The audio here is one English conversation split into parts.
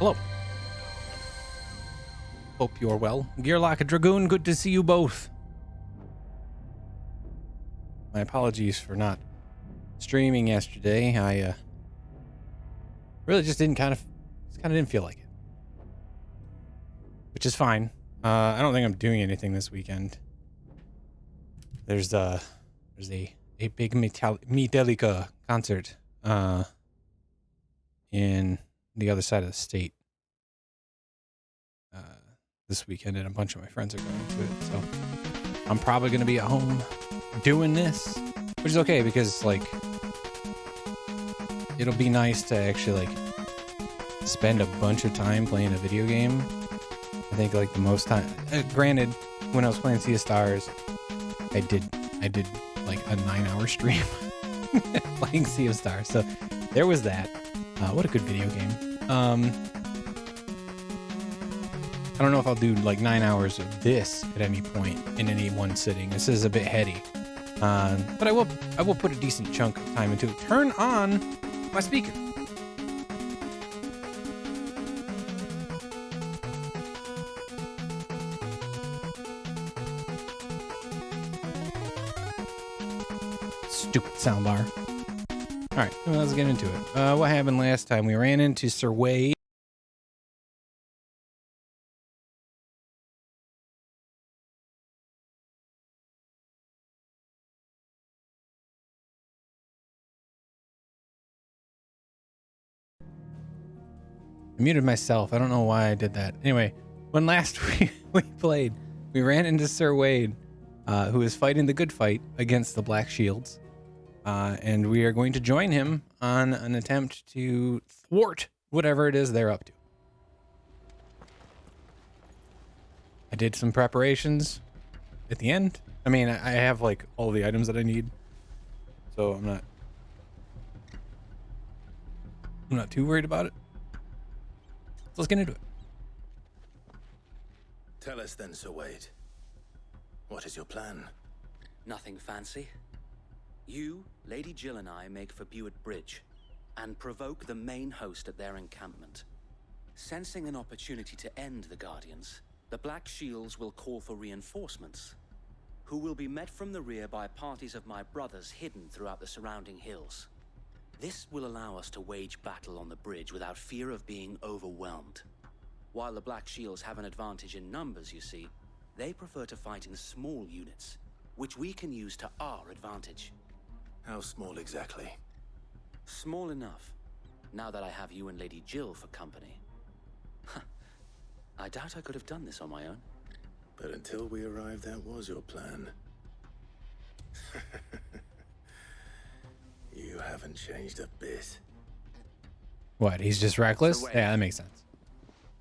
Hello. Hope you're well. Gearlock Dragoon, good to see you both. My apologies for not streaming yesterday. I really just didn't didn't feel like it. Which is fine. I don't think I'm doing anything this weekend. There's a big Metallica concert in the other side of the state this weekend, and a bunch of my friends are going to it. So I'm probably going to be at home doing this, which is okay because like it'll be nice to actually like spend a bunch of time playing a video game. I think like the most time, granted, when I was playing Sea of Stars, I did like a 9-hour stream playing Sea of Stars. So there was that. What a good video game. I don't know if I'll do like 9 hours of this at any point in any one sitting. This is a bit heady. But I will put a decent chunk of time into it. Turn on my speaker. Stupid soundbar. All right, well, let's get into it. What happened last time? We ran into Sir Wade. I muted myself. I don't know why I did that. Anyway, when last we played, we ran into Sir Wade, who is fighting the good fight against the Black Shields. And we are going to join him on an attempt to thwart whatever it is they're up to. I did some preparations at the end. I mean, I have like all the items that I need, so I'm not too worried about it. So let's get into it. Tell us then, Sir Wade. What is your plan? Nothing fancy. You, Lady Jill and I make for Buett Bridge and provoke the main host at their encampment. Sensing an opportunity to end the Guardians, the Black Shields will call for reinforcements, who will be met from the rear by parties of my brothers hidden throughout the surrounding hills. This will allow us to wage battle on the bridge without fear of being overwhelmed. While the Black Shields have an advantage in numbers, you see, they prefer to fight in small units, which we can use to our advantage. How small exactly? Small enough, now that I have you and Lady Jill for company. I doubt I could have done this on my own. But until we arrived, that was your plan. You haven't changed a bit. What, he's just reckless? So Yeah, that makes sense.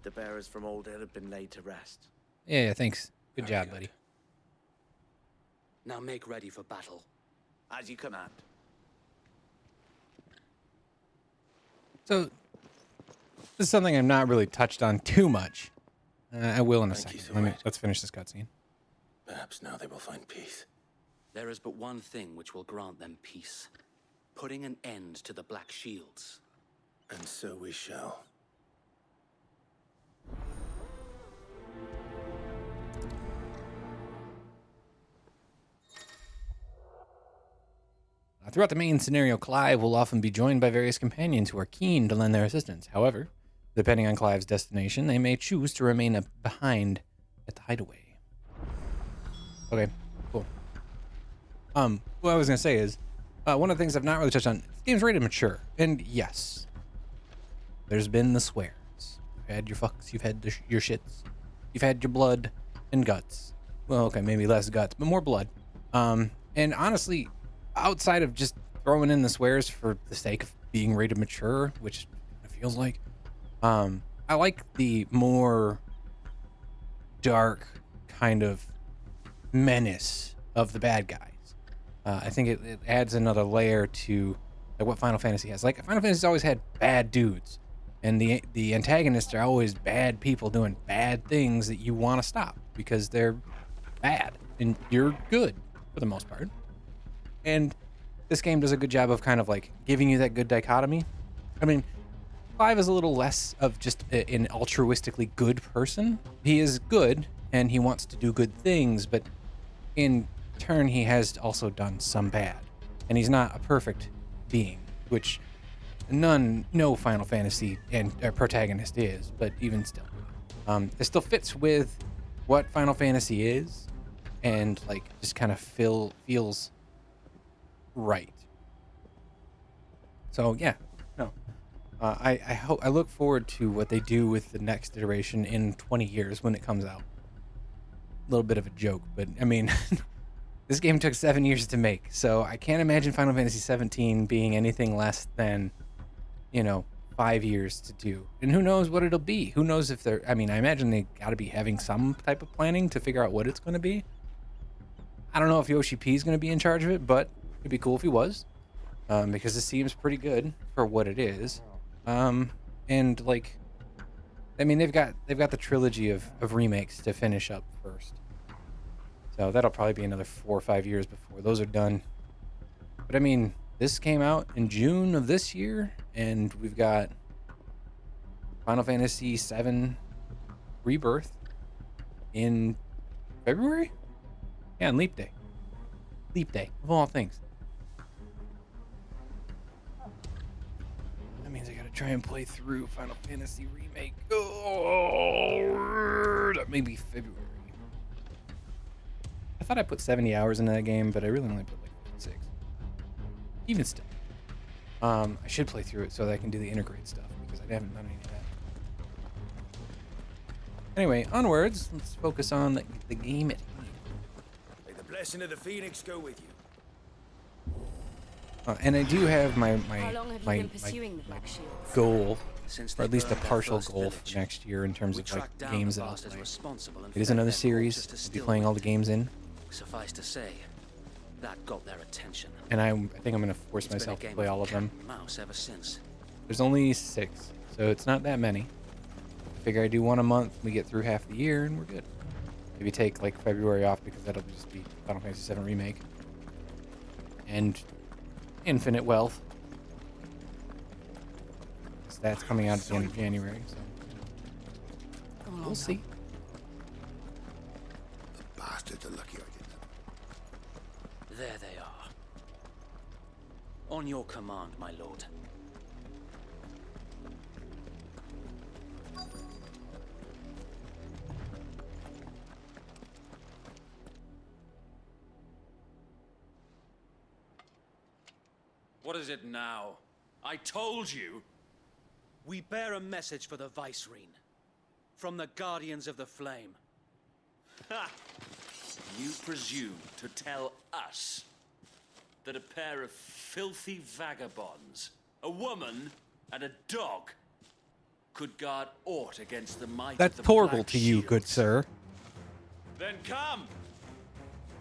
The bearers from Old Hill have been laid to rest. Yeah, thanks. Good Very job, good. buddy. Now make ready for battle. As you command. So, this is something I've not really touched on too much. I will in a Thank you, second. Sir Wade. Let's finish this cutscene. Perhaps now they will find peace. There is but one thing which will grant them peace. Putting an end to the Black Shields. And so we shall. Throughout the main scenario, Clive will often be joined by various companions who are keen to lend their assistance. However, depending on Clive's destination, they may choose to remain behind at the hideaway. Okay, cool. What I was going to say is, one of the things I've not really touched on, this game's rated mature. And yes, there's been the swears. You've had your fucks, you've had your shits, you've had your blood and guts. Well, okay, maybe less guts, but more blood. And honestly, outside of just throwing in the swears for the sake of being rated mature, which it feels like, I like the more dark kind of menace of the bad guys. I think it adds another layer to like what Final Fantasy has. Like Final Fantasy's always had bad dudes, and the antagonists are always bad people doing bad things that you want to stop because they're bad and you're good for the most part. And this game does a good job of kind of like giving you that good dichotomy. I mean, Clive is a little less of just an altruistically good person. He is good and he wants to do good things, but in turn he has also done some bad. And he's not a perfect being, which no Final Fantasy and protagonist is, but even still. It still fits with what Final Fantasy is and like just kind of feels right. So yeah, no. I look forward to what they do with the next iteration in 20 years when it comes out. A little bit of a joke, but I mean, this game took 7 years to make, so I can't imagine Final Fantasy 17 being anything less than, 5 years to do. And who knows what it'll be? Who knows if they're, I imagine they got to be having some type of planning to figure out what it's going to be. I don't know if Yoshi P is going to be in charge of it, but it'd be cool if he was, because it seems pretty good for what it is. And like, they've got the trilogy of remakes to finish up first. So that'll probably be another 4 or 5 years before those are done. But this came out in June of this year, and we've got Final Fantasy VII Rebirth in February? Yeah, on Leap Day. Leap Day, of all things. That means I gotta try and play through Final Fantasy Remake. Oh, that may be February. I thought I put 70 hours into that game, but I really only put like 56. Even still. I should play through it so that I can do the integrate stuff, because I haven't done any of that. Anyway, onwards. Let's focus on the game at hand. May the blessing of the Phoenix go with you. And I do have my How long have you been pursuing the Black Shields? goal, Since or they at least a burned their partial first goal village, for next year in terms we of like tracked down games the that I'll bastards play. responsible and It is fed another their series. corpses to I'll be playing all the games in, Suffice to say, that got their attention. and I think I'm gonna force It's been a myself to game play all of cat them. and mouse ever since. There's only 6, so it's not that many. Figure I do one a month, we get through half the year, and we're good. Maybe take like February off, because that'll just be Final Fantasy VII Remake and Infinite Wealth. That's coming out at the end of January, so we'll see. The bastards are lucky I didn't. There they are. On your command, my lord. What is it now? I told you! We bear a message for the Vicereine. From the Guardians of the Flame. Ha! You presume to tell us that a pair of filthy vagabonds, a woman and a dog, could guard aught against the might That's of the Torgal Black to you, Shields? good sir. Then come!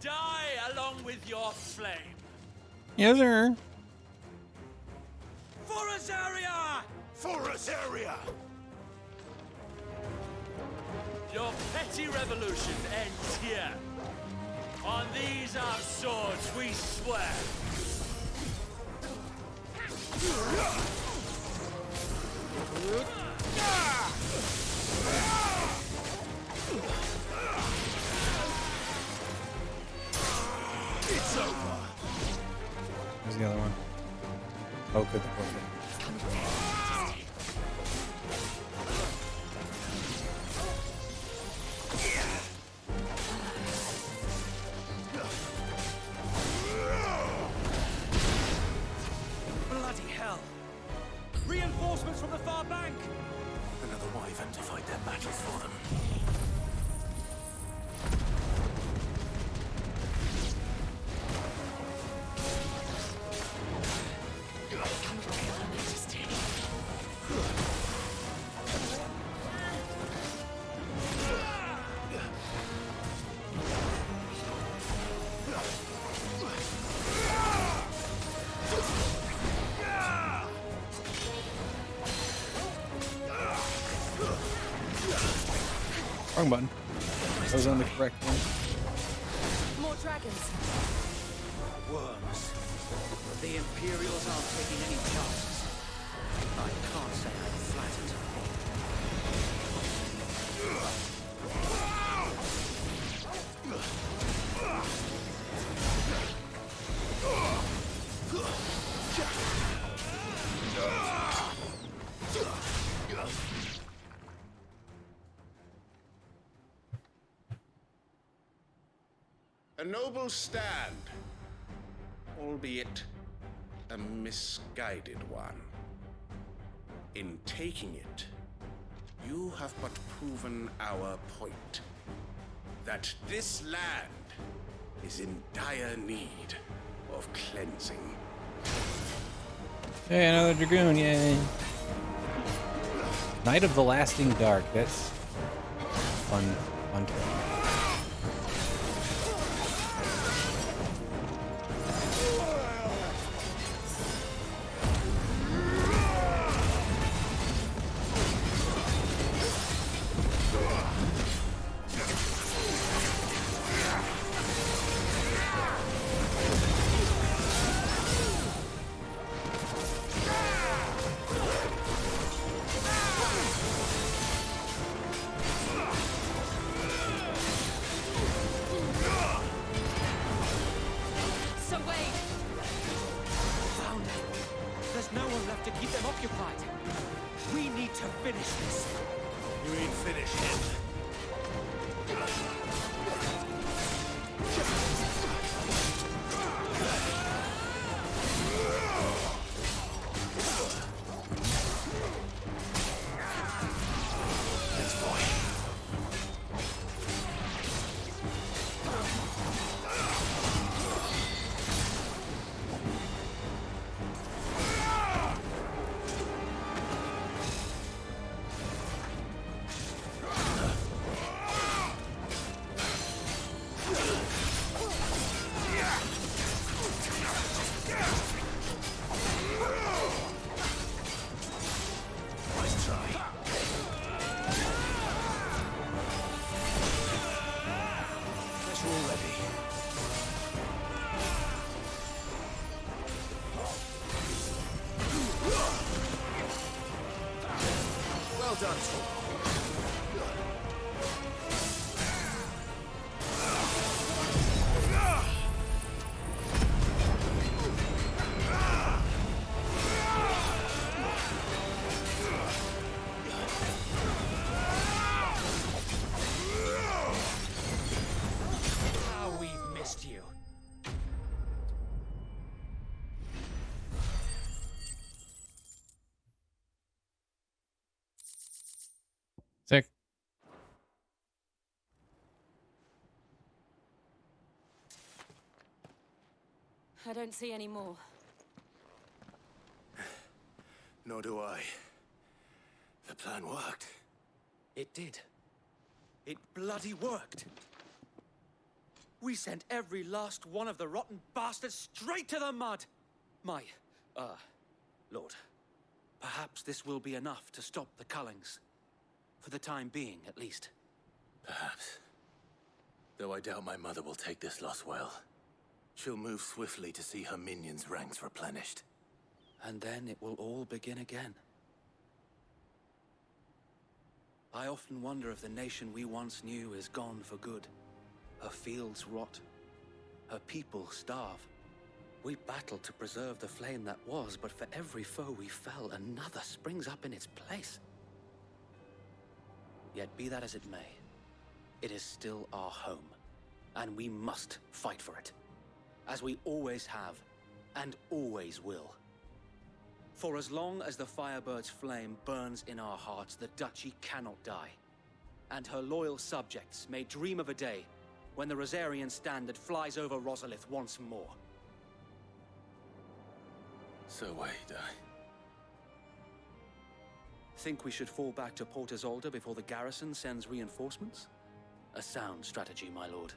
Die along with your flame! Yes, sir. For Azaria! For Azaria! Your petty revolution ends here. On these our swords we swear. It's over. Where's the other one? Oh, good. Bloody hell! Reinforcements from the far bank! Another wyvern to fight their battles for them. Wrong button. I was on the correct one. More dragons. Worms. The Imperials aren't taking any chances. I can't say I'm flattered. A noble stand, albeit a misguided one. In taking it, you have but proven our point. That this land is in dire need of cleansing. Hey, another Dragoon, yay. Knight of the Lasting Dark, that's fun to So wait. Found him. There's no one left to keep them occupied. We need to finish this. You ain't finished him. Nice try. Guess we're all ready. Well done, Tom. How we've missed you. Sick. I don't see any more. Nor do I. The plan worked. It did. It bloody worked. We sent every last one of the rotten bastards straight to the mud. My, Lord, perhaps this will be enough to stop the Cullings. For the time being, at least. Perhaps. Though I doubt my mother will take this loss well. She'll move swiftly to see her minions' ranks replenished. And then it will all begin again. I often wonder if the nation we once knew is gone for good. Her fields rot. Her people starve. We battled to preserve the flame that was, but for every foe we fell, another springs up in its place. Yet be that as it may, it is still our home, and we must fight for it, as we always have, and always will. For as long as the Firebird's flame burns in our hearts, the Duchy cannot die, and her loyal subjects may dream of a day when the Rosarian standard flies over Rosalith once more. So wait, Think we should fall back to Port Isolde before the garrison sends reinforcements? A sound strategy, my lord.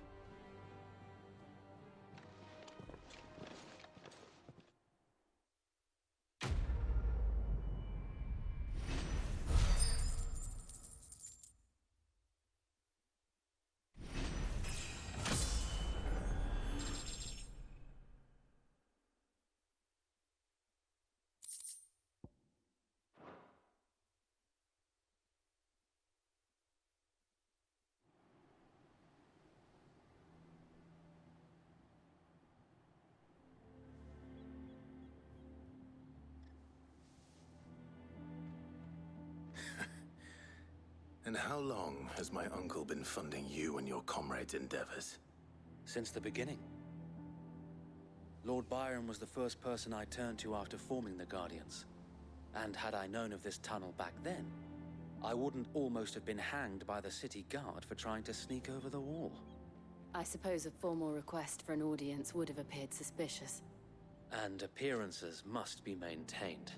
And how long has my uncle been funding you and your comrades' endeavors? Since the beginning. Lord Byron was the first person I turned to after forming the Guardians. And had I known of this tunnel back then, I wouldn't almost have been hanged by the city guard for trying to sneak over the wall. I suppose a formal request for an audience would have appeared suspicious. And appearances must be maintained.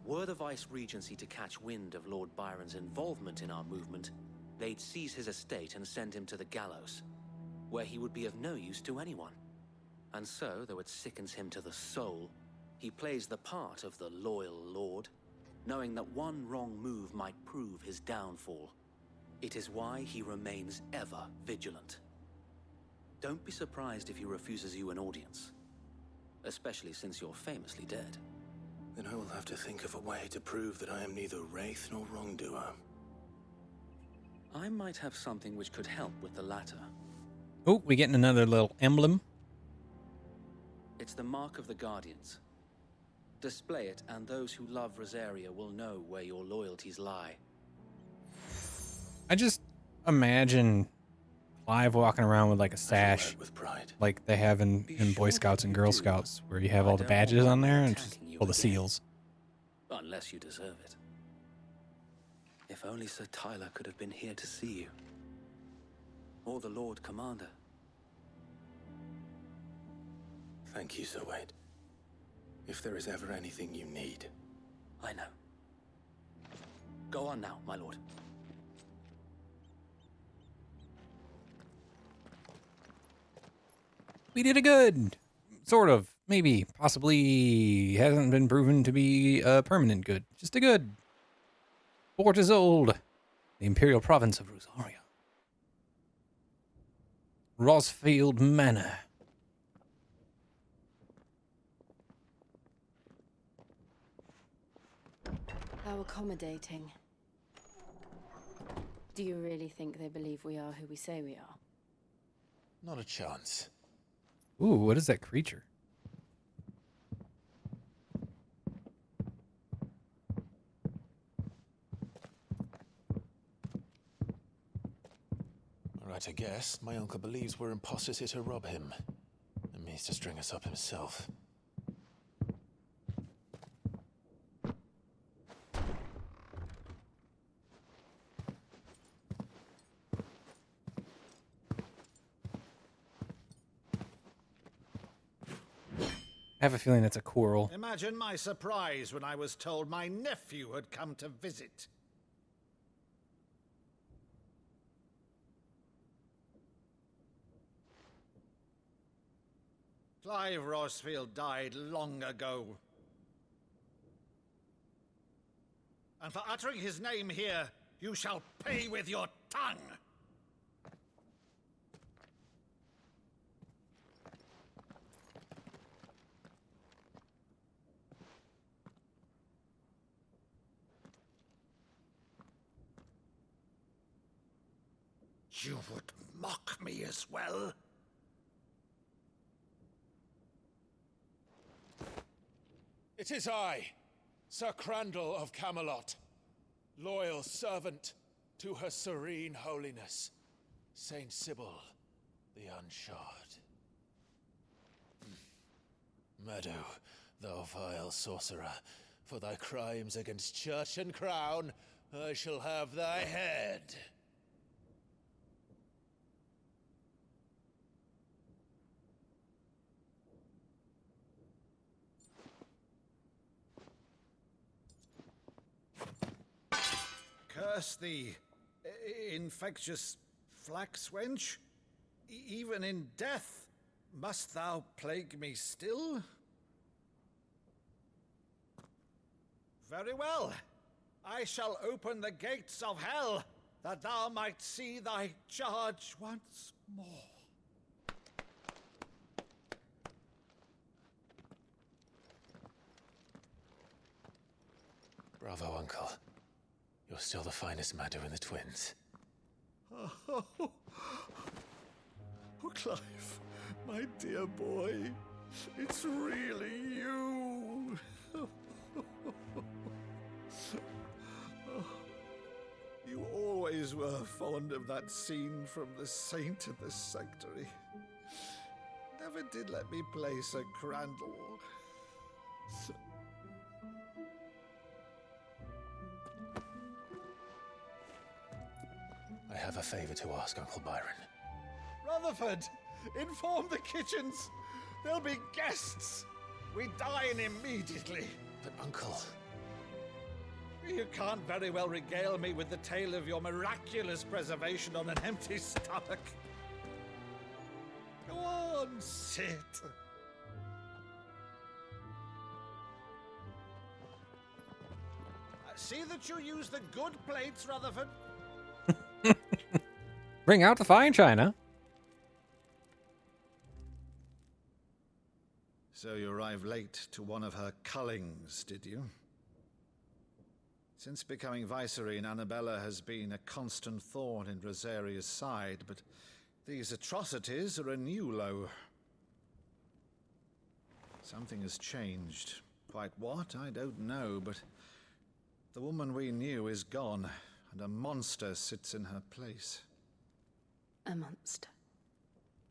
Were the Vice-Regency to catch wind of Lord Byron's involvement in our movement, they'd seize his estate and send him to the gallows, where he would be of no use to anyone. And so, though it sickens him to the soul, he plays the part of the loyal lord, knowing that one wrong move might prove his downfall. It is why he remains ever vigilant. Don't be surprised if he refuses you an audience, especially since you're famously dead. Then I will have to think of a way to prove that I am neither wraith nor wrongdoer. I might have something which could help with the latter. Oh, we getting another little emblem. It's the mark of the Guardians. Display it, and those who love Rosaria will know where your loyalties lie. I just imagine Clive walking around with like a sash, With pride. like they have in Boy Scouts and Girl Scouts, where you have all the badges on there and just all the seals. Unless you deserve it. If only Sir Tyler could have been here to see you. Or the Lord Commander. Thank you, Sir Wade. If there is ever anything you need. I know. Go on now, my lord. We did a good. Sort of. Maybe. Possibly. Hasn't been proven to be a permanent good. Just a good. Fort is old. The Imperial Province of Rosaria. Rosfield Manor. How accommodating. Do you really think they believe we are who we say we are? Not a chance. Ooh, what is that creature? Right, I guess. My uncle believes we're imposters here to rob him. And means to string us up himself. I have a feeling it's a coral. Imagine my surprise when I was told my nephew had come to visit. Clive Rosfield died long ago. And for uttering his name here, you shall pay with your tongue! You would mock me as well? It is I, Sir Crandall of Camelot, loyal servant to Her Serene Holiness, Saint Sybil the Unshod. Meadow, thou vile sorcerer, for thy crimes against church and crown, I shall have thy head. Curse thee, infectious flax wench. Even in death, must thou plague me still? Very well. I shall open the gates of hell, that thou might see thy charge once more. Bravo, Uncle. You're still the finest Meadow in the twins. Oh, Clive, my dear boy, it's really you. You always always were fond of that scene from The Saint of the Sanctuary. Never did let me play Sir Crandall. I have a favor to ask, Uncle Byron. Rutherford, inform the kitchens. There'll be guests. We dine immediately. But, Uncle... You can't very well regale me with the tale of your miraculous preservation on an empty stomach. Go on, sit. See that you use the good plates, Rutherford. Bring out the fine china. So you arrived late to one of her cullings, did you? Since becoming Vicereine, Annabella has been a constant thorn in Rosaria's side, but these atrocities are a new low. Something has changed. Quite what, I don't know, but the woman we knew is gone, and a monster sits in her place. A monster.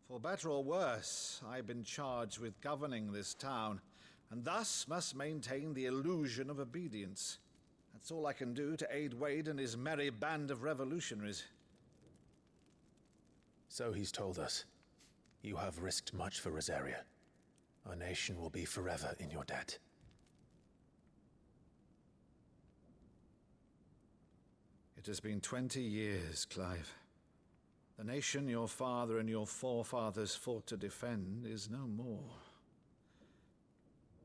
For better or worse, I've been charged with governing this town, and thus must maintain the illusion of obedience. That's all I can do to aid Wade and his merry band of revolutionaries. So he's told us. You have risked much for Rosaria. Our nation will be forever in your debt. It has been 20 years, Clive. The nation your father and your forefathers fought to defend is no more.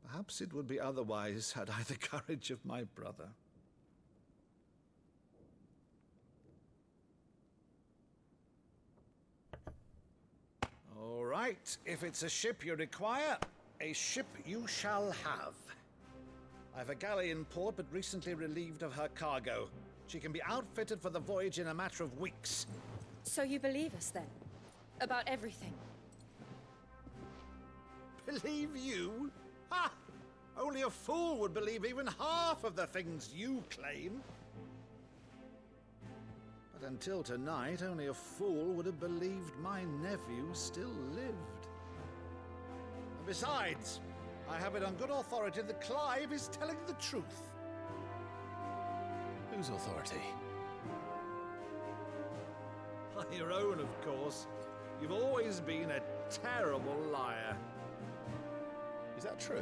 Perhaps it would be otherwise had I the courage of my brother. All right, if it's a ship you require, a ship you shall have. I've a galley in port, but recently relieved of her cargo. She can be outfitted for the voyage in a matter of weeks. So you believe us then? About everything? Believe you? Ha! Only a fool would believe even half of the things you claim. But until tonight, only a fool would have believed my nephew still lived. And besides, I have it on good authority that Clive is telling the truth. Whose authority? Your own, of course. You've always been a terrible liar. Is that true?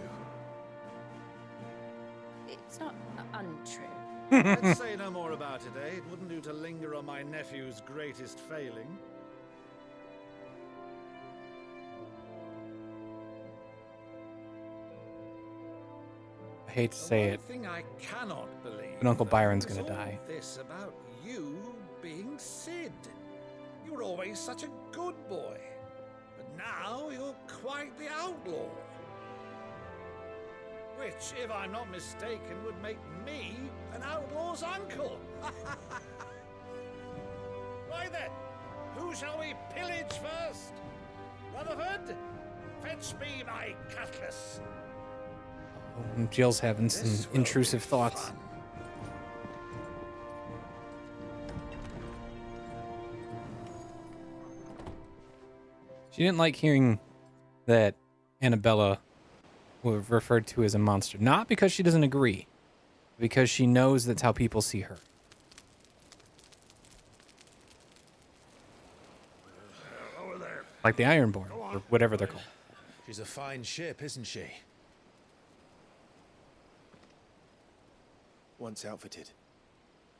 It's not untrue. Let's say no more about it, eh? It wouldn't do to linger on my nephew's greatest failing. I hate to say it, The thing I cannot believe, but Uncle though, Byron's is gonna all die. This about you being Sid. You were always such a good boy, but now you're quite the outlaw. Which, if I'm not mistaken, would make me an outlaw's uncle. Right then, who shall we pillage first? Rutherford, fetch me my cutlass. Jill's having This some will intrusive be thoughts. fun. She didn't like hearing that Annabella was referred to as a monster. Not because she doesn't agree, because she knows that's how people see her. Over there. Like the Ironborn, or whatever they're called. She's a fine ship, isn't she? Once outfitted,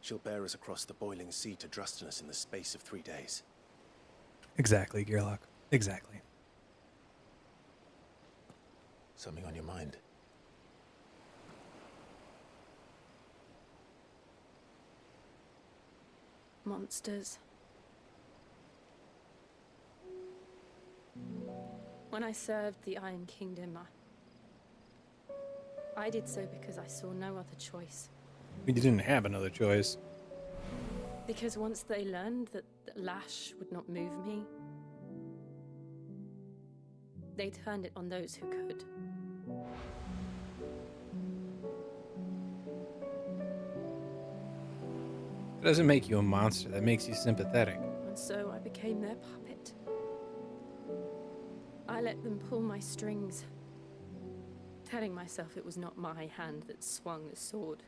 she'll bear us across the boiling sea to Drustinus in the space of 3 days. Exactly, Gearlock. Exactly. Something on your mind? Monsters. When I served the Iron Kingdom, I did so because I saw no other choice. We didn't have another choice. Because once they learned that Lash would not move me, they turned it on those who could. It doesn't make you a monster. That makes you sympathetic. And so I became their puppet. I let them pull my strings, telling myself it was not my hand that swung the sword,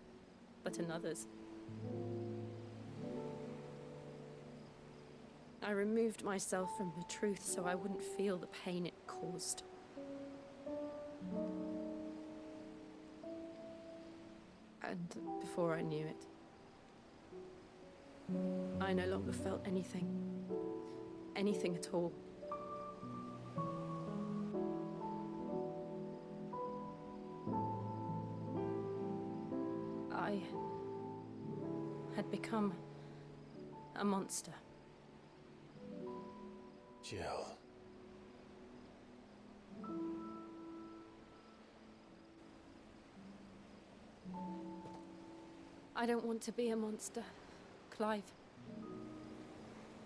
but another's. I removed myself from the truth so I wouldn't feel the pain it caused. And before I knew it, I no longer felt anything. Anything at all. I had become a monster. Jill. I don't want to be a monster, Clive.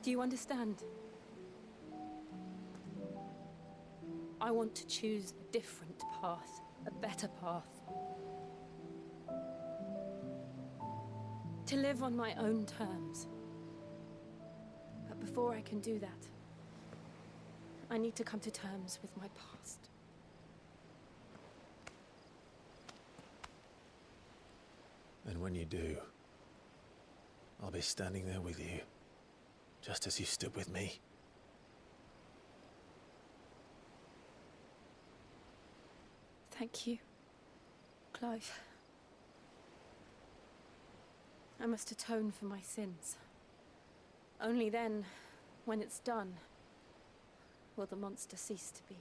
Do you understand? I want to choose a different path, a better path. To live on my own terms. But before I can do that, I need to come to terms with my past. And when you do, I'll be standing there with you, just as you stood with me. Thank you, Clive. I must atone for my sins. Only then, when it's done, will the monster cease to be.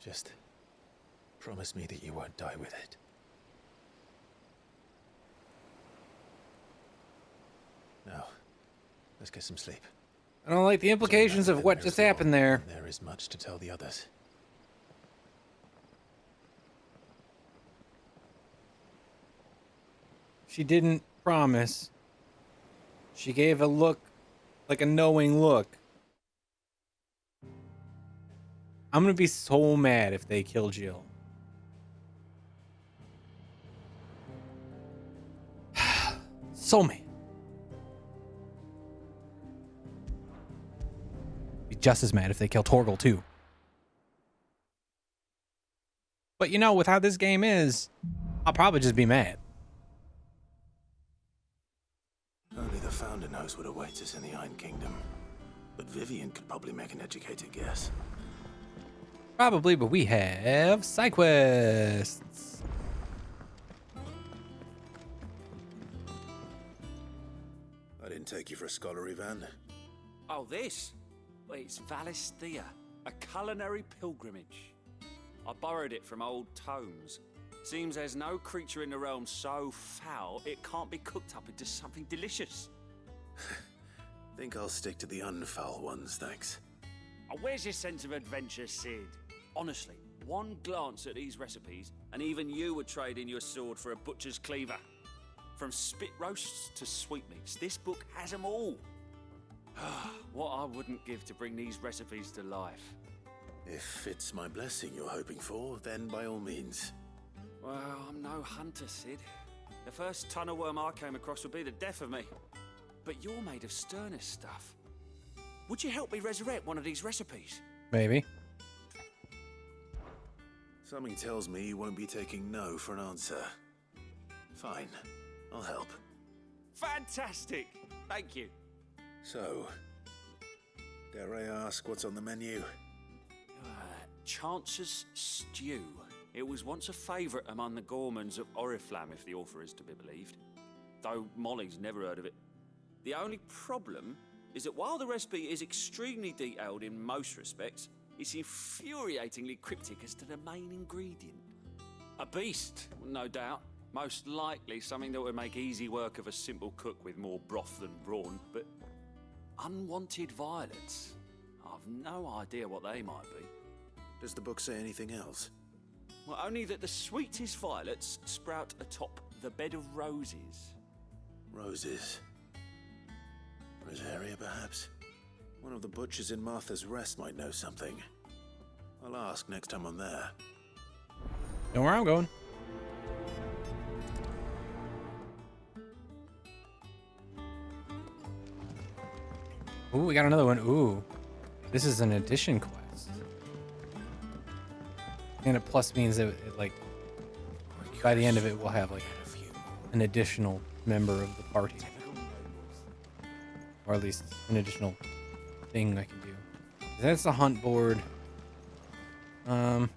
Just promise me that you won't die with it. Now, let's get some sleep. I don't like the implications of what just happened there. There is much to tell the others. She didn't promise. She gave a look, like a knowing look. I'm gonna be so mad if they kill Jill. So mad. Be just as mad if they kill Torgal too. But you know, with how this game is, I'll probably just be mad. Only the Founder knows what awaits us in the Iron Kingdom. But Vivian could probably make an educated guess. Probably, but we have side quests. I didn't take you for a scholar, Ivan. Oh, this? Well, it's Valisthea, a culinary pilgrimage. I borrowed it from old tomes. Seems there's no creature in the realm so foul it can't be cooked up into something delicious. Think I'll stick to the unfoul ones, thanks. Oh, where's your sense of adventure, Sid? Honestly, one glance at these recipes, and even you would trade in your sword for a butcher's cleaver. From spit roasts to sweetmeats, this book has them all. What I wouldn't give to bring these recipes to life. If it's my blessing you're hoping for, then by all means. Well, I'm no hunter, Sid. The first tunnel worm I came across would be the death of me. But you're made of sterner stuff. Would you help me resurrect one of these recipes? Maybe. Something tells me you won't be taking no for an answer. Fine, I'll help. Fantastic! Thank you. So, dare I ask what's on the menu? Chance's Stew. It was once a favourite among the gourmands of Oriflamme, if the author is to be believed. Though Molly's never heard of it. The only problem is that while the recipe is extremely detailed in most respects, it's infuriatingly cryptic as to the main ingredient. A beast, no doubt. Most likely something that would make easy work of a simple cook with more broth than brawn, but unwanted violets. I've no idea what they might be. Does the book say anything else? Well, only that the sweetest violets sprout atop the bed of roses. Roses. Rosaria, perhaps? One of the butchers in Martha's Rest might know something. I'll ask next time I'm there. Know where I'm going. Ooh, we got another one. Ooh. This is an addition quest. And it plus means that it like by the end of it we'll have like an additional member of the party. Or at least an additional thing I can do. That's the hunt board. You got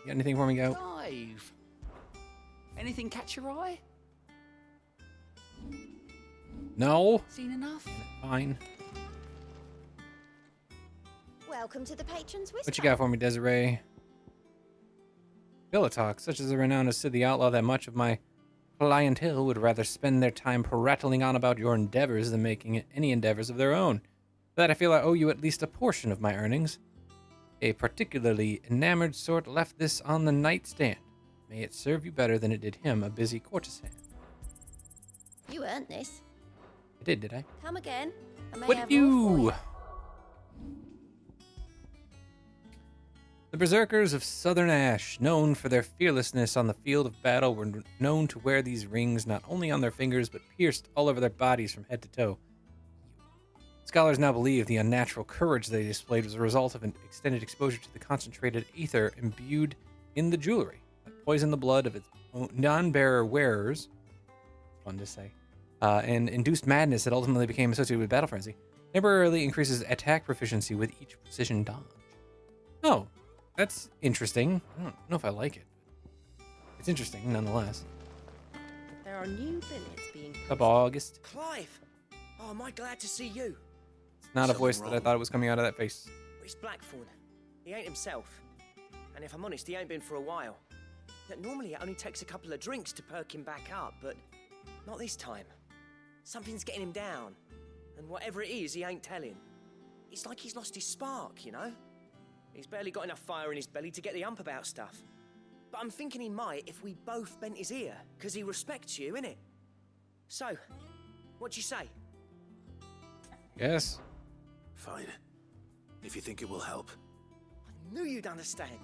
anything for me, Go? Clive. Anything catch your eye? No. Seen enough? Fine. Welcome to the Patrons Whisper. What you got for me, Desiree? Villa talk, such as the renowned Sid the Outlaw, that much of my clientele would rather spend their time prattling on about your endeavors than making any endeavors of their own. For that I feel I owe you at least a portion of my earnings. A particularly enamored sort left this on the nightstand. May it serve you better than it did him, a busy courtesan. You earned this. I did I? Come again. I may What have did more for you? The berserkers of Southern Ash, known for their fearlessness on the field of battle, were known to wear these rings not only on their fingers, but pierced all over their bodies from head to toe. Scholars now believe the unnatural courage they displayed was a result of an extended exposure to the concentrated ether imbued in the jewelry that poisoned the blood of its non-bearer wearers. Fun to say. And induced madness that ultimately became associated with battle frenzy. Temporarily increases attack proficiency with each precision dodge. Oh. That's interesting. I don't know if I like it. It's interesting, nonetheless. There are new billets being posted. Up August. Clive! Oh, am I glad to see you? It's not a voice that I thought it was coming out of that face. It's Blackthorn. He ain't himself. And if I'm honest, he ain't been for a while. Normally it only takes a couple of drinks to perk him back up, but not this time. Something's getting him down. And whatever it is, he ain't telling. It's like he's lost his spark, you know? He's barely got enough fire in his belly to get the ump about stuff. But I'm thinking he might if we both bent his ear, because he respects you, innit? So, what do you say? Yes. Fine. If you think it will help. I knew you'd understand.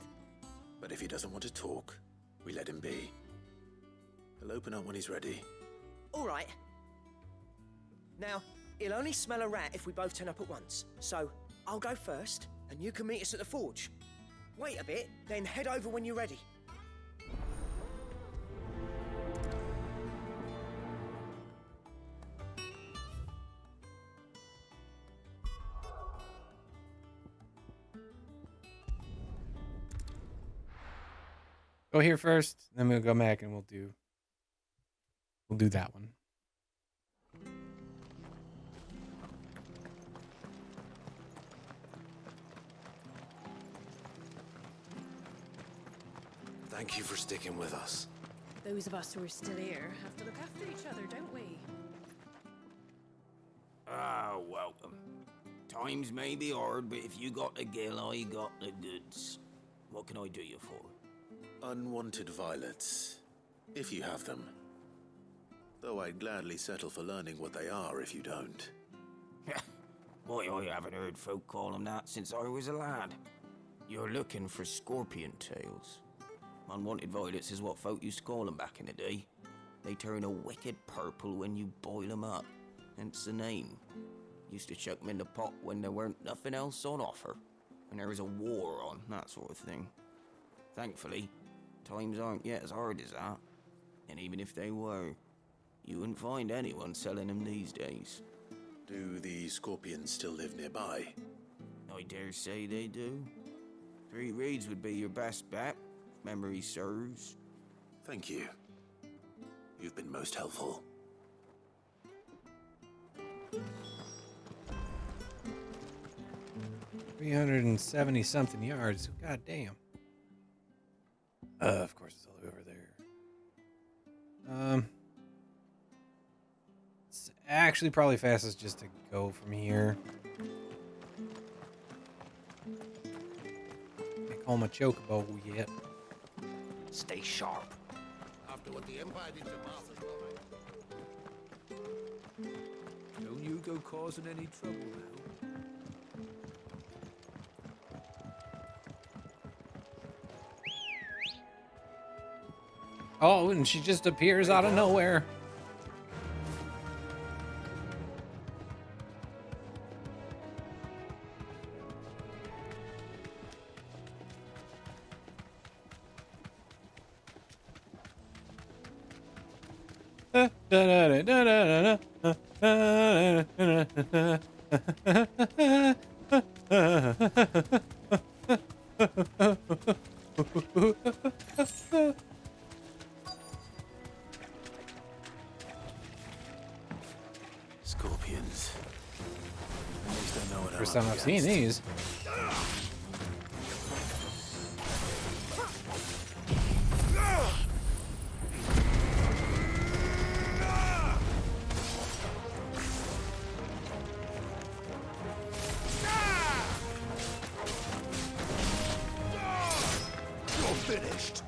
But if he doesn't want to talk, we let him be. He'll open up when he's ready. All right. Now, he'll only smell a rat if we both turn up at once. So, I'll go first, and you can meet us at the forge. Wait a bit, then head over when you're ready. Go here first, then we'll go back and we'll do that one. Thank you for sticking with us. Those of us who are still here have to look after each other, don't we? Ah, welcome. Times may be hard, but if you got the gill, I got the goods. What can I do you for? Unwanted violets, if you have them. Though I'd gladly settle for learning what they are if you don't. Boy, I haven't heard folk call them that since I was a lad. You're looking for scorpion tails. Unwanted violets is what folk used to call them back in the day. They turn a wicked purple when you boil them up. Hence the name. Used to chuck them in the pot when there weren't nothing else on offer. And there was a war on, that sort of thing. Thankfully, times aren't yet as hard as that. And even if they were, you wouldn't find anyone selling them these days. Do the scorpions still live nearby? I dare say they do. 3 Reeds would be your best bet. Memory serves. Thank you. You've been most helpful. $370-something yards. God damn. Of course, it's all the way over there. It's actually probably fastest just to go from here. Can't call my chocobo yet. Stay sharp. After what the Empire did to Martha's mother. Don't you go causing any trouble now. Oh, and she just appears out of nowhere. Scorpions. At least I know what First I'm time up I've seen against. these. You're finished.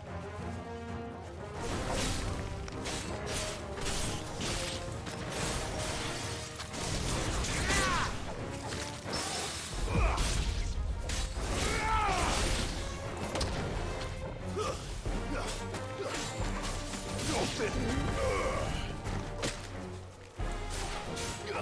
You're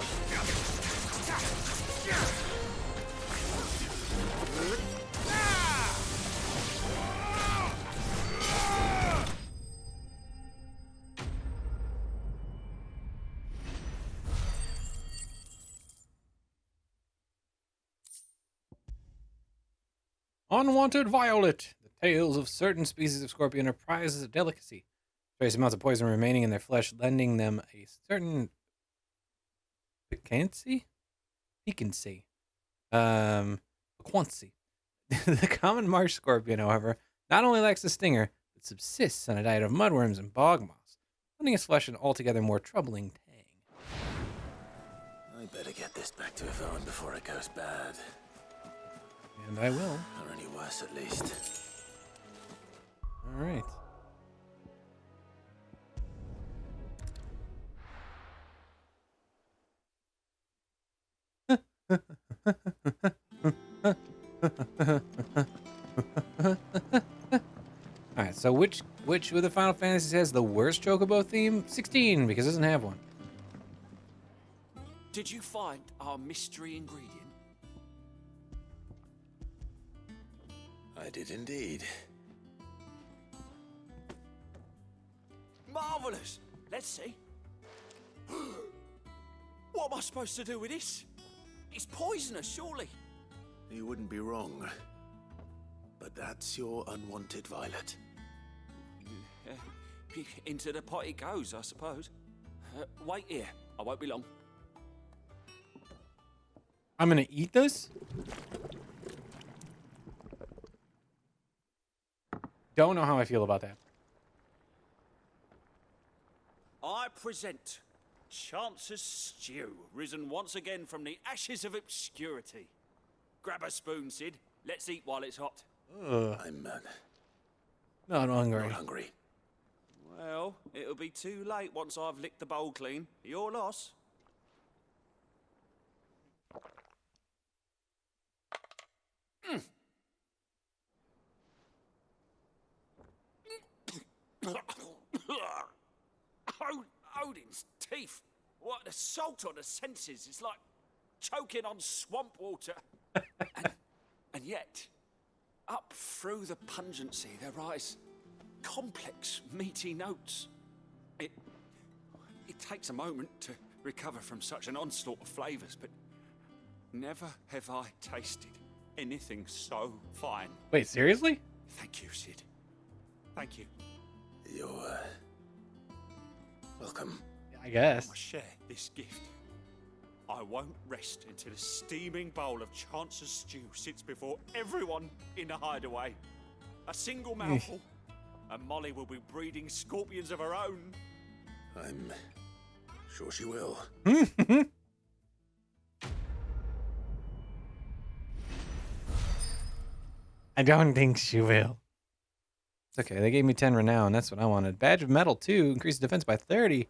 Unwanted violet. The tails of certain species of scorpion are prized as a delicacy. Trace amounts of poison remaining in their flesh, lending them a certain piquancy. Piquancy. Piquancy. The common marsh scorpion, however, not only lacks a stinger, but subsists on a diet of mudworms and bog moss, lending its flesh an altogether more troubling tang. I better get this back to Yvonne before it goes bad. And I will. Or any worse, at least. All right. All right, so which of the Final Fantasy has the worst Chocobo theme? 16, because it doesn't have one. Did you find our mystery ingredient? I did indeed. Marvelous! Let's see. What am I supposed to do with this? It's poisonous, surely. You wouldn't be wrong. But that's your unwanted violet. Into the pot it goes, I suppose. Wait here. I won't be long. I'm gonna eat this? Don't know how I feel about that. I present Chance's Stew, risen once again from the ashes of obscurity. Grab a spoon, Sid. Let's eat while it's hot. I'm not hungry. Not hungry. Well, it'll be too late once I've licked the bowl clean. Your loss. Odin's teeth. What the salt on the senses. It's like choking on swamp water. and yet, up through the pungency, there rise complex, meaty notes. It takes a moment to recover from such an onslaught of flavors, but never have I tasted anything so fine. Wait, seriously? Thank you, Sid. Thank you. You're welcome. I guess. I share this gift. I won't rest until a steaming bowl of Chance's Stew sits before everyone in the hideaway. A single mouthful, and Molly will be breeding scorpions of her own. I'm sure she will. I don't think she will. It's okay. They gave me 10 renown. That's what I wanted. Badge of metal, 2. Increase defense by 30.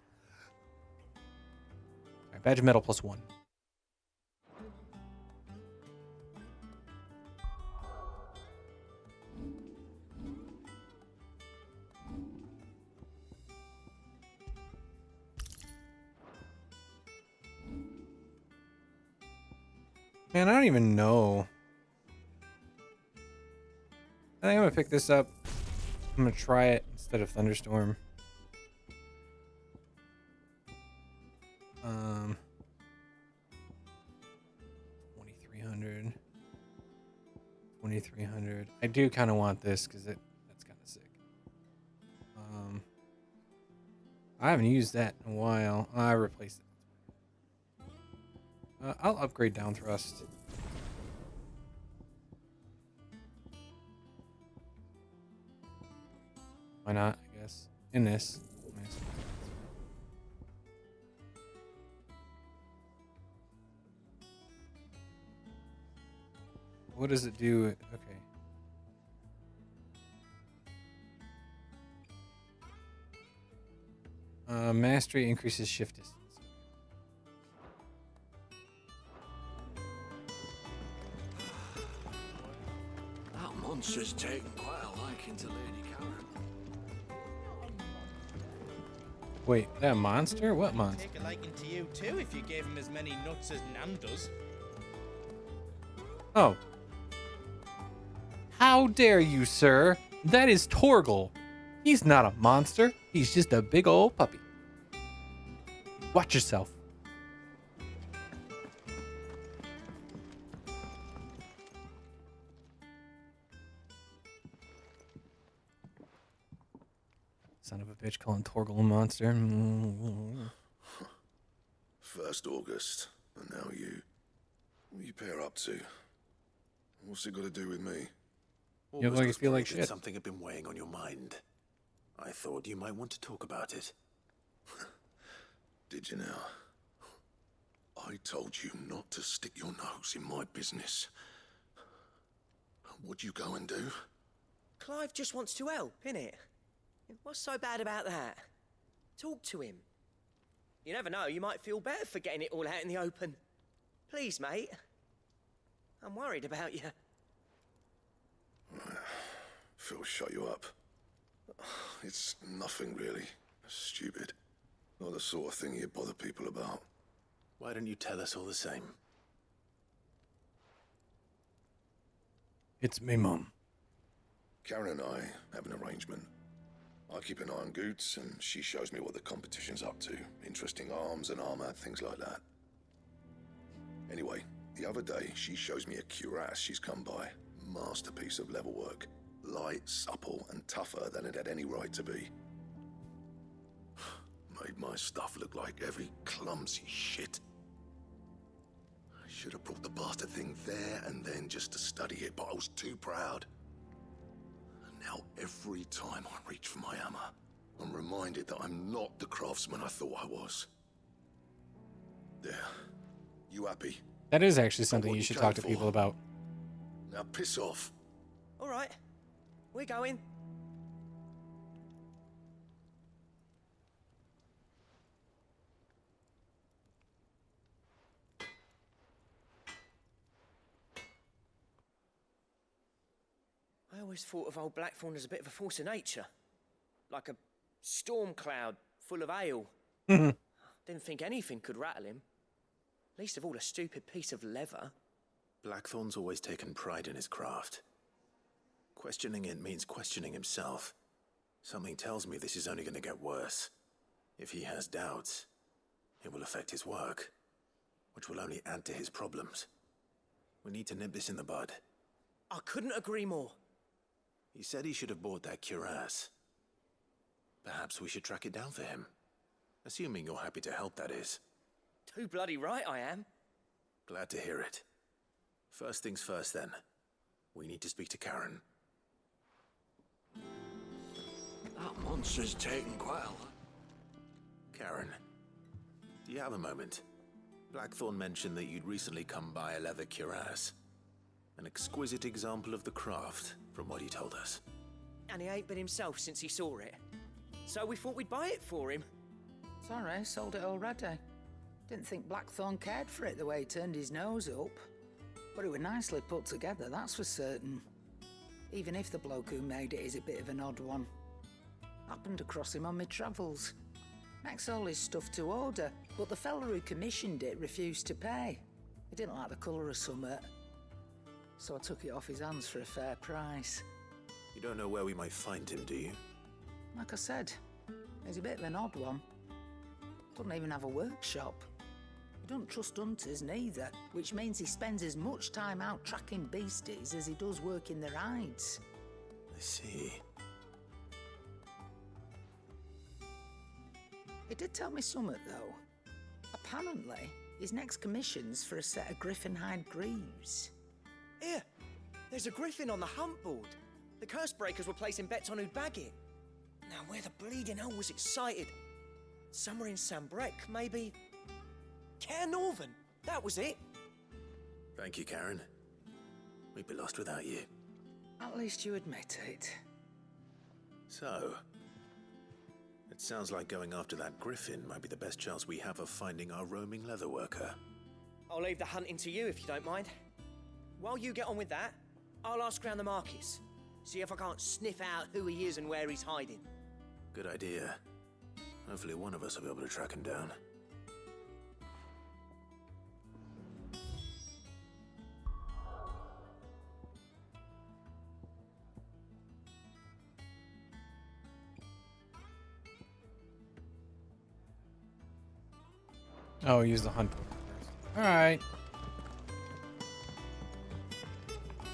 All right, badge of metal plus 1. Man, I don't even know. I think I'm gonna pick this up. I'm gonna try it instead of Thunderstorm. 2300. I do kind of want this because that's kind of sick. I haven't used that in a while. I replaced it. I'll upgrade down thrust. Why not? I guess in this. Nice. What does it do? Okay. Mastery increases shift distance. That monster's taken quite a liking to Lady Karen. Wait, that monster? What monster? Take a liking to you too if you gave him as many nuts as Nan does. Oh. How dare you, sir? That is Torgal. He's not a monster. He's just a big old puppy. Watch yourself. Son of a bitch calling Torgal a monster. First August, and now you. What you pair up to? What's it got to do with me? You look like you feel like shit. Something had been weighing on your mind. I thought you might want to talk about it. Did you now? I told you not to stick your nose in my business. What'd you go and do? Clive just wants to help, innit? What's so bad about that? Talk to him. You never know, you might feel better for getting it all out in the open. Please, mate. I'm worried about you. Phil shut you up. It's nothing really. Stupid. Not the sort of thing you bother people about. Why don't you tell us all the same? It's me, Mum. Karen and I have an arrangement. I keep an eye on Goots, and she shows me what the competition's up to. Interesting arms and armor, things like that. Anyway, the other day, she shows me a cuirass she's come by. Masterpiece of level work. Light, supple, and tougher than it had any right to be. Made my stuff look like every clumsy shit. I should have brought the bastard thing there and then just to study it, but I was too proud. And now every time I reach for my hammer, I'm reminded that I'm not the craftsman I thought I was. There. You happy? That is actually something you should talk to people about. Now piss off. All right. We're going. I always thought of old Blackthorn as a bit of a force of nature. Like a storm cloud full of ale. Didn't think anything could rattle him. Least of all a stupid piece of leather. Blackthorn's always taken pride in his craft. Questioning it means questioning himself. Something tells me this is only going to get worse. If he has doubts, it will affect his work, which will only add to his problems. We need to nip this in the bud. I couldn't agree more. He said he should have bought that cuirass. Perhaps we should track it down for him. Assuming you're happy to help, that is. Too bloody right I am. Glad to hear it. First things first, then. We need to speak to Karen. That monster's taken quite a lot. Karen, do you have a moment? Blackthorn mentioned that you'd recently come by a leather cuirass. An exquisite example of the craft, from what he told us. And he ain't been himself since he saw it. So we thought we'd buy it for him. Sorry, sold it already. Didn't think Blackthorn cared for it the way he turned his nose up. But it was nicely put together, that's for certain. Even if the bloke who made it is a bit of an odd one. Happened across him on my travels. Makes all his stuff to order, but the fella who commissioned it refused to pay. He didn't like the colour of summit. So I took it off his hands for a fair price. You don't know where we might find him, do you? Like I said, he's a bit of an odd one. Doesn't even have a workshop. He don't trust hunters neither, which means he spends as much time out tracking beasties as he does working their hides. I see. He did tell me something, though. Apparently, his next commission's for a set of griffin hide greaves. Here, there's a griffin on the hunt board. The curse breakers were placing bets on who'd bag it. Now, where the bleeding hell was it sighted? Somewhere in Sambrec, maybe. Caer Northern, that was it. Thank you, Karen. We'd be lost without you. At least you admit it. So, it sounds like going after that griffin might be the best chance we have of finding our roaming leatherworker. I'll leave the hunting to you if you don't mind. While you get on with that, I'll ask around the markets. See if I can't sniff out who he is and where he's hiding. Good idea. Hopefully one of us will be able to track him down. Oh, use the hunt board first. Alright.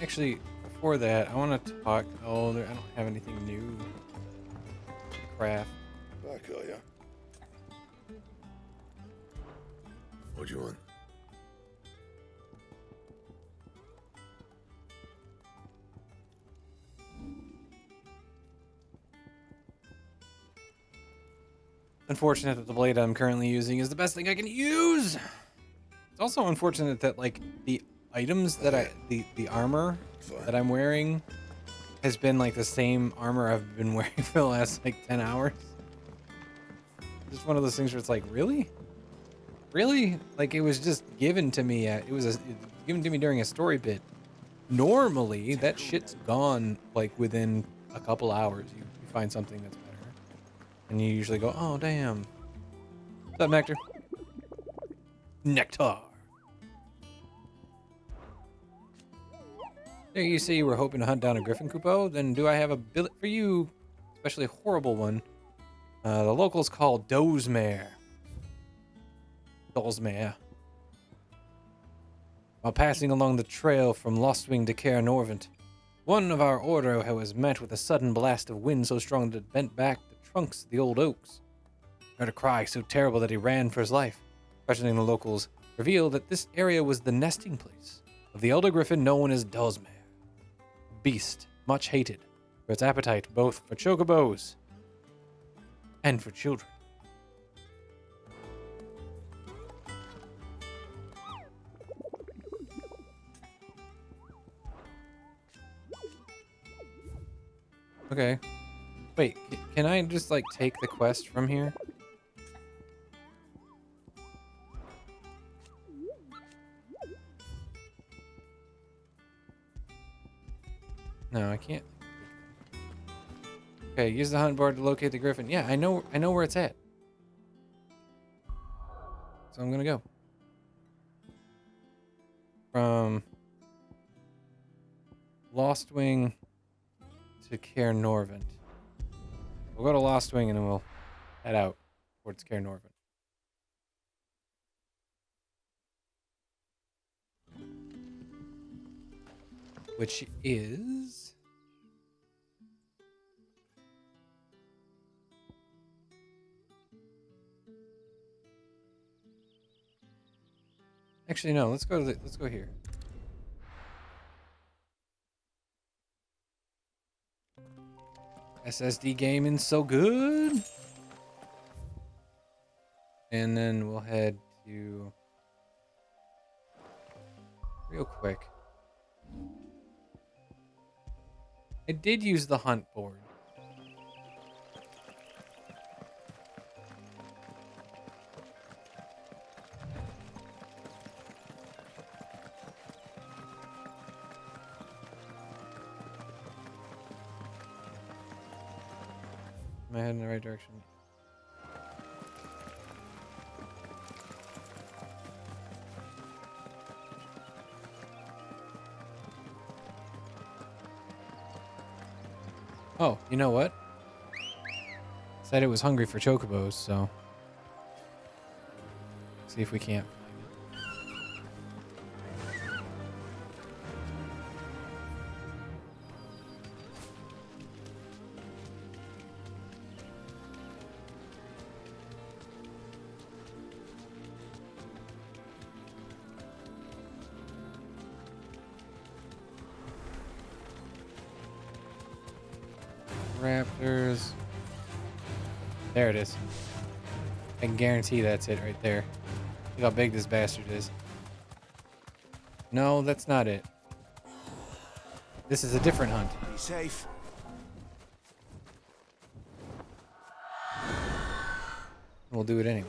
Actually, before that, I want to talk... Oh, I don't have anything new to craft. Back, are ya? What do you want? Unfortunate that the blade I'm currently using is the best thing I can use. It's also unfortunate that like the items that the armor that I'm wearing has been like the same armor I've been wearing for the last like 10 hours. Just one of those things where it's like, really? Really? Like it was just given to me given to me during a story bit. Normally that shit's gone like within a couple hours. You find something that's better. And you usually go, oh, damn. What's up, Nectar? Nectar. There you say you were hoping to hunt down a griffin, Kupo? Then do I have a billet for you? Especially a horrible one. The locals call Dozemare. Dozemare. While passing along the trail from Lostwing to Caer Norvent, one of our order was met with a sudden blast of wind so strong that it bent back the trunks of the old oaks. Heard a cry so terrible that he ran for his life. Questioning the locals revealed that this area was the nesting place of the elder griffin known as Dozemare. A beast much hated for its appetite both for chocobos and for children. Okay. Wait, can I just, like, take the quest from here? No, I can't. Okay, use the hunt board to locate the griffin. Yeah, I know where it's at. So I'm gonna go. From Lostwing to Caer Norvent. We'll go to Lostwing and then we'll head out towards Caer Norvent. Which is... Actually, no. Let's go here. SSD gaming so good. And then we'll head to real quick. I did use the hunt board. Am I heading in the right direction? Oh, you know what? Said it was hungry for chocobos, so see if we can't find it. Raptors. There it is. I can guarantee that's it right there. Look how big this bastard is. No, that's not it. This is a different hunt. Be safe. We'll do it anyway.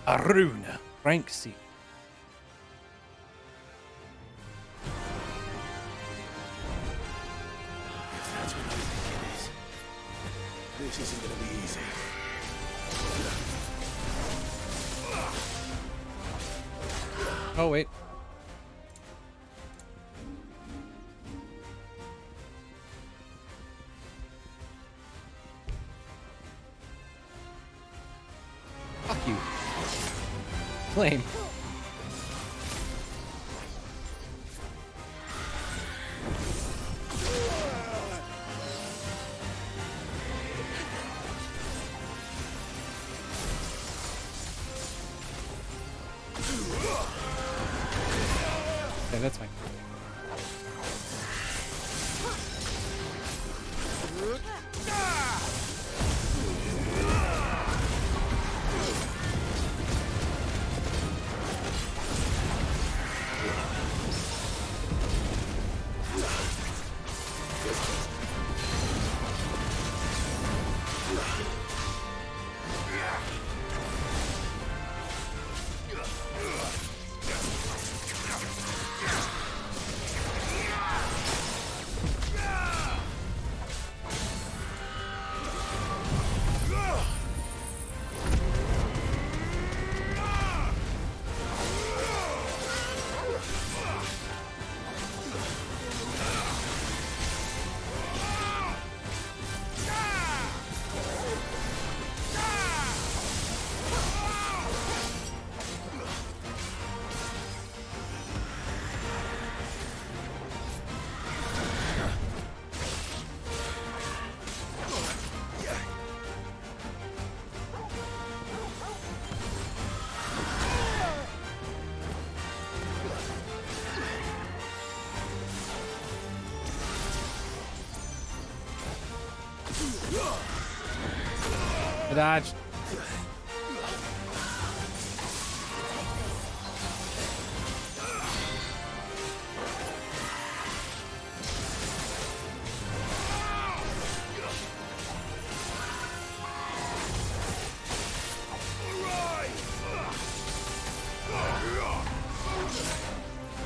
Aruna, rank C. If that's what I think it is, this isn't gonna be easy. Oh, wait. Fuck you. Flame. Yeah, that's fine. I dodged.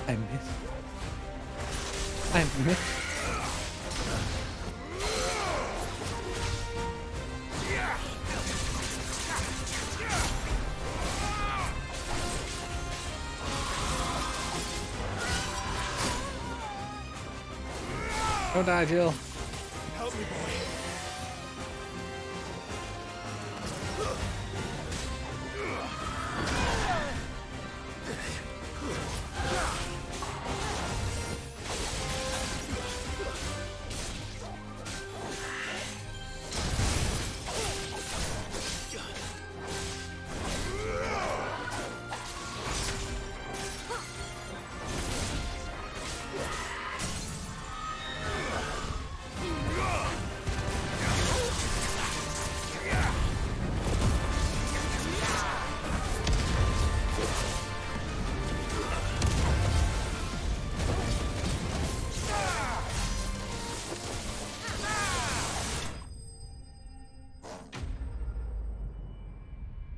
I missed. I missed. Don't die, Jill. Help me, boy.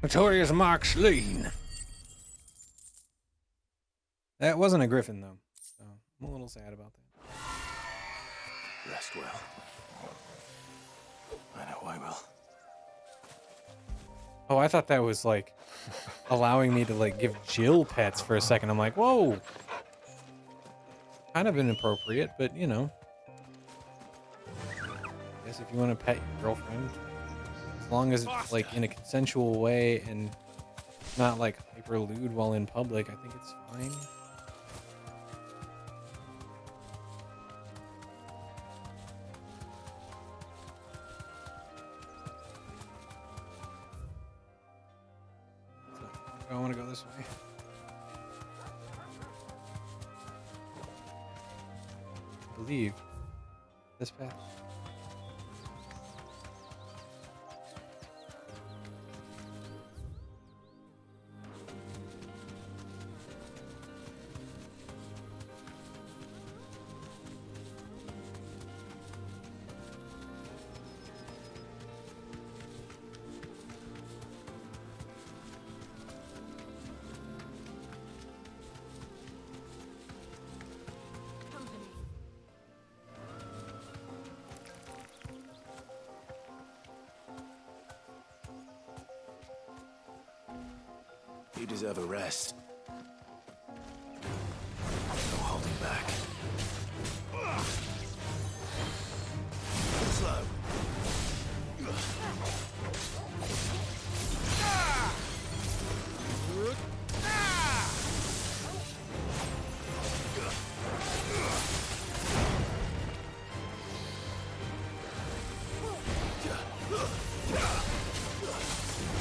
Notorious Mark Slain. That wasn't a griffin, though. So I'm a little sad about that. Rest well. I know I will. Oh, I thought that was like allowing me to like give Jill pets for a second. I'm like, whoa. Kind of inappropriate, but you know. I guess if you want to pet your girlfriend, as long as it's like in a consensual way and not like hyper lewd while in public, I think it's fine. So, I want to go this way. I believe this path. You deserve a rest. No holding back. Slow.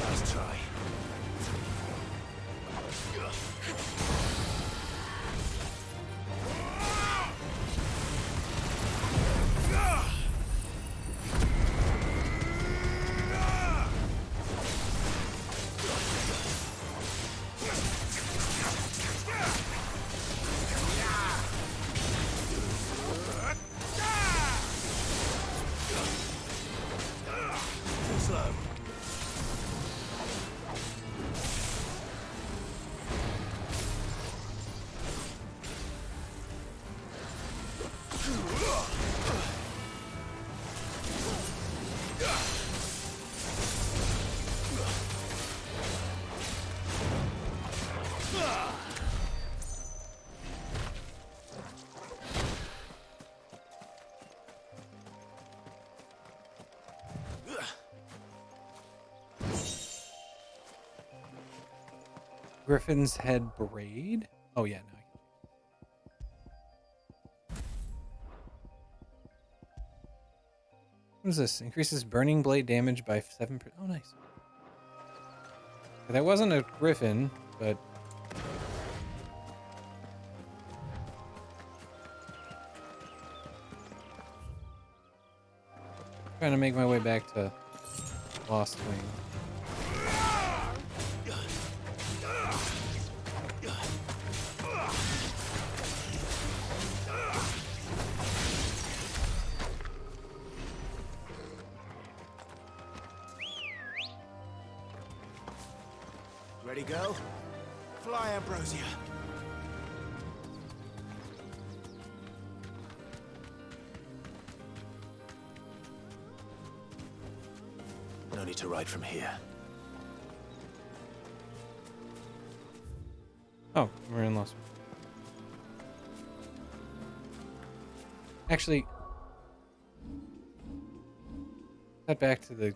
Nice try. Slow. Griffin's head braid. Oh yeah, no. What is this? Increases burning blade damage by 7%. Oh, nice. That wasn't a griffin, but trying to make my way back to Lost Wing. Ready, go? Fly, Ambrosia. No need to ride from here. Oh, we're in Lost Wing. Actually, head back to the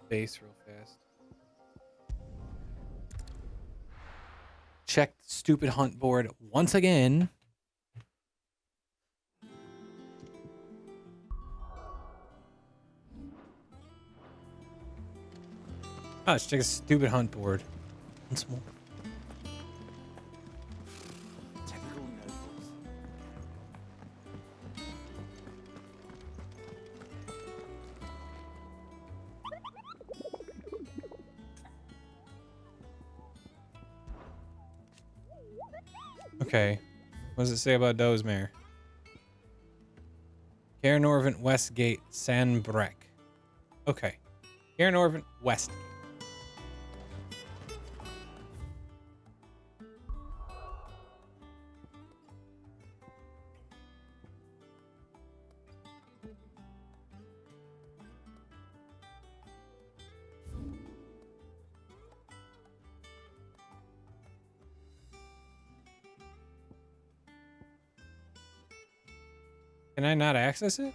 base real fast. Check the stupid hunt board once again. Oh, let's check the stupid hunt board once more. Typical nobles. Okay. What does it say about Dozemare? Cairnorvent Westgate Sanbrek. Okay. Cairnorvent Westgate. Can I not access it?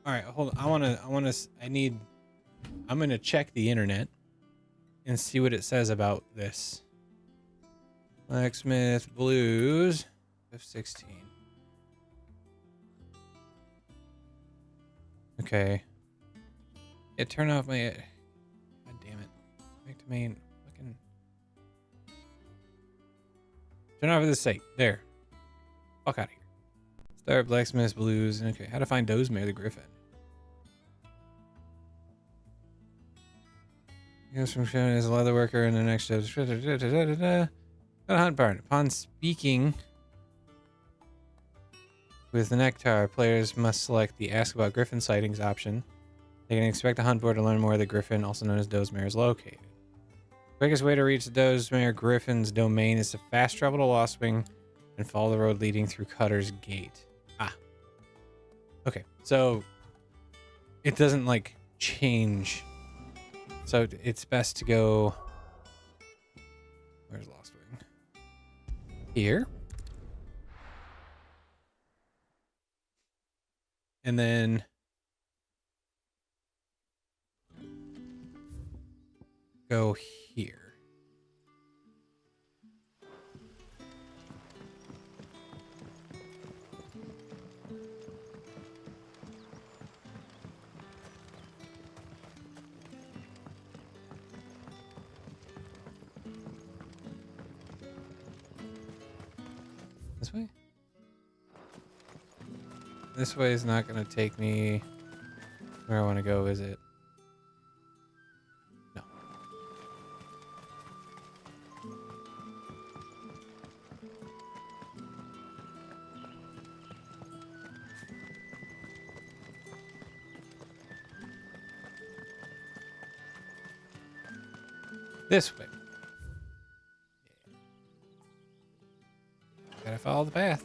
All right, hold on. I'm gonna check the internet and see what it says about this. Blacksmith Blues, F16. Okay. Yeah, turn off my. God damn it! Back to main. Fucking. Turn off the site. There. Fuck out of here. Start Blacksmith Blues. Okay, how to find Dozemare the Griffin. He goes from showing as a leather worker in the next show. A hunt barn. Upon speaking with the Nectar, players must select the Ask About Griffin Sightings option. They can expect the hunt board to learn more where the griffin, also known as Dozemare, is located. Quickest way to reach the Dozemere Griffin's domain is to fast travel to Lost Wing and follow the road leading through Cutter's Gate. Ah. Okay, so it doesn't like change. So it's best to go. Where's Lost Wing? Here. And then go here. This way? This way is not going to take me where I want to go, is it? No. This way. Gotta follow the path.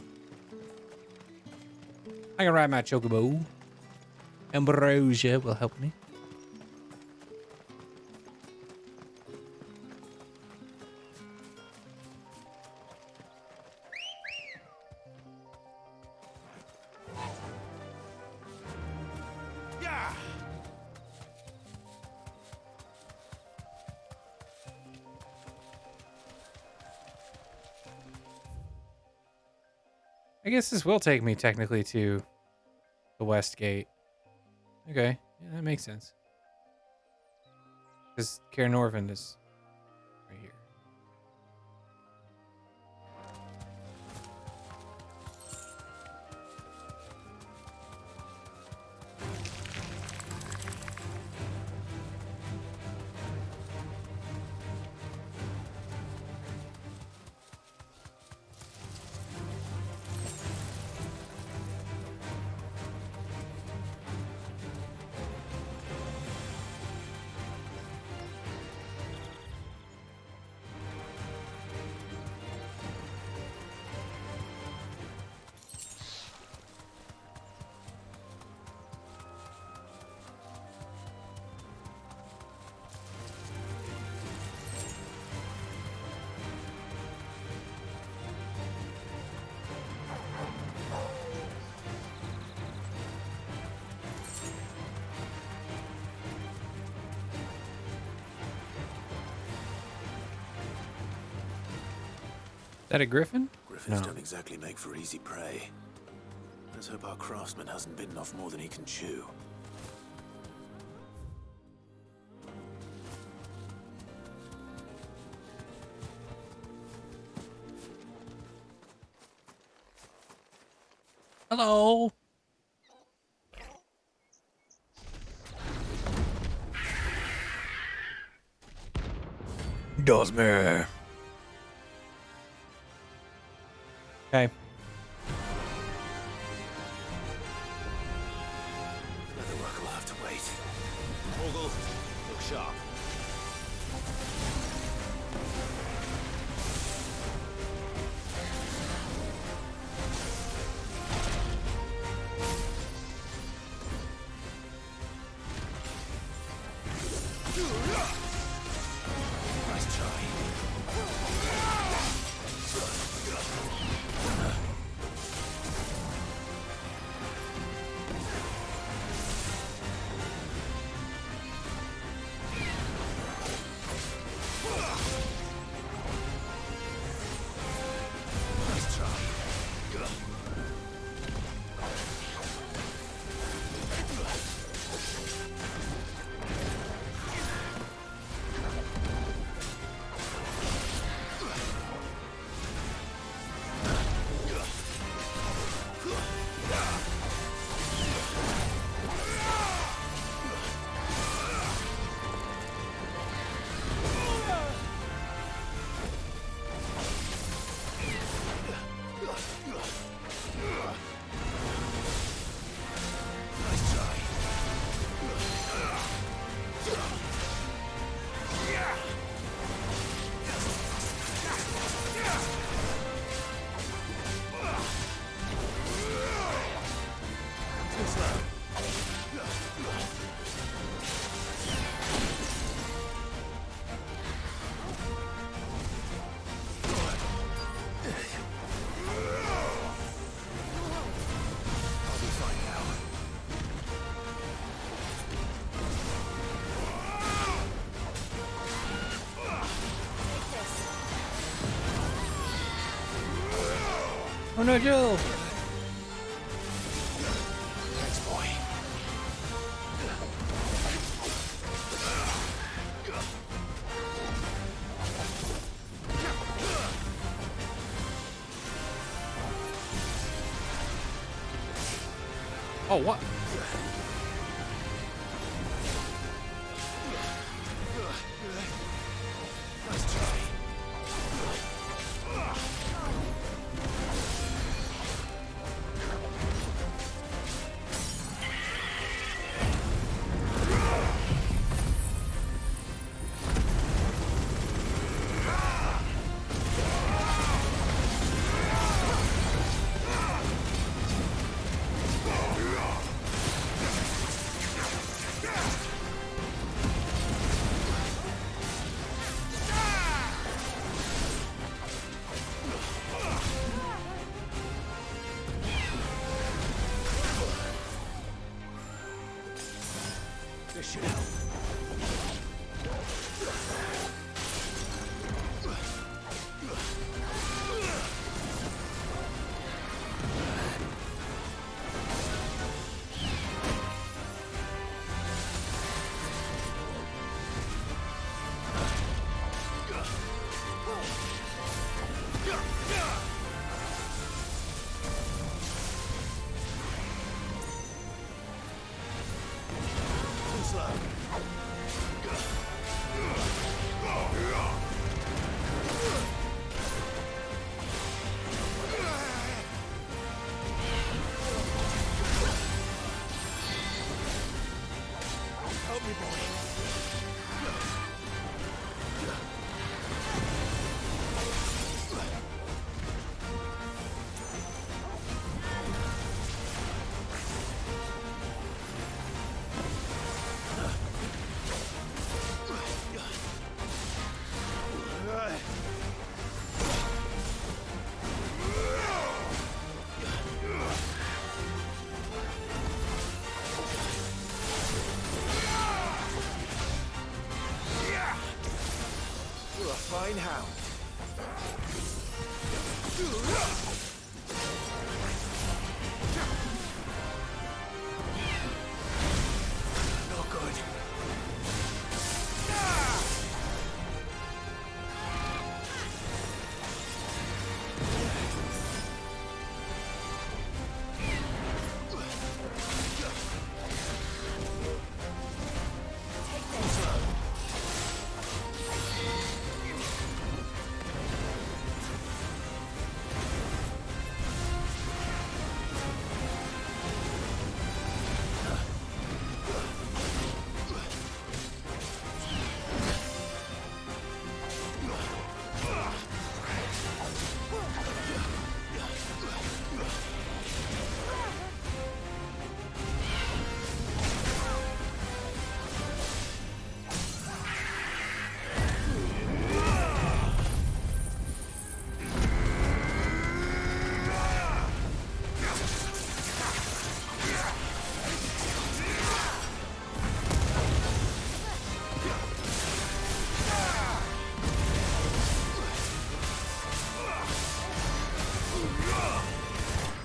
I can ride my chocobo. Ambrosia will help me. Yeah. I guess this will take me technically to the West Gate. Okay, yeah, that makes sense. Because Caer Norvin is right here. Is that a griffin? Griffins No. don't exactly make for easy prey. Let's hope our craftsman hasn't bitten off more than he can chew. Hello. Dozemere. Okay. Leatherwork will have to wait. Morgul, look sharp. Nice try. no, Jill! Thanks, boy. Oh, what? Nice try. This should help. Too slow. Help me, boy. You're a fine hound. Not good.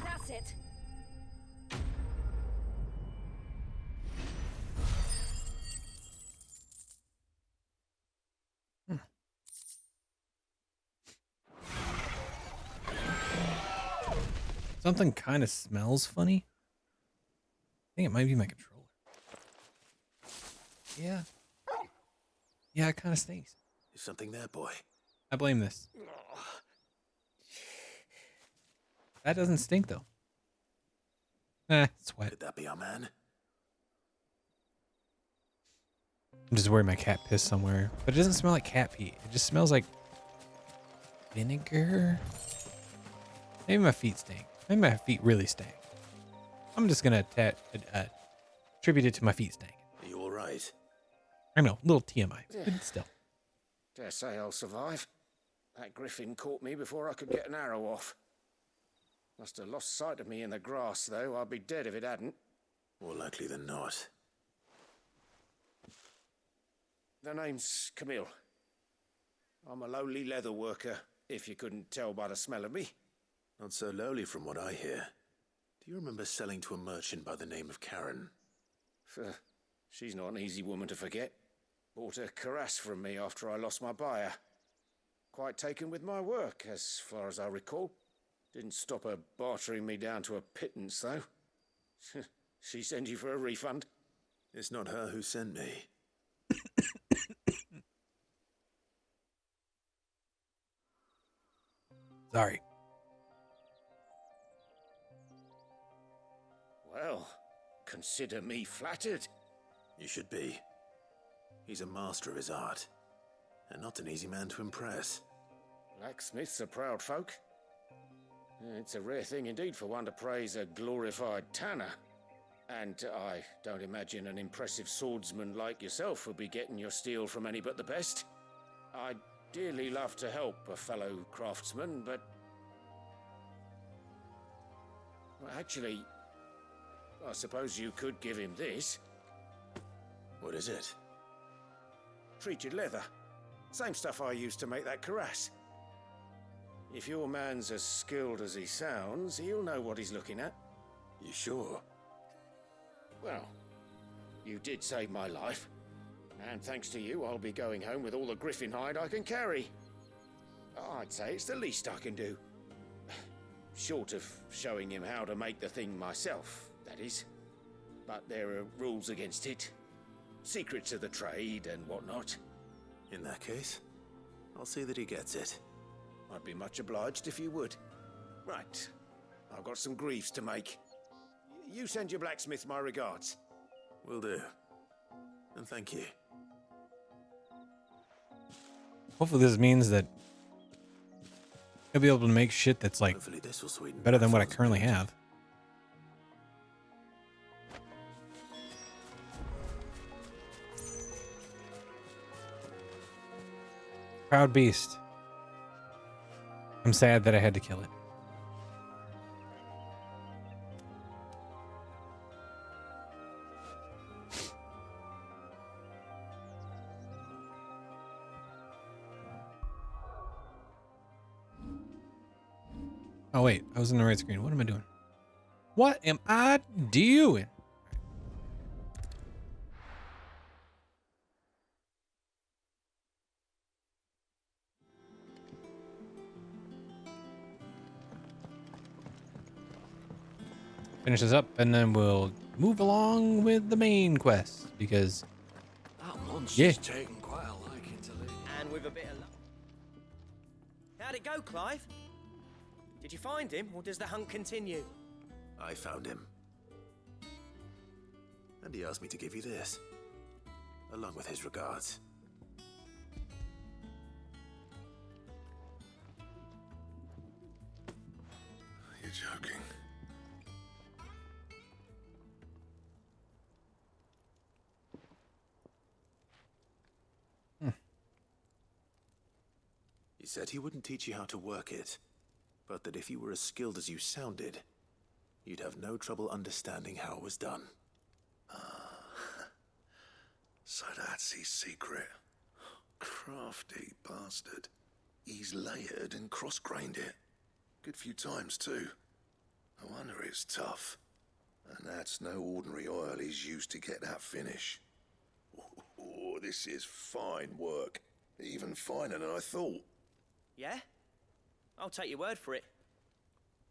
That's it. Something kind of smells funny. I think it might be my controller. Yeah. Yeah, it kind of stinks. Is something there, boy? I blame this. That doesn't stink, though. Sweat. Could that be our man? I'm just worried my cat pissed somewhere. But it doesn't smell like cat pee. It just smells like vinegar. Maybe my feet stink. Maybe my feet really stink. I'm just going to attribute it to my feet stink. Are you alright? I know, little TMI. But still. Dare say I'll survive. That griffin caught me before I could get an arrow off. Must have lost sight of me in the grass, though. I'd be dead if it hadn't. More likely than not. The name's Camille. I'm a lowly leather worker, if you couldn't tell by the smell of me. Not so lowly from what I hear. Do you remember selling to a merchant by the name of Karen? She's not an easy woman to forget. Bought a cuirass from me after I lost my buyer. Quite taken with my work, as far as I recall. Didn't stop her bartering me down to a pittance, though. She sent you for a refund? It's not her who sent me. Sorry. Well, consider me flattered. You should be. He's a master of his art, and not an easy man to impress. Blacksmiths are proud folk. It's a rare thing indeed for one to praise a glorified tanner. And I don't imagine an impressive swordsman like yourself would be getting your steel from any but the best. I'd dearly love to help a fellow craftsman, but... Well, actually, I suppose you could give him this. What is it? Treated leather. Same stuff I used to make that cuirass. If your man's as skilled as he sounds, he'll know what he's looking at. You sure? Well, you did save my life. And thanks to you, I'll be going home with all the griffin hide I can carry. I'd say it's the least I can do. Short of showing him how to make the thing myself, that is. But there are rules against it. Secrets of the trade and whatnot. In that case, I'll see that he gets it. I'd be much obliged if you would. Right. I've got some greaves to make. You send your blacksmith my regards. Will do. And thank you. Hopefully this means that I'll be able to make shit that's like Hopefully this will sweeten better than what I Blackthorn's currently mood. have. Proud beast. I'm sad that I had to kill it. Oh wait, I was in the right screen. What am I doing? What am I doing? Finish this up, and then we'll move along with the main quest because That monster's taken quite a liking to Lee. And with a bit of luck. How'd it go, Clive? Did you find him, or does the hunt continue? I found him. And he asked me to give you this, along with his regards. You're joking. He said he wouldn't teach you how to work it, but that if you were as skilled as you sounded, you'd have no trouble understanding how it was done. So that's his secret. Crafty bastard. He's layered and cross-grained it. Good few times, too. No wonder it's tough. And that's no ordinary oil he's used to get that finish. Oh, this is fine work. Even finer than I thought. Yeah? I'll take your word for it.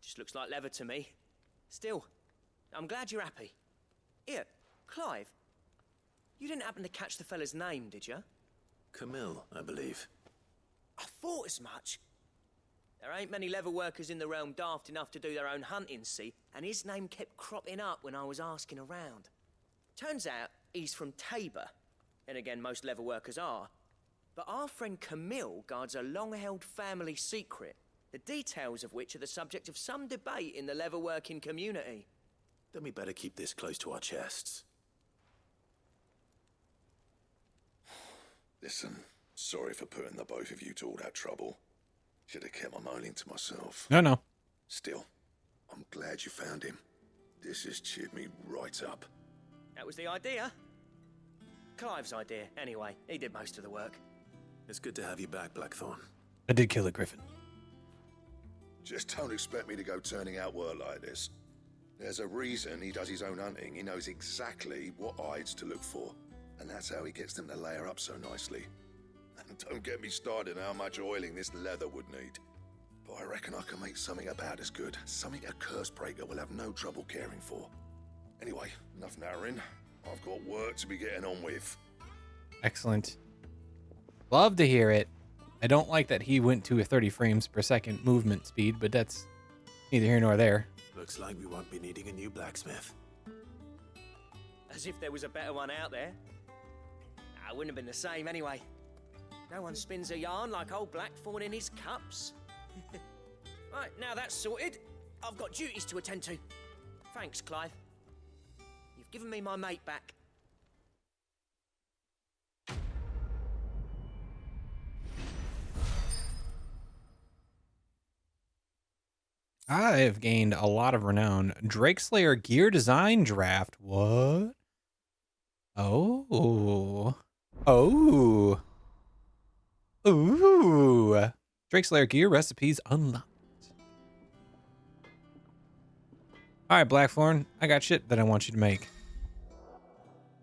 Just looks like leather to me. Still, I'm glad you're happy. Here, Clive, you didn't happen to catch the fella's name, did you? Camille, I believe. I thought as much. There ain't many leather workers in the realm daft enough to do their own hunting, see, and his name kept cropping up when I was asking around. Turns out he's from Tabor, and again, most leather workers are. But our friend Camille guards a long-held family secret, the details of which are the subject of some debate in the leather-working community. Then we better keep this close to our chests. Listen, sorry for putting the both of you to all that trouble. Should have kept my moaning to myself. No. Still, I'm glad you found him. This has cheered me right up. That was the idea. Clive's idea, anyway. He did most of the work. It's good to have you back, Blackthorn. I did kill a griffin. Just don't expect me to go turning out work like this. There's a reason he does his own hunting. He knows exactly what hides to look for. And that's how he gets them to layer up so nicely. And don't get me started on how much oiling this leather would need. But I reckon I can make something about as good. Something a Cursebreaker will have no trouble caring for. Anyway, enough narrowing. I've got work to be getting on with. Excellent. Love to hear it. I don't like that he went to a 30 frames per second movement speed, but that's neither here nor there. Looks like we won't be needing a new blacksmith. As if there was a better one out there. I wouldn't have been the same anyway. No one spins a yarn like old Blackthorn in his cups. Right, now that's sorted. I've got duties to attend to. Thanks, Clive. You've given me my mate back. I have gained a lot of renown. Drakeslayer gear design draft. What? Oh. Oh. Ooh. Drakeslayer gear recipes unlocked. Alright, Blackthorn. I got shit that I want you to make.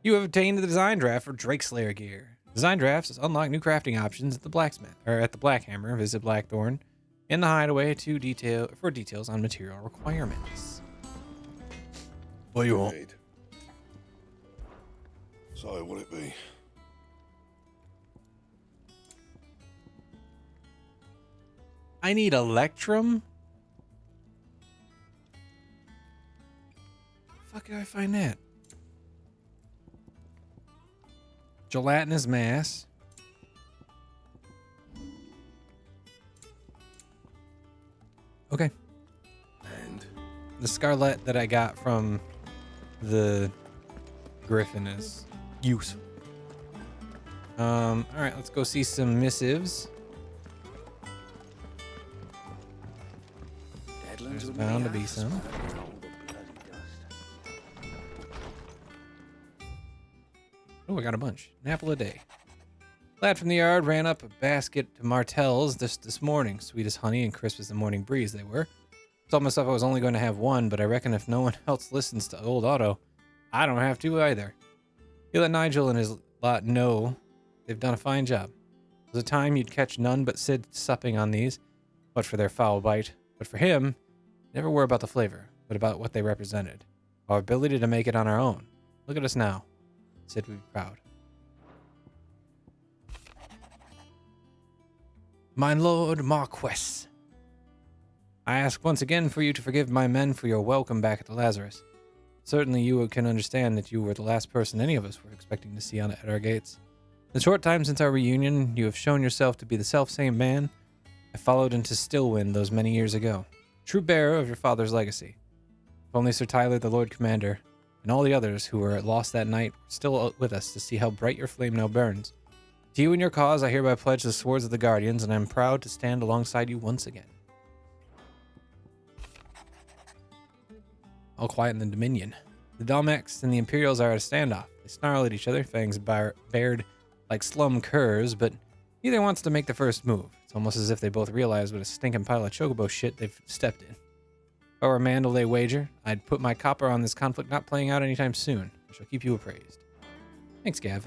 You have obtained the design draft for Drakeslayer gear. Design drafts unlock new crafting options at the blacksmith, or at the Blackhammer. Visit Blackthorn in the hideaway for details on material requirements. What do you want? So, will it be? I need Electrum? Fuck did I find that? Gelatinous mass. Okay. And the scarlet that I got from the griffin is useful. All right, let's go see some missives. There's bound to be some. Oh, I got a bunch. An apple a day. Lad from the yard ran up a basket to Martell's this morning. Sweet as honey and crisp as the morning breeze they were. Told myself I was only going to have one, but I reckon if no one else listens to old Otto, I don't have to either. He let Nigel and his lot know they've done a fine job. There's a time you'd catch none but Sid supping on these, but for their foul bite. But for him, never were about the flavor, but about what they represented. Our ability to make it on our own. Look at us now. Sid would be proud. My lord Marquess, I ask once again for you to forgive my men for your welcome back at the Lazarus. Certainly you can understand that you were the last person any of us were expecting to see at our gates. In the short time since our reunion, you have shown yourself to be the self-same man I followed into Stillwind those many years ago. True bearer of your father's legacy. If only Sir Tyler, the Lord Commander, and all the others who were lost that night were still with us to see how bright your flame now burns. To you and your cause, I hereby pledge the swords of the Guardians, and I am proud to stand alongside you once again. All quiet in the Dominion. The Dalmex and the Imperials are at a standoff. They snarl at each other, fangs bared like slum curs, but neither wants to make the first move. It's almost as if they both realize what a stinking pile of chocobo shit they've stepped in. If I were a man to lay wager, I'd put my copper on this conflict not playing out anytime soon. I shall keep you appraised. Thanks, Gav.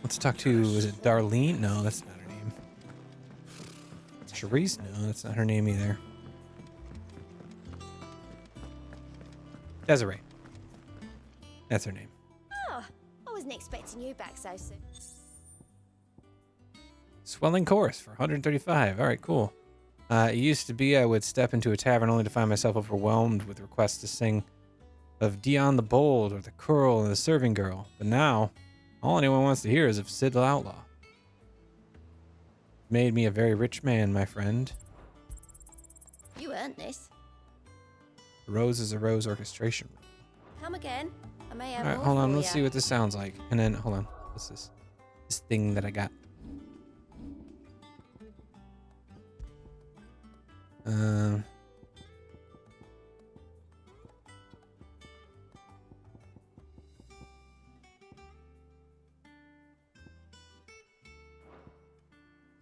Let's talk to, is it Darlene? No, that's not her name. Charisse? No, that's not her name either. Desiree. That's her name. Oh, I wasn't expecting you back so soon. Swelling chorus for 135. All right, cool. It used to be I would step into a tavern only to find myself overwhelmed with requests to sing of Dion the Bold or the Curl and the Serving Girl. But now, all anyone wants to hear is of Sid the Outlaw. Made me a very rich man, my friend. You earned this. Rose is a Rose orchestration. Come again. I may have All right, more hold on. for Let's ya. see what this sounds like. And then, hold on. What's this? This thing that I got. Is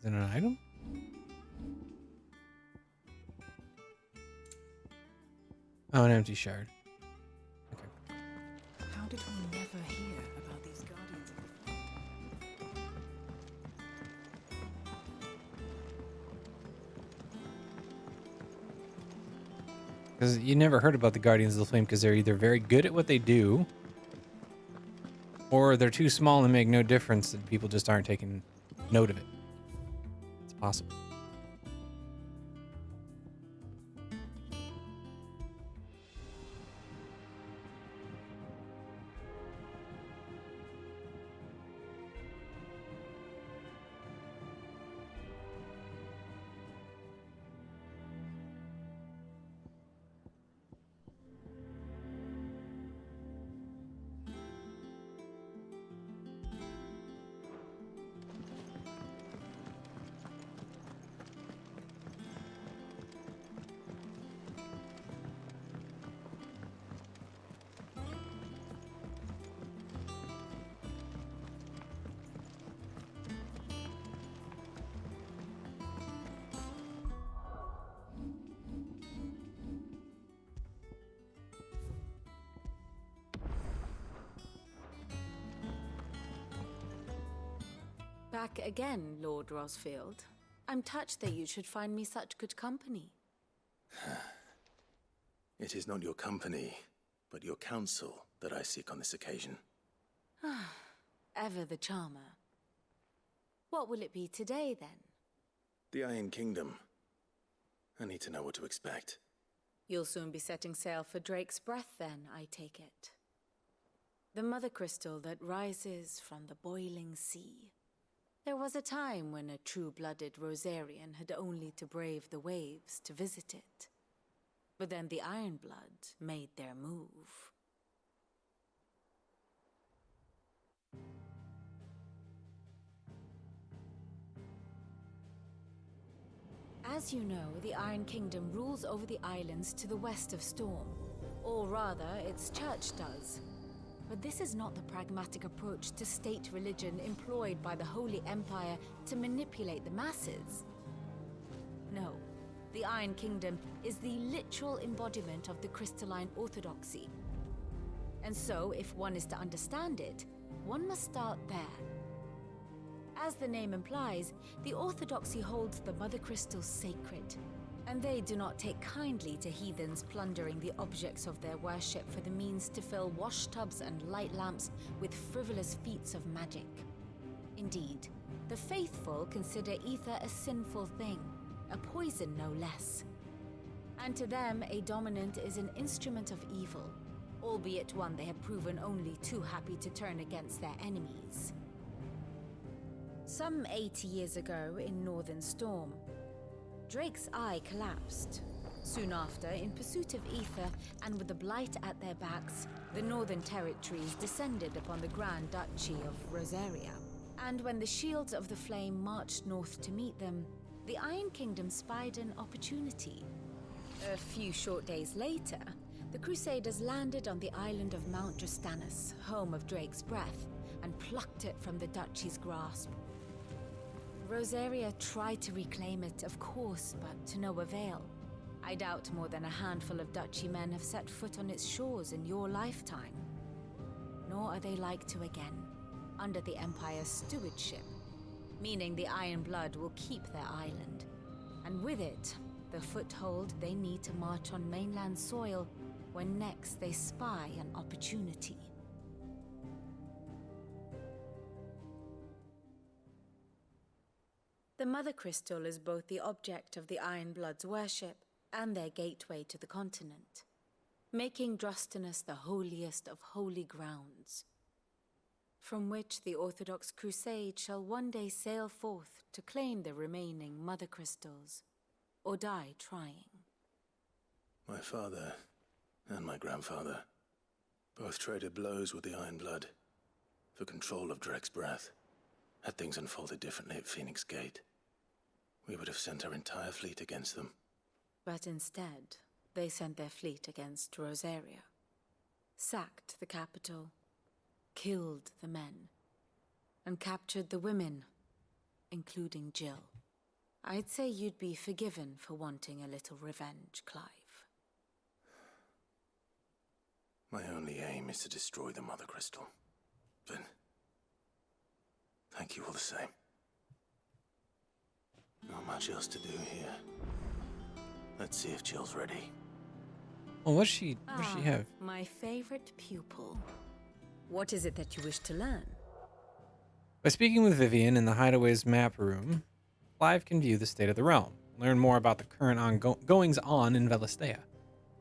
it an item? Oh, an empty shard. How did we never hear about these guardians of the Because you never heard about the Guardians of the Flame because they're either very good at what they do, or they're too small and make no difference and people just aren't taking note of it. It's possible. Back again, Lord Rosfield. I'm touched that you should find me such good company. It is not your company, but your counsel that I seek on this occasion. Ever the charmer. What will it be today, then? The Iron Kingdom. I need to know what to expect. You'll soon be setting sail for Drake's Breath, then, I take it. The mother crystal that rises from the boiling sea. There was a time when a true-blooded Rosarian had only to brave the waves to visit it. But then the Ironblood made their move. As you know, the Iron Kingdom rules over the islands to the west of Storm. Or rather, its church does. But this is not the pragmatic approach to state religion employed by the Holy Empire to manipulate the masses. No, the Iron Kingdom is the literal embodiment of the crystalline orthodoxy. And so, if one is to understand it, one must start there. As the name implies, the orthodoxy holds the Mother Crystal sacred, and they do not take kindly to heathens plundering the objects of their worship for the means to fill washtubs and light lamps with frivolous feats of magic. Indeed, the faithful consider ether a sinful thing, a poison no less. And to them, a dominant is an instrument of evil, albeit one they have proven only too happy to turn against their enemies. Some 80 years ago in Northern Storm, Drake's eye collapsed. Soon after, in pursuit of ether and with the blight at their backs, the Northern Territories descended upon the Grand Duchy of Rosaria. And when the Shields of the Flame marched north to meet them, the Iron Kingdom spied an opportunity. A few short days later, the Crusaders landed on the island of Mount Drastanus, home of Drake's Breath, and plucked it from the Duchy's grasp. Rosaria tried to reclaim it, of course, but to no avail. I doubt more than a handful of Duchy men have set foot on its shores in your lifetime. Nor are they like to again, under the Empire's stewardship, meaning the Iron Blood will keep their island, and with it, the foothold they need to march on mainland soil when next they spy an opportunity. The Mother Crystal is both the object of the Iron Blood's worship and their gateway to the continent, making Drastanus the holiest of holy grounds, from which the Orthodox Crusade shall one day sail forth to claim the remaining Mother Crystals, or die trying. My father and my grandfather both traded blows with the Iron Blood for control of Drake's Breath. Had things unfolded differently at Phoenix Gate, we would have sent our entire fleet against them. But instead, they sent their fleet against Rosaria, sacked the capital, killed the men, and captured the women, including Jill. I'd say you'd be forgiven for wanting a little revenge, Clive. My only aim is to destroy the Mother Crystal. But thank you all the same. Not much else to do here. Let's see if Jill's ready. Well, what does she have? My favorite pupil. What is it that you wish to learn? By speaking with Vivian in the Hideaway's map room, Clive can view the state of the realm, learn more about the current goings-on in Velistea,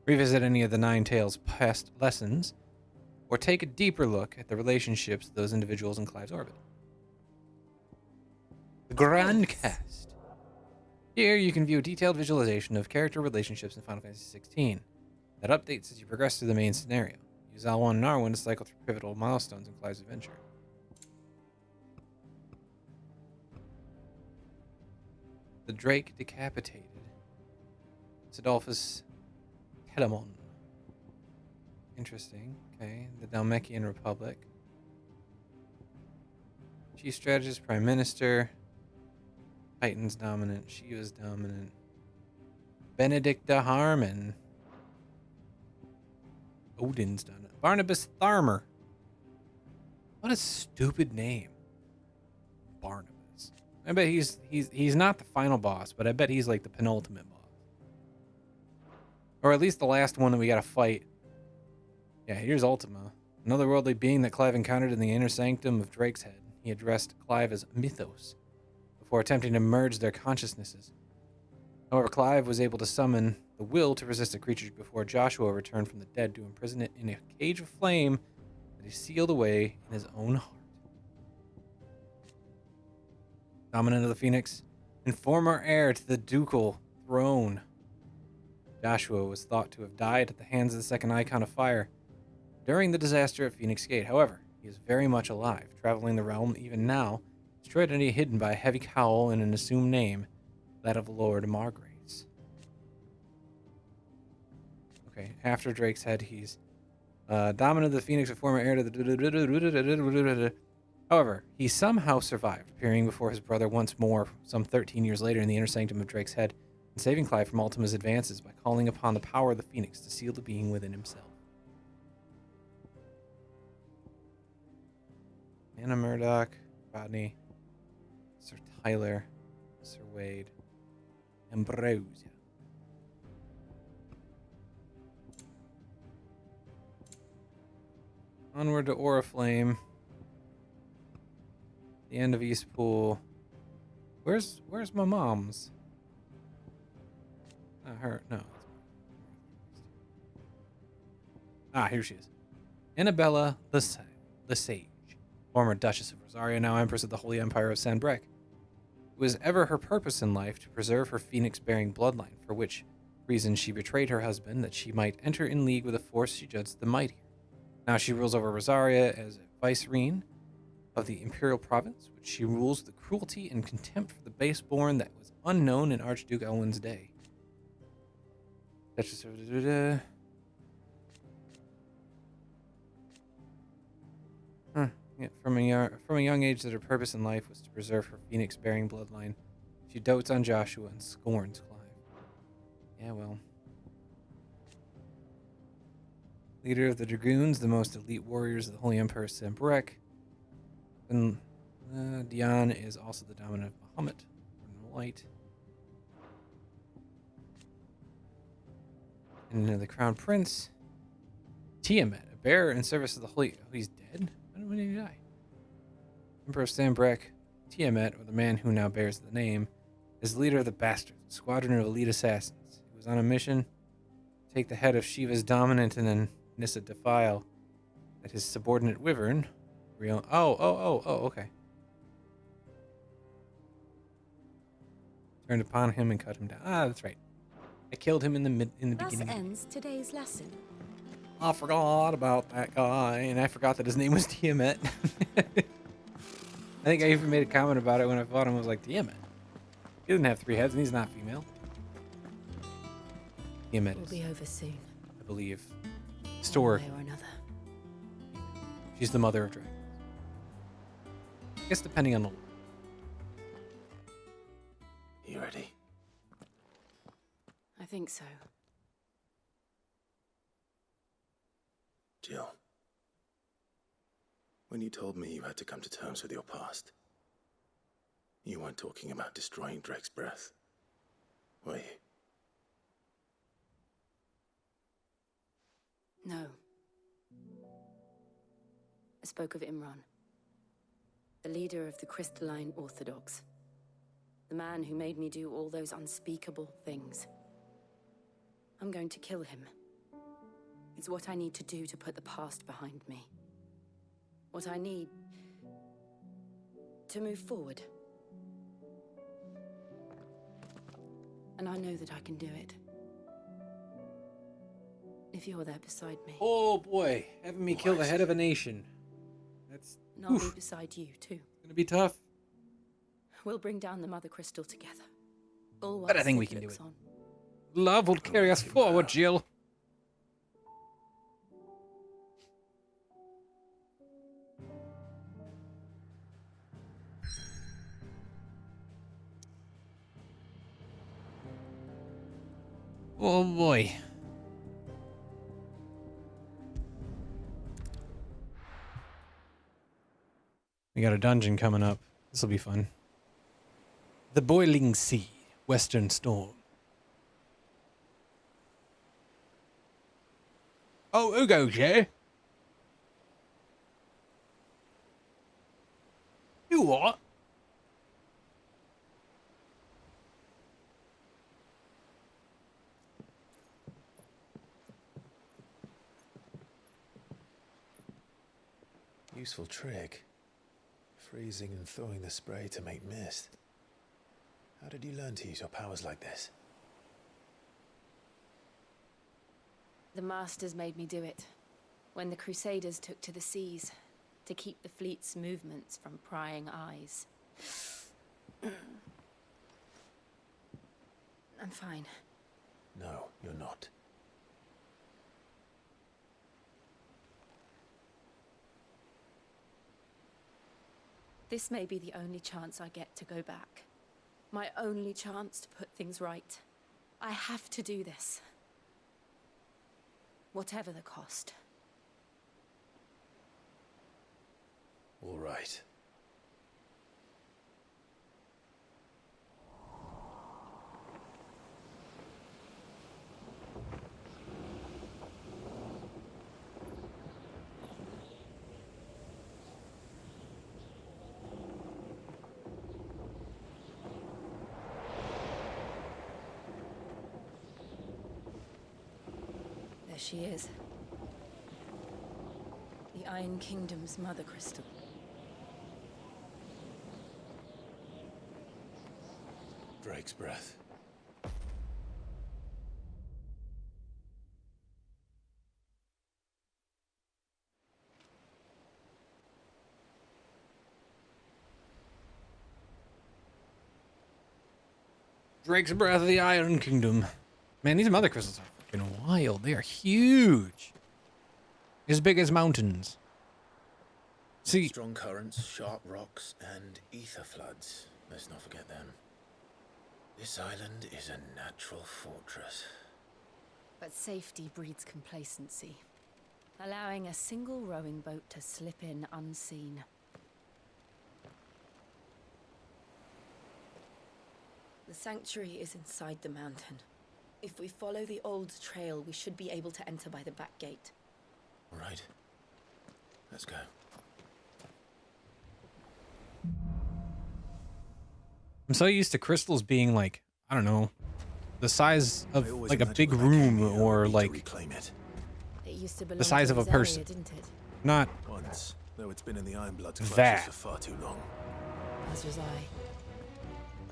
revisit any of the Nine Tails' past lessons, or take a deeper look at the relationships of those individuals in Clive's orbit. The Grand Cast. Here, you can view a detailed visualization of character relationships in Final Fantasy XVI that updates as you progress through the main scenario. Use L1 and R1 to cycle through pivotal milestones in Clive's adventure. The Drake decapitated. Sidolphus Telamon. Interesting. Okay. The Dalmekian Republic. Chief Strategist, Prime Minister. Titan's dominant. Shiva's dominant. Benedicta Harmon. Odin's dominant. Barnabas Tharmer. What a stupid name. Barnabas. I bet he's not the final boss, but I bet he's like the penultimate boss. Or at least the last one that we gotta fight. Yeah, here's Ultima. Another worldly being that Clive encountered in the inner sanctum of Drake's Head. He addressed Clive as Mythos before attempting to merge their consciousnesses. However, Clive was able to summon the will to resist the creature before Joshua returned from the dead to imprison it in a cage of flame that he sealed away in his own heart. Dominant of the Phoenix and former heir to the ducal throne. Joshua was thought to have died at the hands of the second icon of fire during the disaster at Phoenix Gate. However, he is very much alive, traveling the realm even now, destroyed and hidden by a heavy cowl and an assumed name, that of Lord Margrace. Okay, after Drake's Head, he's dominant of the Phoenix, a former heir to the... However, he somehow survived, appearing before his brother once more some 13 years later in the inner sanctum of Drake's Head, and saving Clive from Ultima's advances by calling upon the power of the Phoenix to seal the being within himself. Anna Murdoch, Rodney, Sir Tyler, Sir Wade, Ambrosia. Onward to Oriflame. The end of Eastpool. Where's my mom's? Her. No. Here she is. Annabella Lesage, former Duchess of Rosaria, now Empress of the Holy Empire of Sanbreque. It was ever her purpose in life to preserve her phoenix-bearing bloodline, for which reason she betrayed her husband, that she might enter in league with a force she judged the mightier. Now she rules over Rosaria as vicereine of the imperial province, which she rules with cruelty and contempt for the baseborn that was unknown in Archduke Elwin's day. Duchess of... Yeah, from a young age that her purpose in life was to preserve her phoenix-bearing bloodline. She dotes on Joshua and scorns Clive. Yeah, well. Leader of the Dragoons, the most elite warriors of the Holy Empire of Sanbreque. And Dion is also the dominant of Bahamut, Light. And the Crown Prince, Tiamat, a bearer in service of the Holy... Oh, he's dead? When did he die? Emperor of Sanbreque, Tiamat, or the man who now bears the name, is leader of the Bastards, a squadron of elite assassins. He was on a mission to take the head of Shiva's dominant and then Nissa Defile at his subordinate Wyvern. Okay. Turned upon him and cut him down. That's right. I killed him in the beginning. Thus ends today's lesson. I forgot about that guy, and I forgot that his name was Tiamat. I think I even made a comment about it when I fought him. I was like, Tiamat. He doesn't have 3 heads, and he's not female. We'll Diomedes, be over soon. I believe. One Historically, way or another. she's the mother of dragons. I guess depending on the. You ready? I think so. Jill. When you told me you had to come to terms with your past, you weren't talking about destroying Drake's breath, were you? No. I spoke of Imran, the leader of the Crystalline Orthodox. The man who made me do all those unspeakable things. I'm going to kill him. It's what I need to do to put the past behind me. What I need to move forward. And I know that I can do it. If you're there beside me. Oh boy, having me kill the head of a nation. That's. And I'll be beside you, too. Gonna be tough. We'll bring down the Mother Crystal together. All But I think we can do it. Love will carry us forward, Jill. Oh boy. We got a dungeon coming up. This will be fun. The Boiling Sea, Western Storm. Oh, who goes here? You what? Useful trick. Freezing and thawing the spray to make mist. How did you learn to use your powers like this? The Masters made me do it. When the Crusaders took to the seas, to keep the fleet's movements from prying eyes. I'm fine. No, you're not. This may be the only chance I get to go back. My only chance to put things right. I have to do this. Whatever the cost. All right. There she is. The Iron Kingdom's Mother Crystal. Drake's breath. Drake's breath of the Iron Kingdom. Man, these mother crystals are fucking wild. They are huge. As big as mountains. See, strong currents, sharp rocks, and ether floods. Let's not forget them. This island is a natural fortress. But safety breeds complacency. Allowing a single rowing boat to slip in unseen. The sanctuary is inside the mountain. If we follow the old trail, we should be able to enter by the back gate. All right. Let's go. I'm so used to crystals being like, I don't know, the size of like a big room or like It used to belong the size to of a this area, person. didn't it? Not Once, though it's been in the Ironblood's that. clutches for far too long. As was I.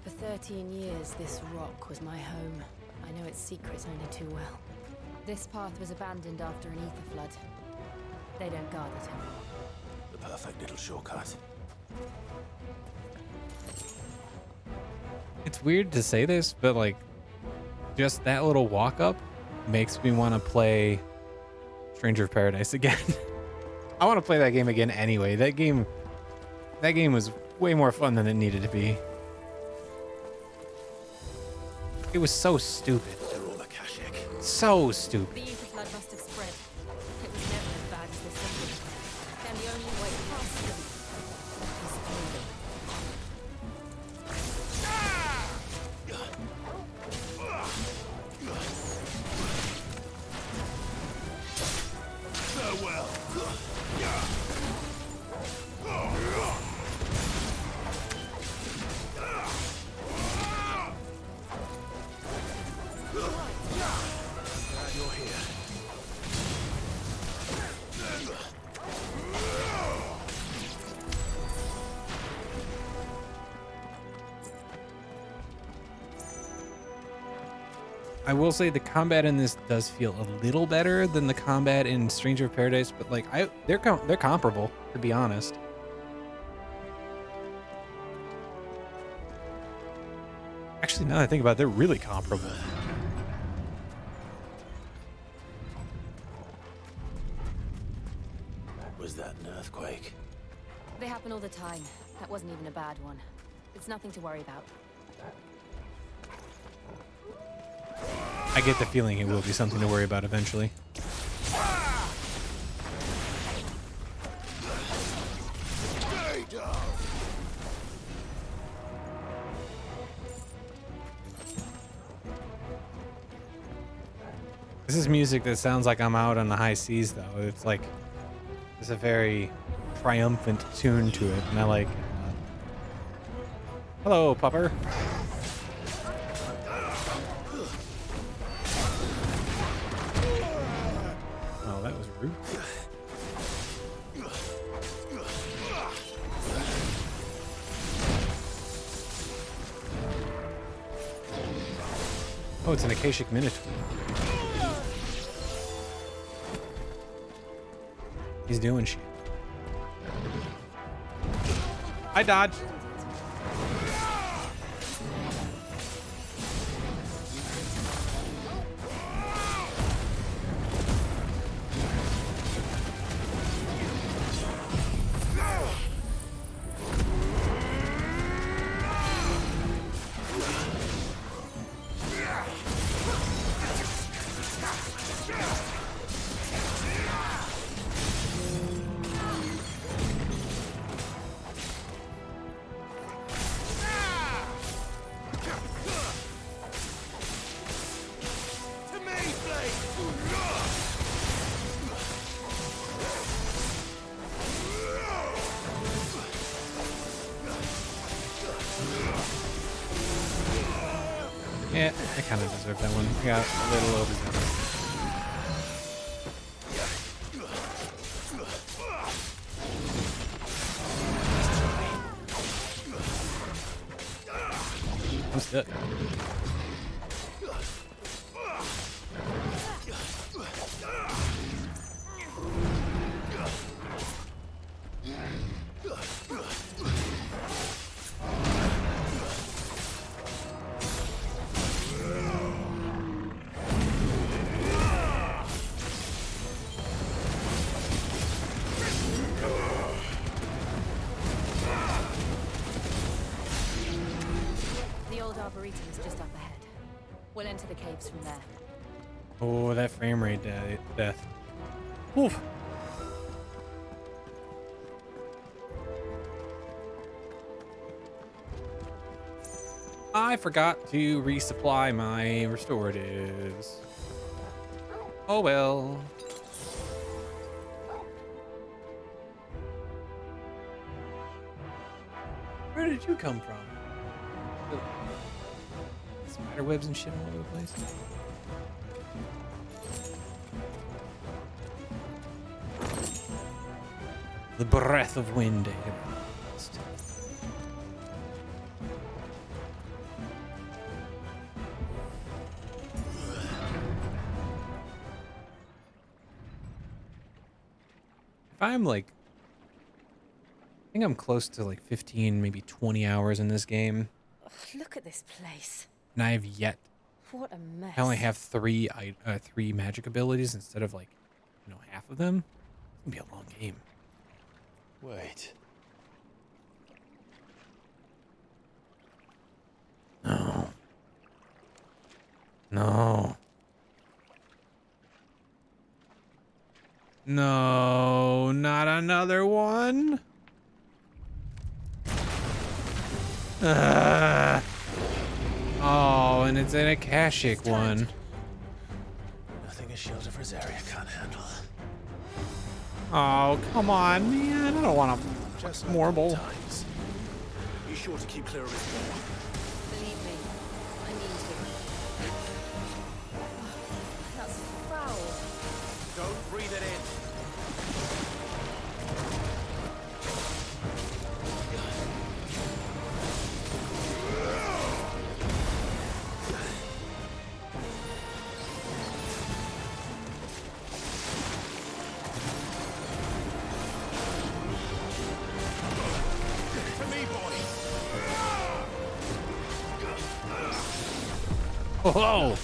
For 13 years, this rock was my home. I know its secrets only too well. This path was abandoned after an ether flood. They don't guard it anymore. The perfect little shortcut. It's weird to say this, but like, just that little walk up makes me want to play Stranger of Paradise again. I want to play that game again anyway. That game was way more fun than it needed to be. It was so stupid. So stupid. The blood must have spread. It was never as bad as this symptom. And the only way past them is through them. Farewell. Glad you're here. I will say the combat in this does feel a little better than the combat in Stranger of Paradise, but like they're comparable, to be honest. Actually, now that I think about it, they're really comparable. Was that an earthquake? They happen all the time. That wasn't even a bad one. It's nothing to worry about. I get the feeling it will be something to worry about eventually. This is music that sounds like I'm out on the high seas, though. It's like, there's a very triumphant tune to it, and I like it. Hello, pupper. Oh, that was rude. Oh, it's an Akashic Minotaur. He's doing shit. I dodged. Yeah, I kind of deserve that one. I got a little overzealous. I'm stuck. The old Arboretum is just up ahead. We'll enter the caves from there. Oh, that frame rate death. Oof. I forgot to resupply my restoratives. Oh well. Where did you come from? Spider webs and shit all over the place. The breath of wind. If I'm like, I think I'm close to like 15, maybe 20 hours in this game. Ugh, look at this place. And I have yet What a mess. I only have three magic abilities instead of like, half of them. It's gonna be a long game. Wait. No. No. No, not another one. Oh, and it's an Akashic one. Nothing a shield of Rosaria can't handle. Oh, come on, man. I don't want to Just marble. You sure to keep clear of his wall? Believe me, I mean to. That's foul. Don't breathe it in. Whoa!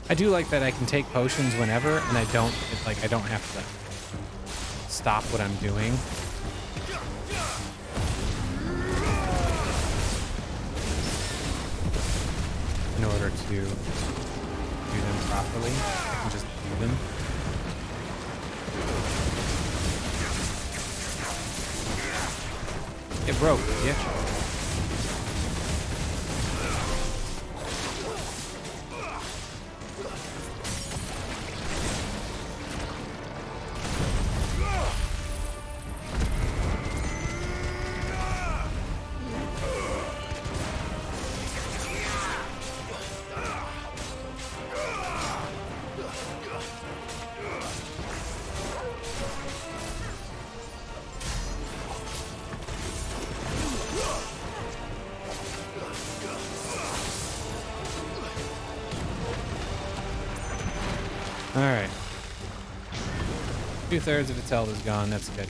I do like that I can take potions whenever, and I don't have to stop what I'm doing. In order to do them properly, I can just do them. It broke, yeah. Alright. 2/3 of its health is gone. That's good.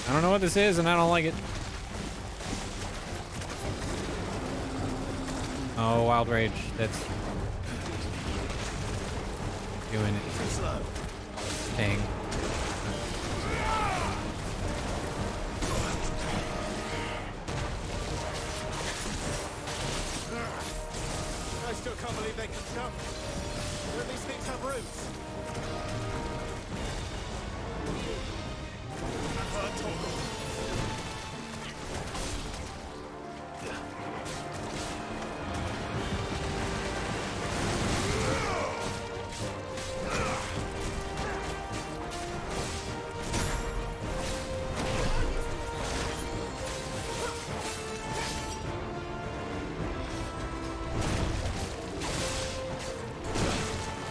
I don't know what this is, and I don't like it. Oh, Wild Rage. That's doing it. Thing. I still can't believe they can jump. Don't these things have roots? I've heard talk of them.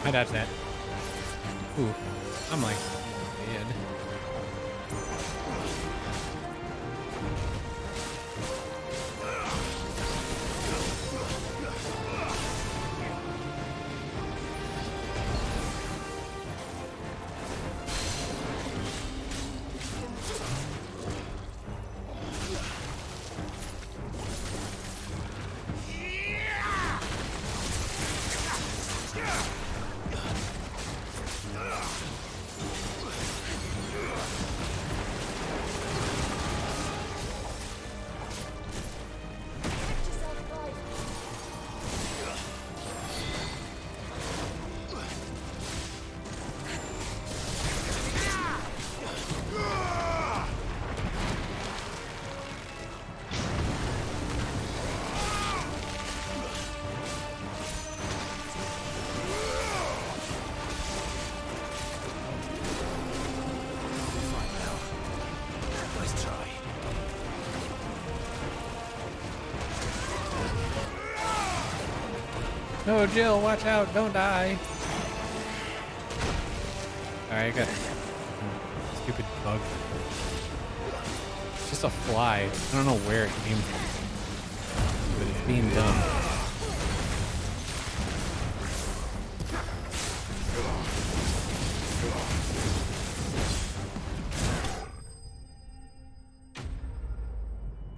I dodged that. Ooh, I'm like dead. No, Jill, watch out. Don't die. Alright, I got stupid bug. It's just a fly. I don't know where it came from, but it's being dumb.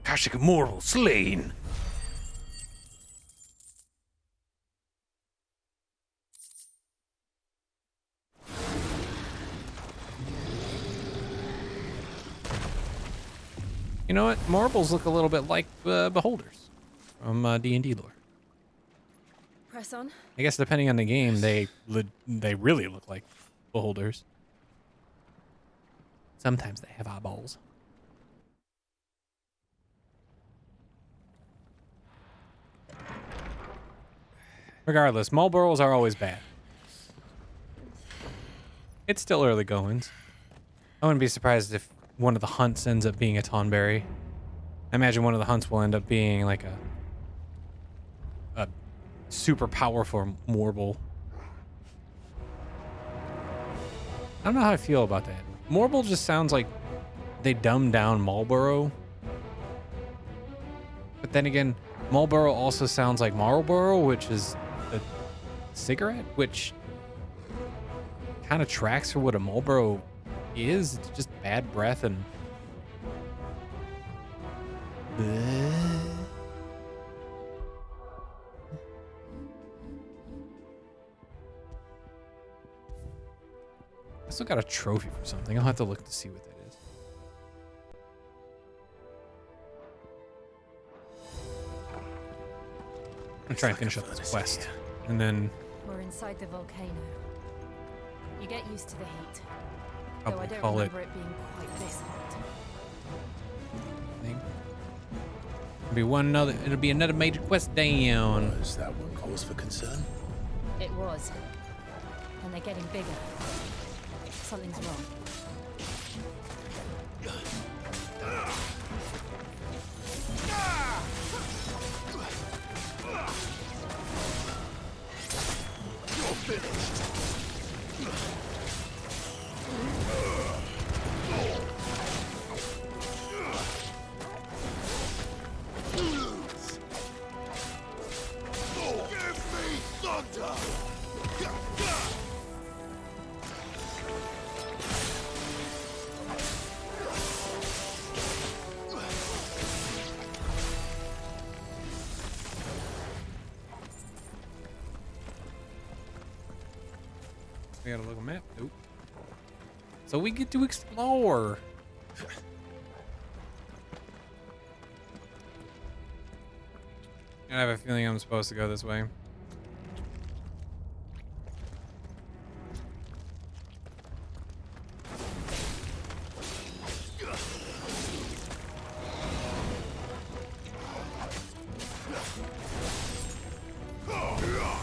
Akashic Immortal slain. You know what? Marbles look a little bit like beholders from D&D lore. Press on. I guess depending on the game, they really look like beholders. Sometimes they have eyeballs. Regardless, Marlboros are always bad. It's still early goings. I wouldn't be surprised if one of the hunts ends up being a Tonberry. I imagine one of the hunts will end up being like a super powerful Morble. I don't know how I feel about that. Morble just sounds like they dumbed down Marlboro. But then again, Marlboro also sounds like Marlboro, which is a cigarette, which kind of tracks for what a Marlboro is. It's just bad breath and bleh. I still got a trophy for something. I'll have to look to see what that is. I'm gonna try and finish up this quest, and then We're inside the volcano. You get used to the heat. Though probably I don't call it. remember it being quite this hot. It'll be another major quest down. Is that one cause for concern? It was. And they're getting bigger. Something's wrong. You're finished. Give me thunder. We gotta look at a map. Nope. So we get to explore. I have a feeling I'm supposed to go this way. Farewell.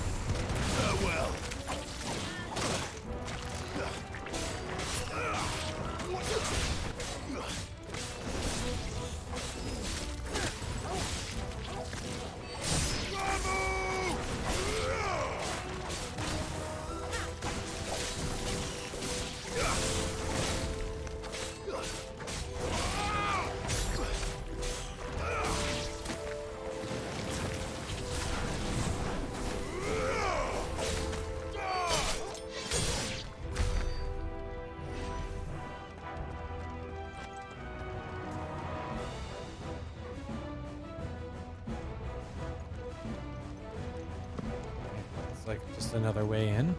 It's like just another way in.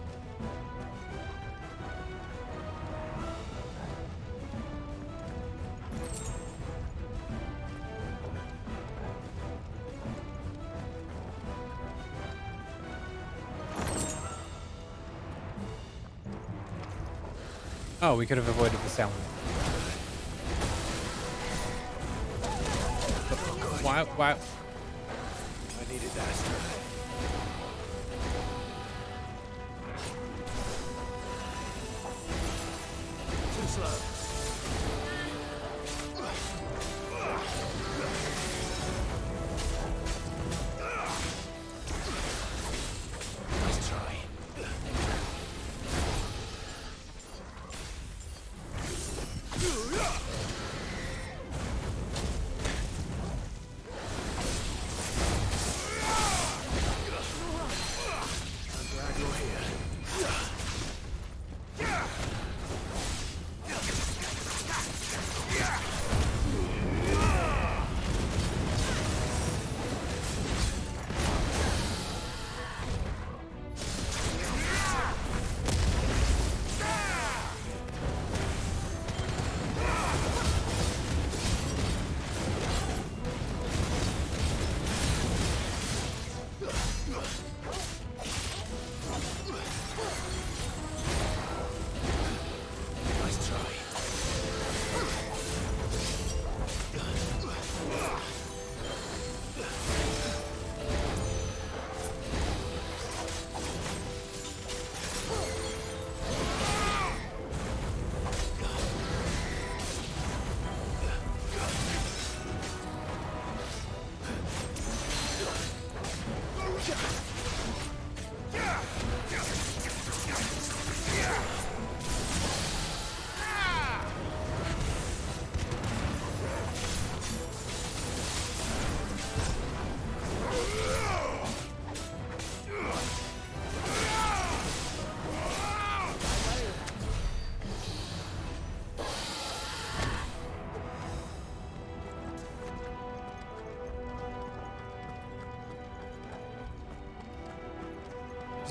Oh, we could have avoided the sound. Why? I needed that. Too slow.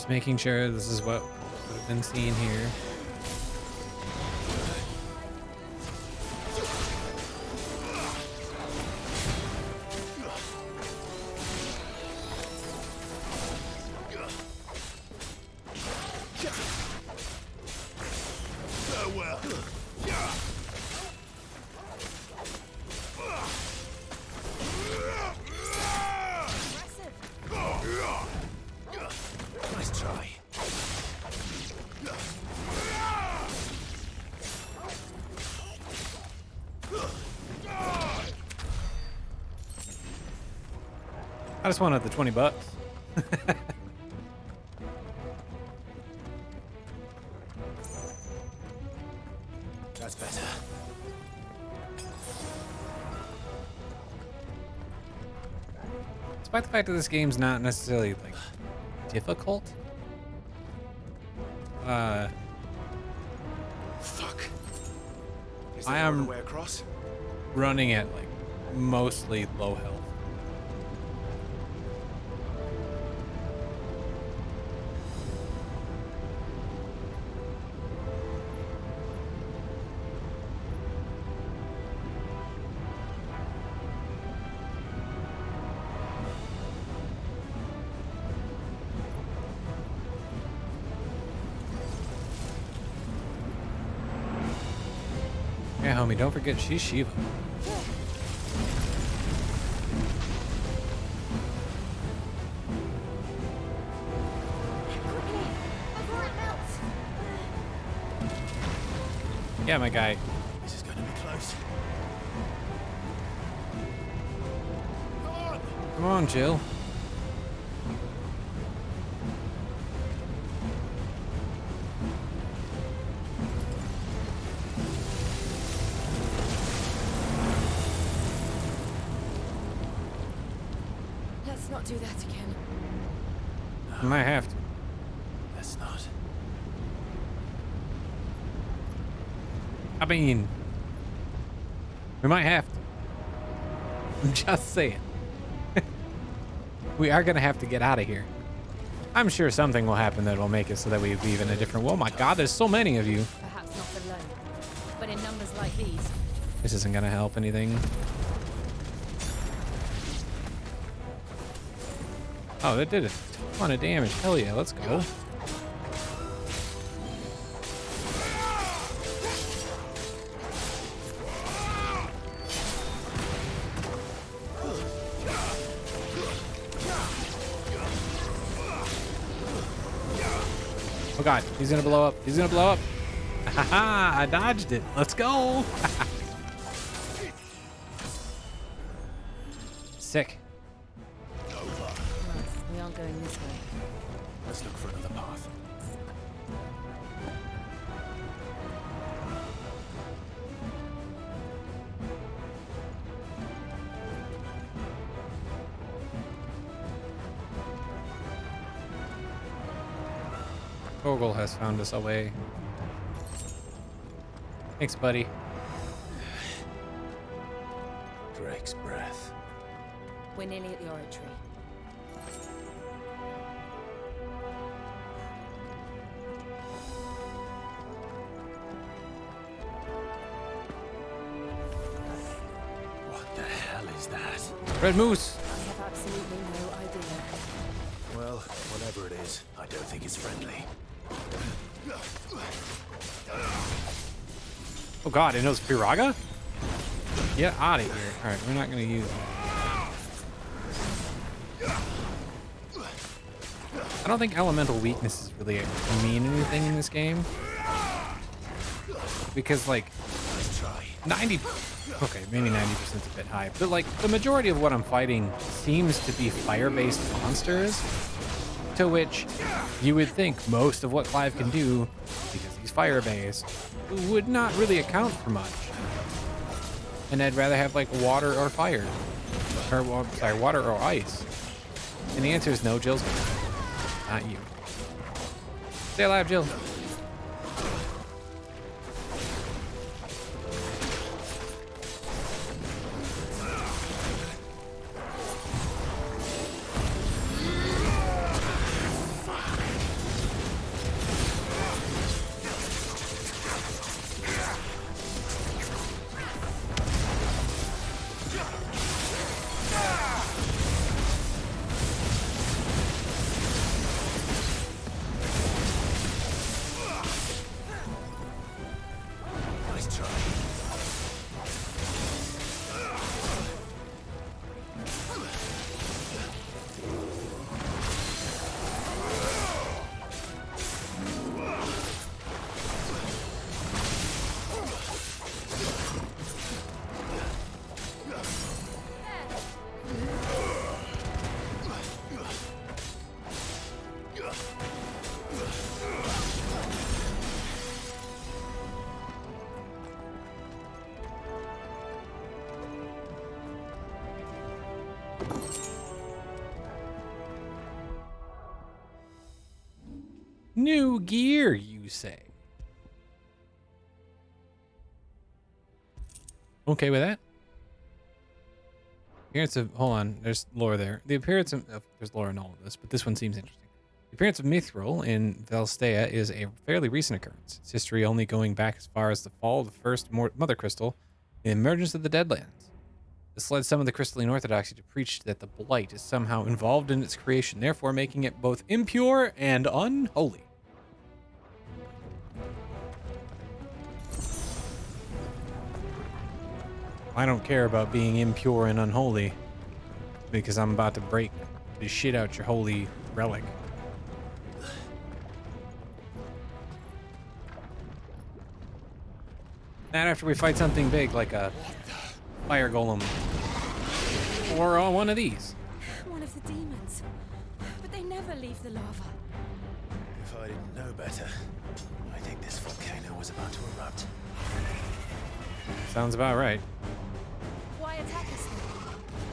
Just making sure this is what would have been seen here. Nice try. I just wanted the $20. That's better. Despite the fact that this game's not necessarily like difficult. Fuck. Is I there am another way across? running at like mostly low health. Yeah, homie, don't forget she's Shiva. Yeah, my guy. This is going to be close. Come on, Jill. Let's not do that again. I might have to. Let's not. I mean, we might have to. I'm just saying. We are going to have to get out of here. I'm sure something will happen that will make it so that we leave in a different... Oh my god, there's so many of you. Perhaps not alone, but in numbers like these. This isn't going to help anything. Oh, that did a ton of damage. Hell yeah, let's go. Oh god, he's gonna blow up. He's gonna blow up. Haha, I dodged it. Let's go. Sick. We aren't going this way. Let's look for another path. Kogel has found us a way. Thanks, buddy. Drake's breath. We're nearly at the oratory. What the hell is that? Red moose. I have absolutely no idea. Well, whatever it is, I don't think it's friendly. Oh god, it knows Piraga? Get out of here. Alright, we're not gonna use it. I don't think elemental weaknesses really mean anything in this game. Because like 90, okay, maybe 90% is a bit high, but like the majority of what I'm fighting seems to be fire-based monsters, to which you would think most of what Clive can do, because he's fire-based, would not really account for much. And I'd rather have like water or fire, or well, sorry, water or ice. And the answer is no, Jill's not you. Stay alive, Jill. New gear, you say? Okay with that? Appearance of, hold on, there's lore there. The appearance of, there's lore in all of this, but this one seems interesting. The appearance of Mithril in Valstea is a fairly recent occurrence. Its history only going back as far as the fall of the first Mother Crystal, the emergence of the Deadlands. This led some of the crystalline orthodoxy to preach that the blight is somehow involved in its creation, therefore making it both impure and unholy. I don't care about being impure and unholy because I'm about to break the shit out your holy relic. Not after we fight something big like a fire golem or one of these. One of the demons. But they never leave the lava. If I didn't know better, I think this volcano was about to erupt. Sounds about right. Why attack us then?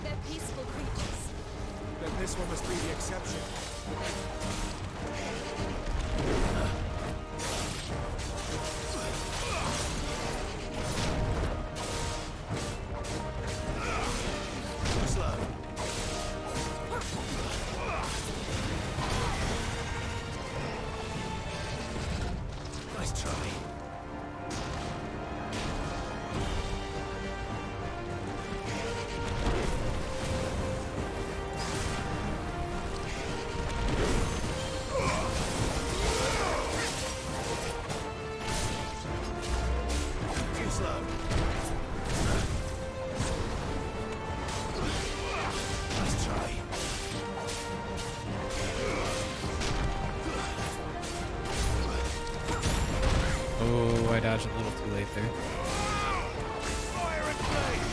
They're peaceful creatures. Then this one must be the exception. Nice try. Too slow. Nice try. Oh, I dodged a little too late there. Fire and flame.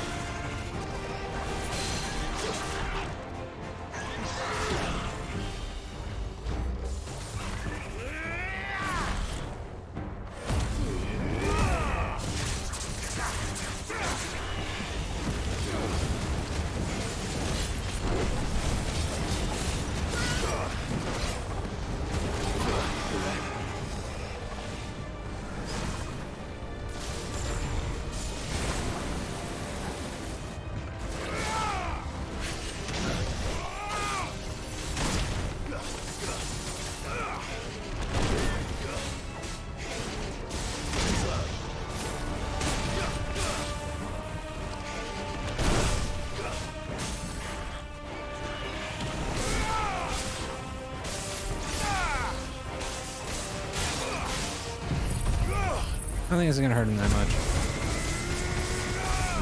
I don't think this is gonna hurt him that much.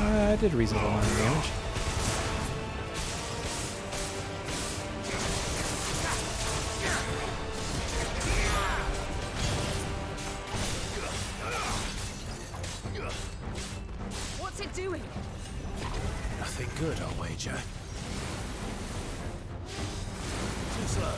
I did a reasonable amount of damage. What's it doing? Nothing good, I'll wager. Too slow.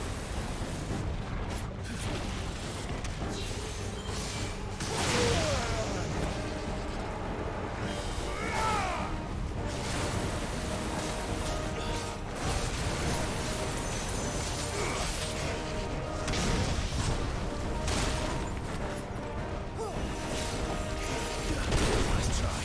Nice try.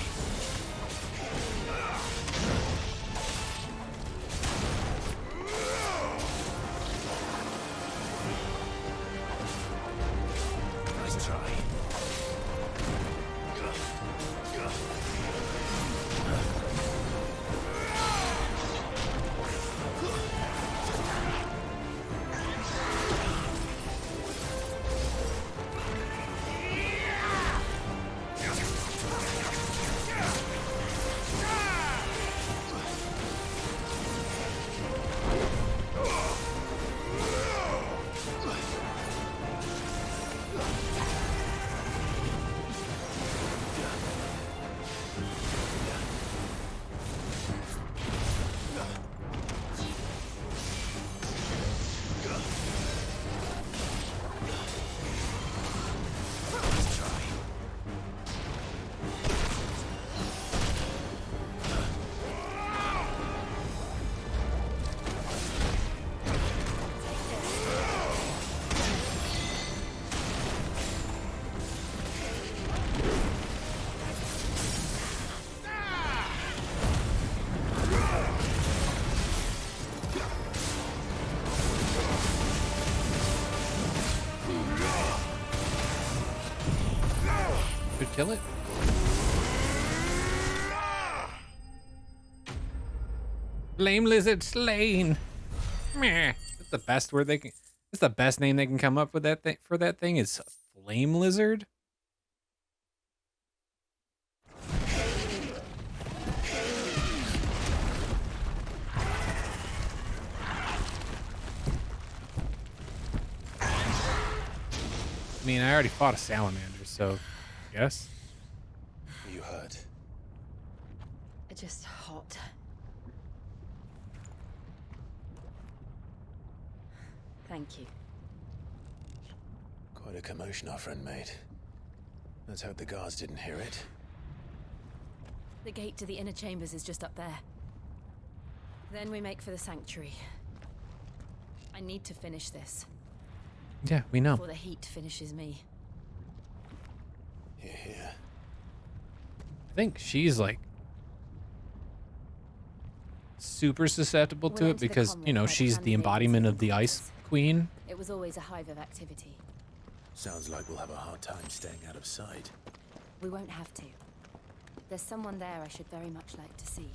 Should kill it. Flame lizard slain. Meh. That's the best word they can. That's the best name they can come up with that thing for that thing is flame lizard. I mean, I already fought a salamander, so yes. You heard. Just hot. Thank you. Quite a commotion our friend made. Let's hope the guards didn't hear it. The gate to the inner chambers is just up there. Then we make for the sanctuary. I need to finish this. Yeah, we know. Before the heat finishes me. Here, here. I think she's like super susceptible to it because, you know, she's the embodiment of the Ice Queen. It was always a hive of activity. Sounds like we'll have a hard time staying out of sight. We won't have to. There's someone there I should very much like to see.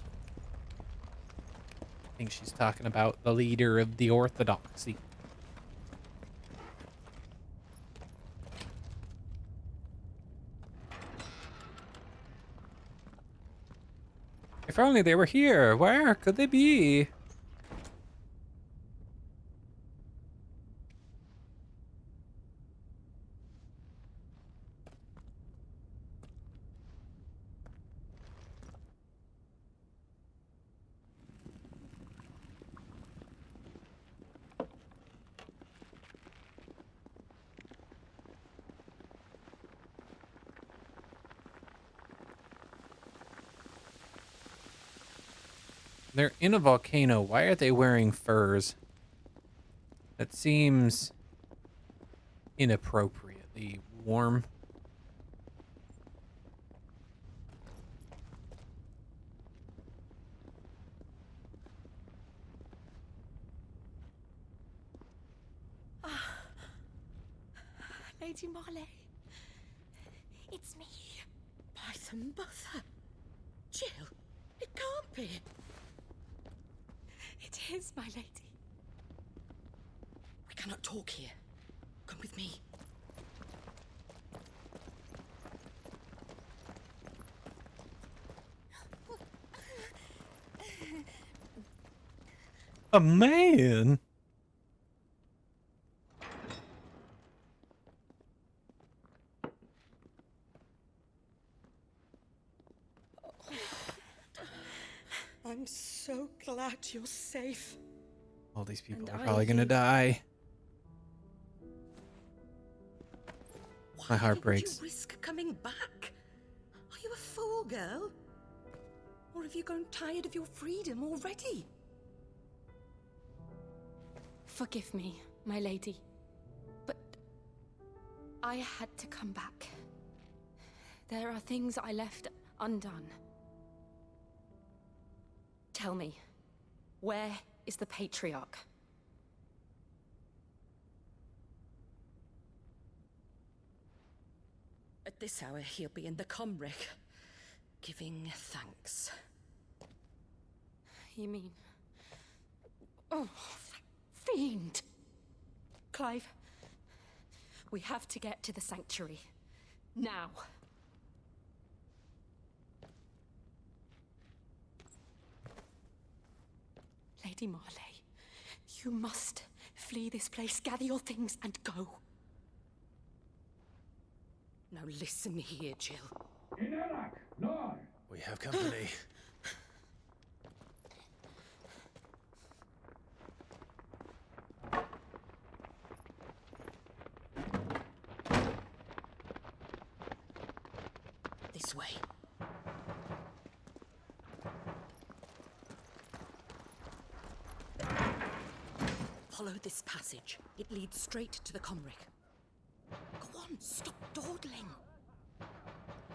I think she's talking about the leader of the Orthodoxy. If only they were here. Where could they be? They're in a volcano. Why are they wearing furs? That seems inappropriately warm. Lady Marley. It's me. By the mother. Jill, it can't be. It is, my lady. We cannot talk here. Come with me. A man. I'm so glad you're safe. All these people And are probably gonna die. My heart breaks. Would you risk coming back? Are you a fool, girl? Or have you grown tired of your freedom already? Forgive me, my lady, but I had to come back. There are things I left undone. Tell me, where is the Patriarch? At this hour, he'll be in the Comric, giving thanks. You mean... Oh, fiend! Clive, we have to get to the sanctuary. Now. Lady Marley, you must flee this place, gather your things, and go. Now listen here, Jill. We have company. This way. Follow this passage. It leads straight to the Comric. Go on, stop dawdling.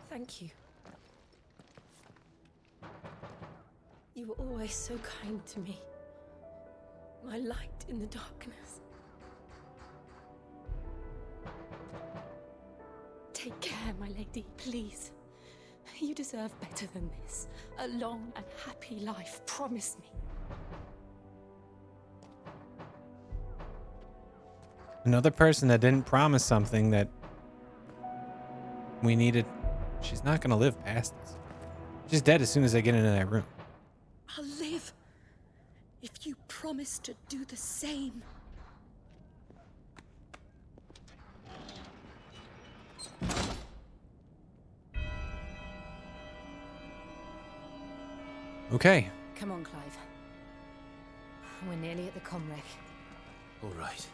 Thank you. You were always so kind to me. My light in the darkness. Take care, my lady, please. You deserve better than this. A long and happy life, promise me. Another person that didn't promise something that we needed. She's not going to live past this. She's dead as soon as I get into that room. I'll live if you promise to do the same. Okay. Come on, Clive. We're nearly at the comwreck. All right.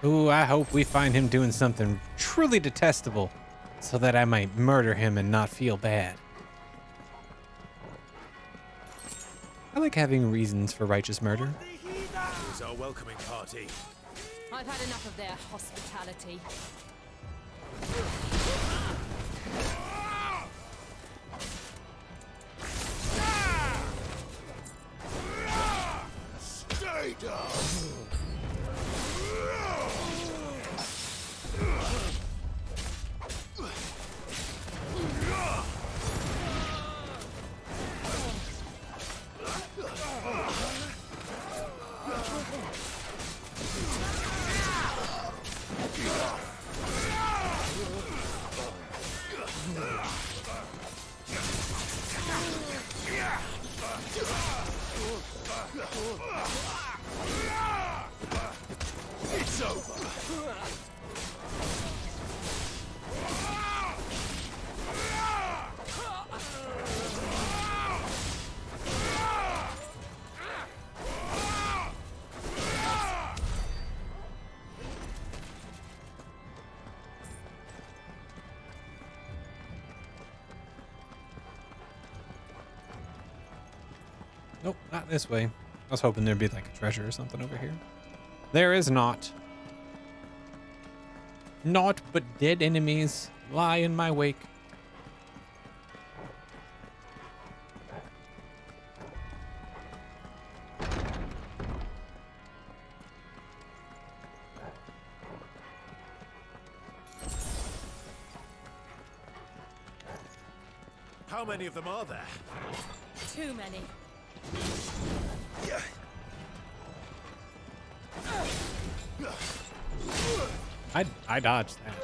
Ooh, I hope we find him doing something truly detestable so that I might murder him and not feel bad. I like having reasons for righteous murder. Here's our welcoming party. I've had enough of their hospitality. Stay down! It's over! Nope, not this way. I was hoping there'd be like a treasure or something over here. There is not. Naught but dead enemies lie in my wake. How many of them are there? Too many. I dodged that.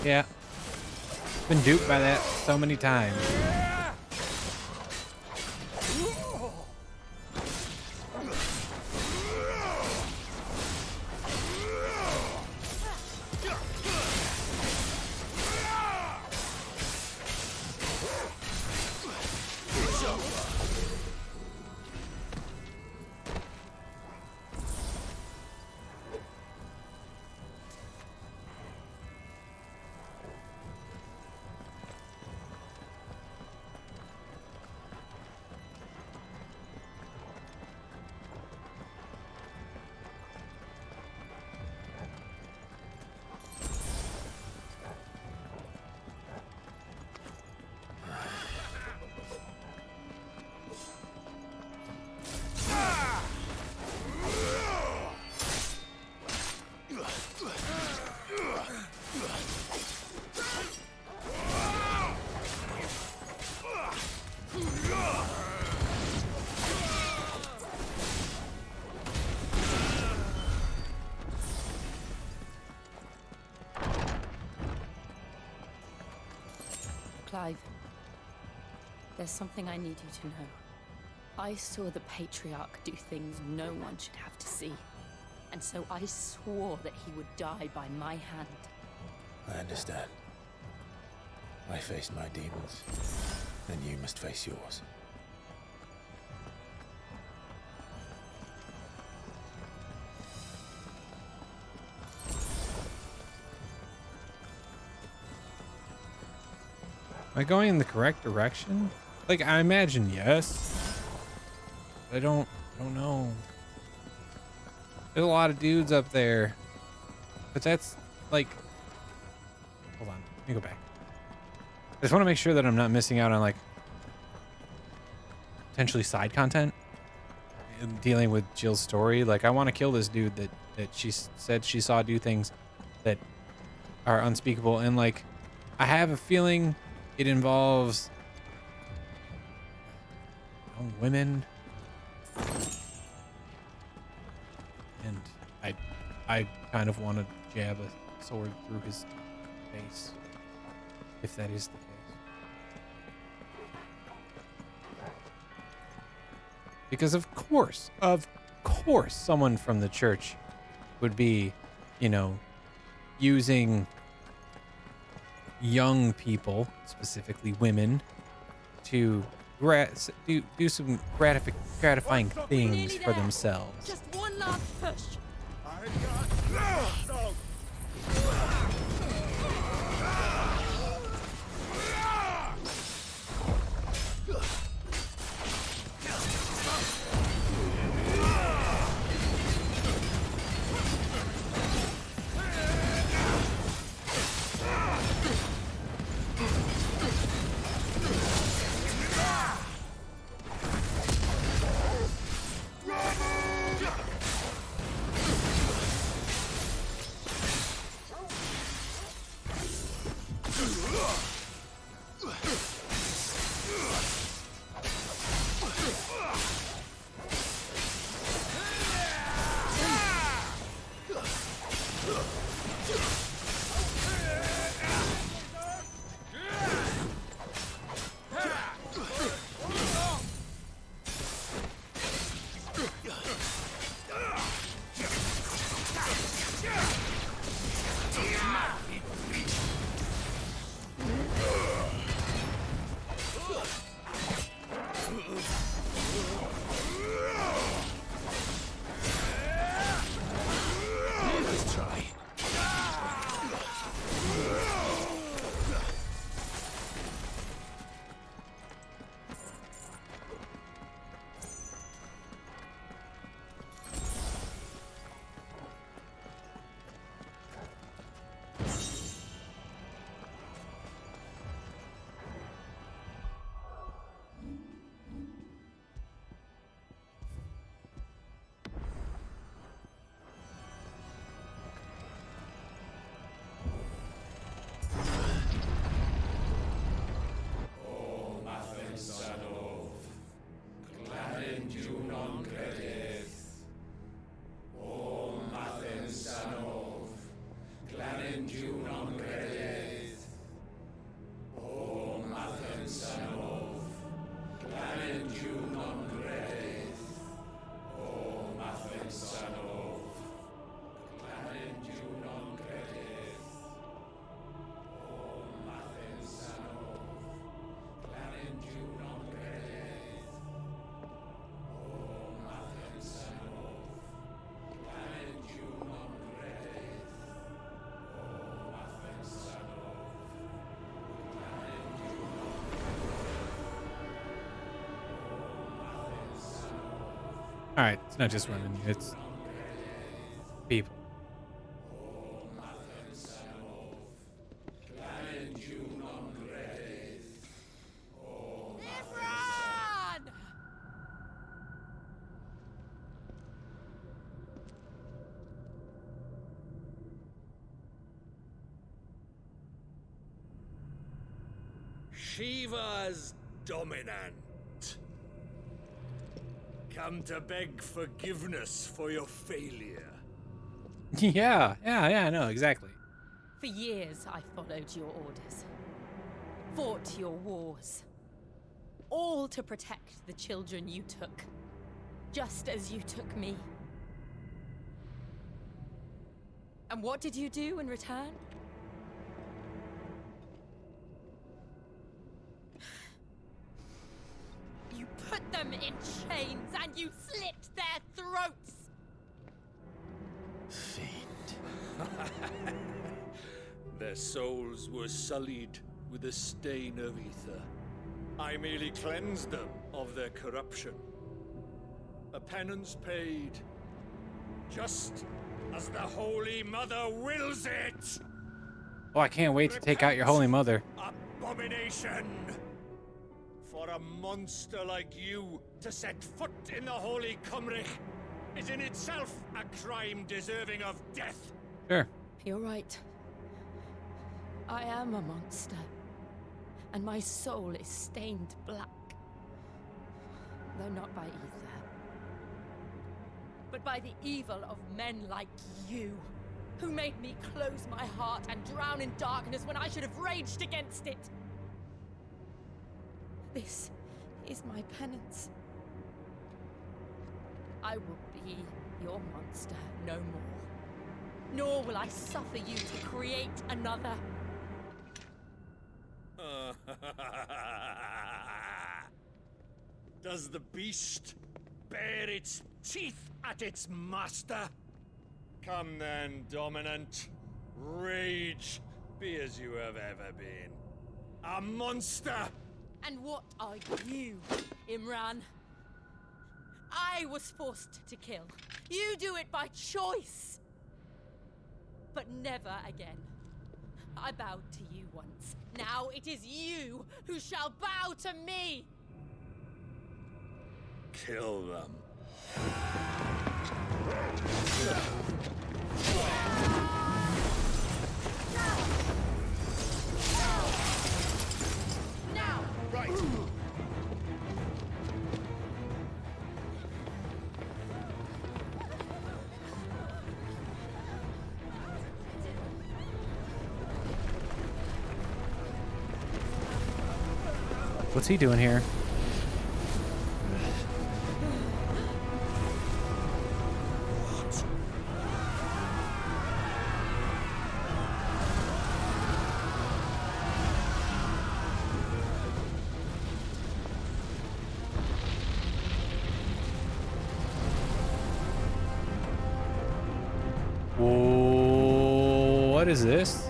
Yeah. Been duped by that so many times. Clive, there's something I need you to know. I saw the Patriarch do things no one should have to see. And so I swore that he would die by my hand. I understand. I faced my demons, and you must face yours. Am I going in the correct direction? Like, I imagine yes. I don't know. There's a lot of dudes up there. But that's like, hold on, let me go back. I just want to make sure that I'm not missing out on like potentially side content in dealing with Jill's story. Like, I want to kill this dude that she said she saw do things that are unspeakable, and like I have a feeling it involves young women, and I kind of want to jab a sword through his face, if that is the case. Because of course, someone from the church would be, you know, using young people, specifically women, to do some gratifying things for themselves. Just one last push. All right, it's not just women, it's people. Shiva's dominant. Come to beg forgiveness for your failure. Yeah, I know, exactly. For years, I followed your orders. fought your wars. All to protect the children you took. Just as you took me. And what did you do in return? You put them in chains and you slit their throats! Their souls were sullied with the stain of ether. I merely cleansed them of their corruption. A penance paid, just as the Holy Mother wills it! Oh, I can't wait to take out your Holy Mother. Abomination! For a monster like you to set foot in the Holy Cymric is in itself a crime deserving of death. Sure. You're right. I am a monster. And my soul is stained black. Though not by ether. But by the evil of men like you, who made me close my heart and drown in darkness when I should have raged against it. This is my penance. I will be your monster no more. Nor will I suffer you to create another. Does the beast bare its teeth at its master? Come then, Dominant. Rage, be as you have ever been. A monster! And what are you, Imran? I was forced to kill. You do it by choice. But never again. I bowed to you once. Now it is you who shall bow to me! Kill them. Now! Right. What's he doing here? Whoa, what is this?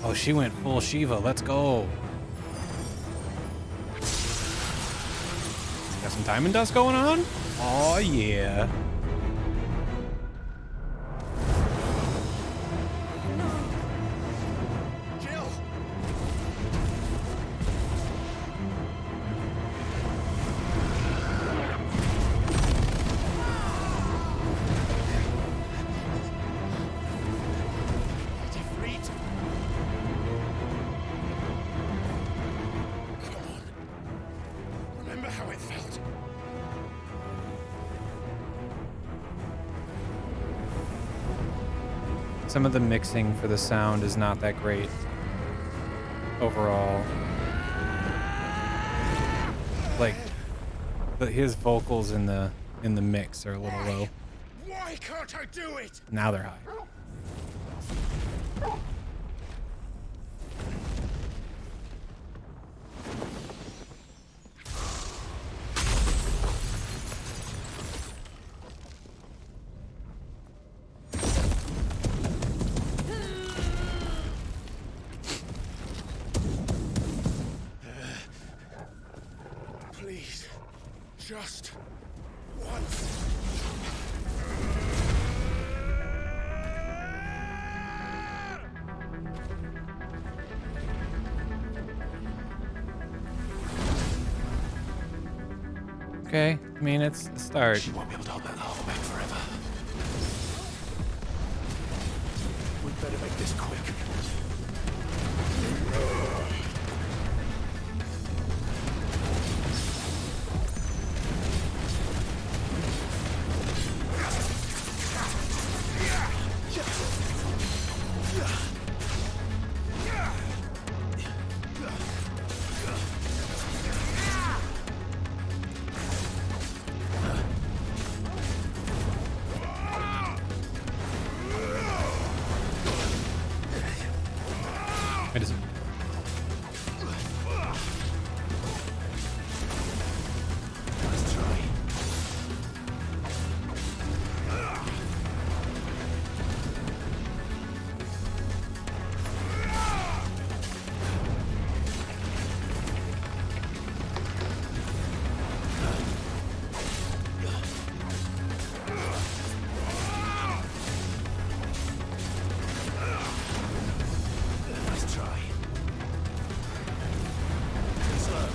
Oh, she went full Shiva. Let's go. Got some diamond dust going on? Oh, yeah. Jill! Defeat! Come on. Remember how it felt. Some of the mixing for the sound is not that great overall. Like, but his vocals in the mix are a little low. Why can't I do it? Now they're high. Please, just once. Okay, I mean, it's a start. She won't be able to hold that hole back forever. We better make this quick. It is. Let's try. Let's try. Slow.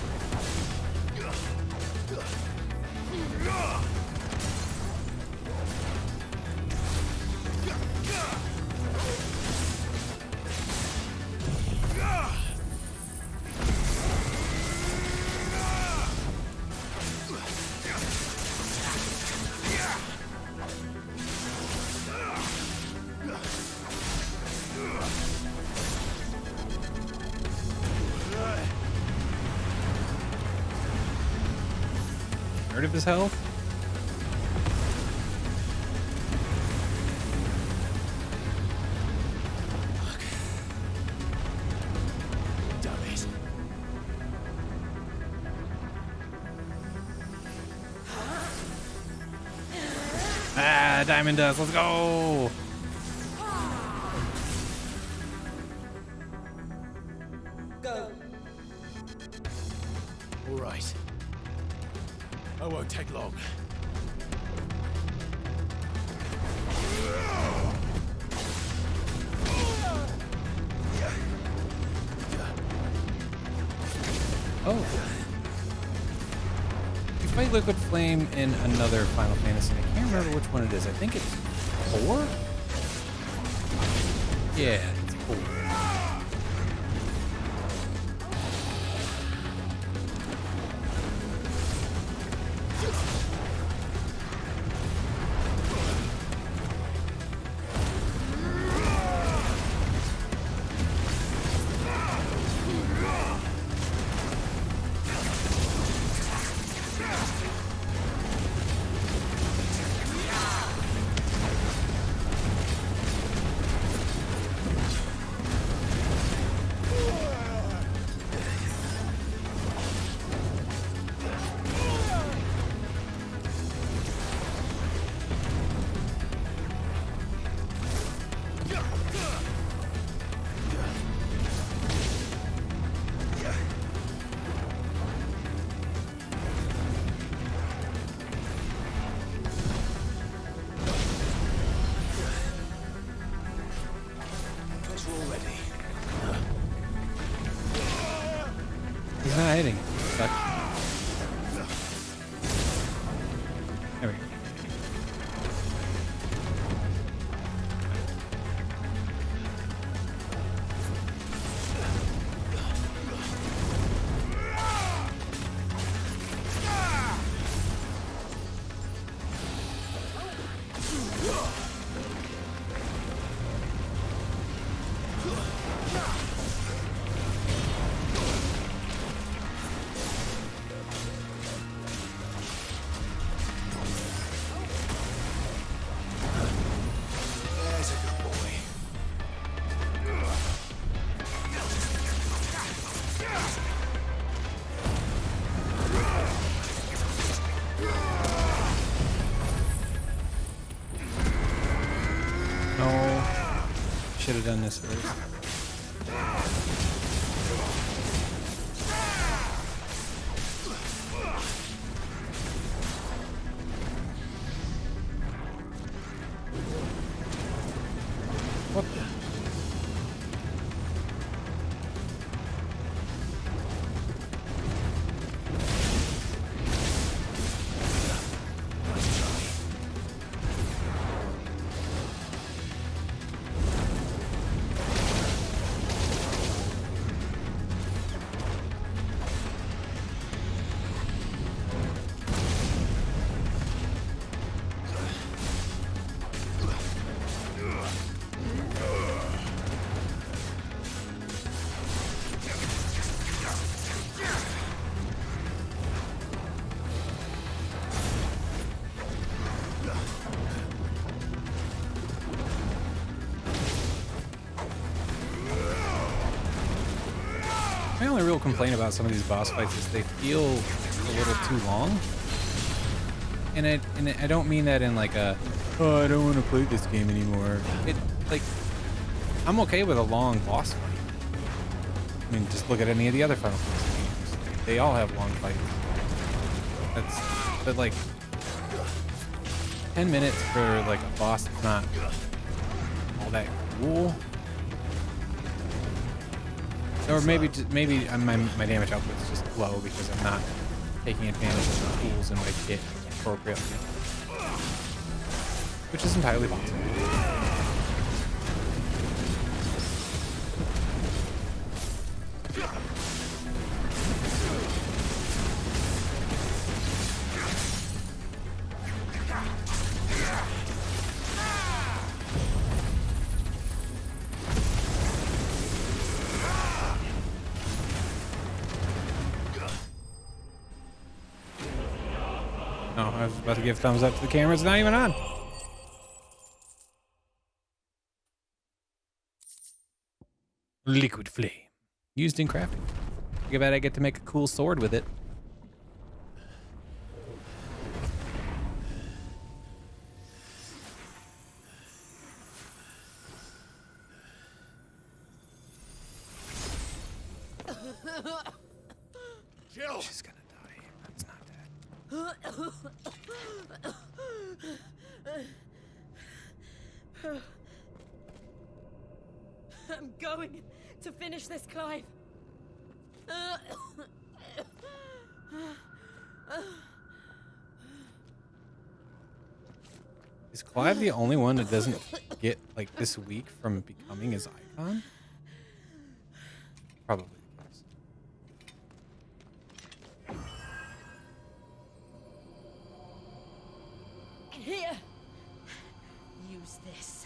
Third of his health? Dummies. Ah, diamond dust. Let's go. Go. All right. I won't take long. Oh. You fight Liquid Flame in another Final Fantasy. I can't remember which one it is. I think it's 4? Yeah, it's 4. He's not hitting. Fuck. There we go. There's a good boy. No. Should have done this first. What the? complain about some of these boss fights is they feel a little too long. And I don't mean that in like a, oh, I don't want to play this game anymore. It like, I'm okay with a long boss fight. I mean, just look at any of the other Final Fantasy games. They all have long fights. But like 10 minutes for like a boss that's not all that cool. Or maybe my damage output is just low because I'm not taking advantage of the tools in my kit appropriately, which is entirely possible. Oh, I was about to give thumbs up to the camera. It's not even on. Liquid flame. Used in crafting. Think about it, I get to make a cool sword with it. Jill! She's gonna die. That's not that. I'm going to finish this, Clive. Is Clive the only one that doesn't get like this weak from becoming his icon? Probably. Here. Use this.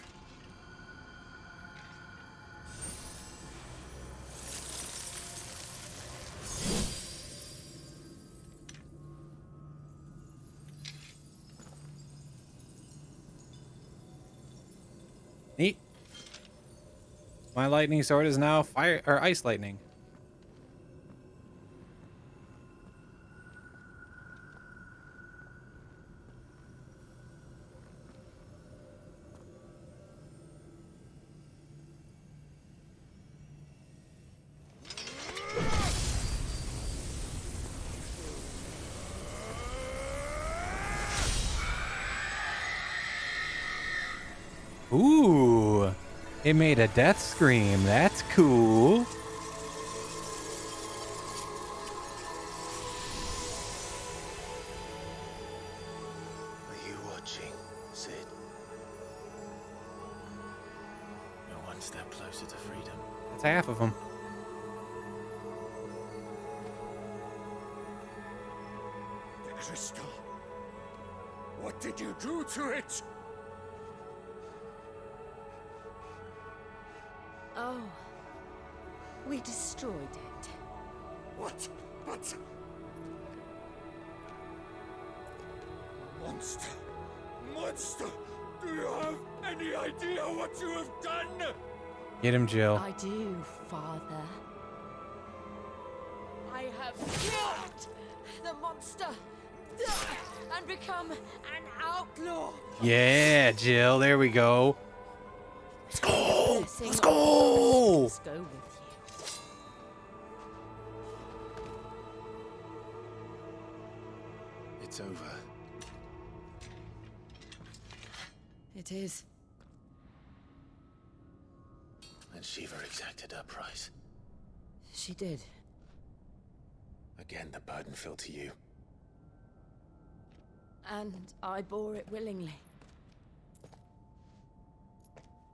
Neat. My lightning sword is now fire or ice lightning. Ooh, it made a death scream. That's cool. Are you watching, Sid? You're one step closer to freedom. That's half of them. The crystal. What did you do to it? Oh, we destroyed it. What? But... Monster! Monster! Do you have any idea what you have done? Get him, Jill. I do, Father. I have killed the monster and become an outlaw. Yeah, Jill. There we go. Let's go. Let's go. Let's go with you. It's over. It is. And Shiva exacted her price. She did. Again, the burden fell to you. And I bore it willingly.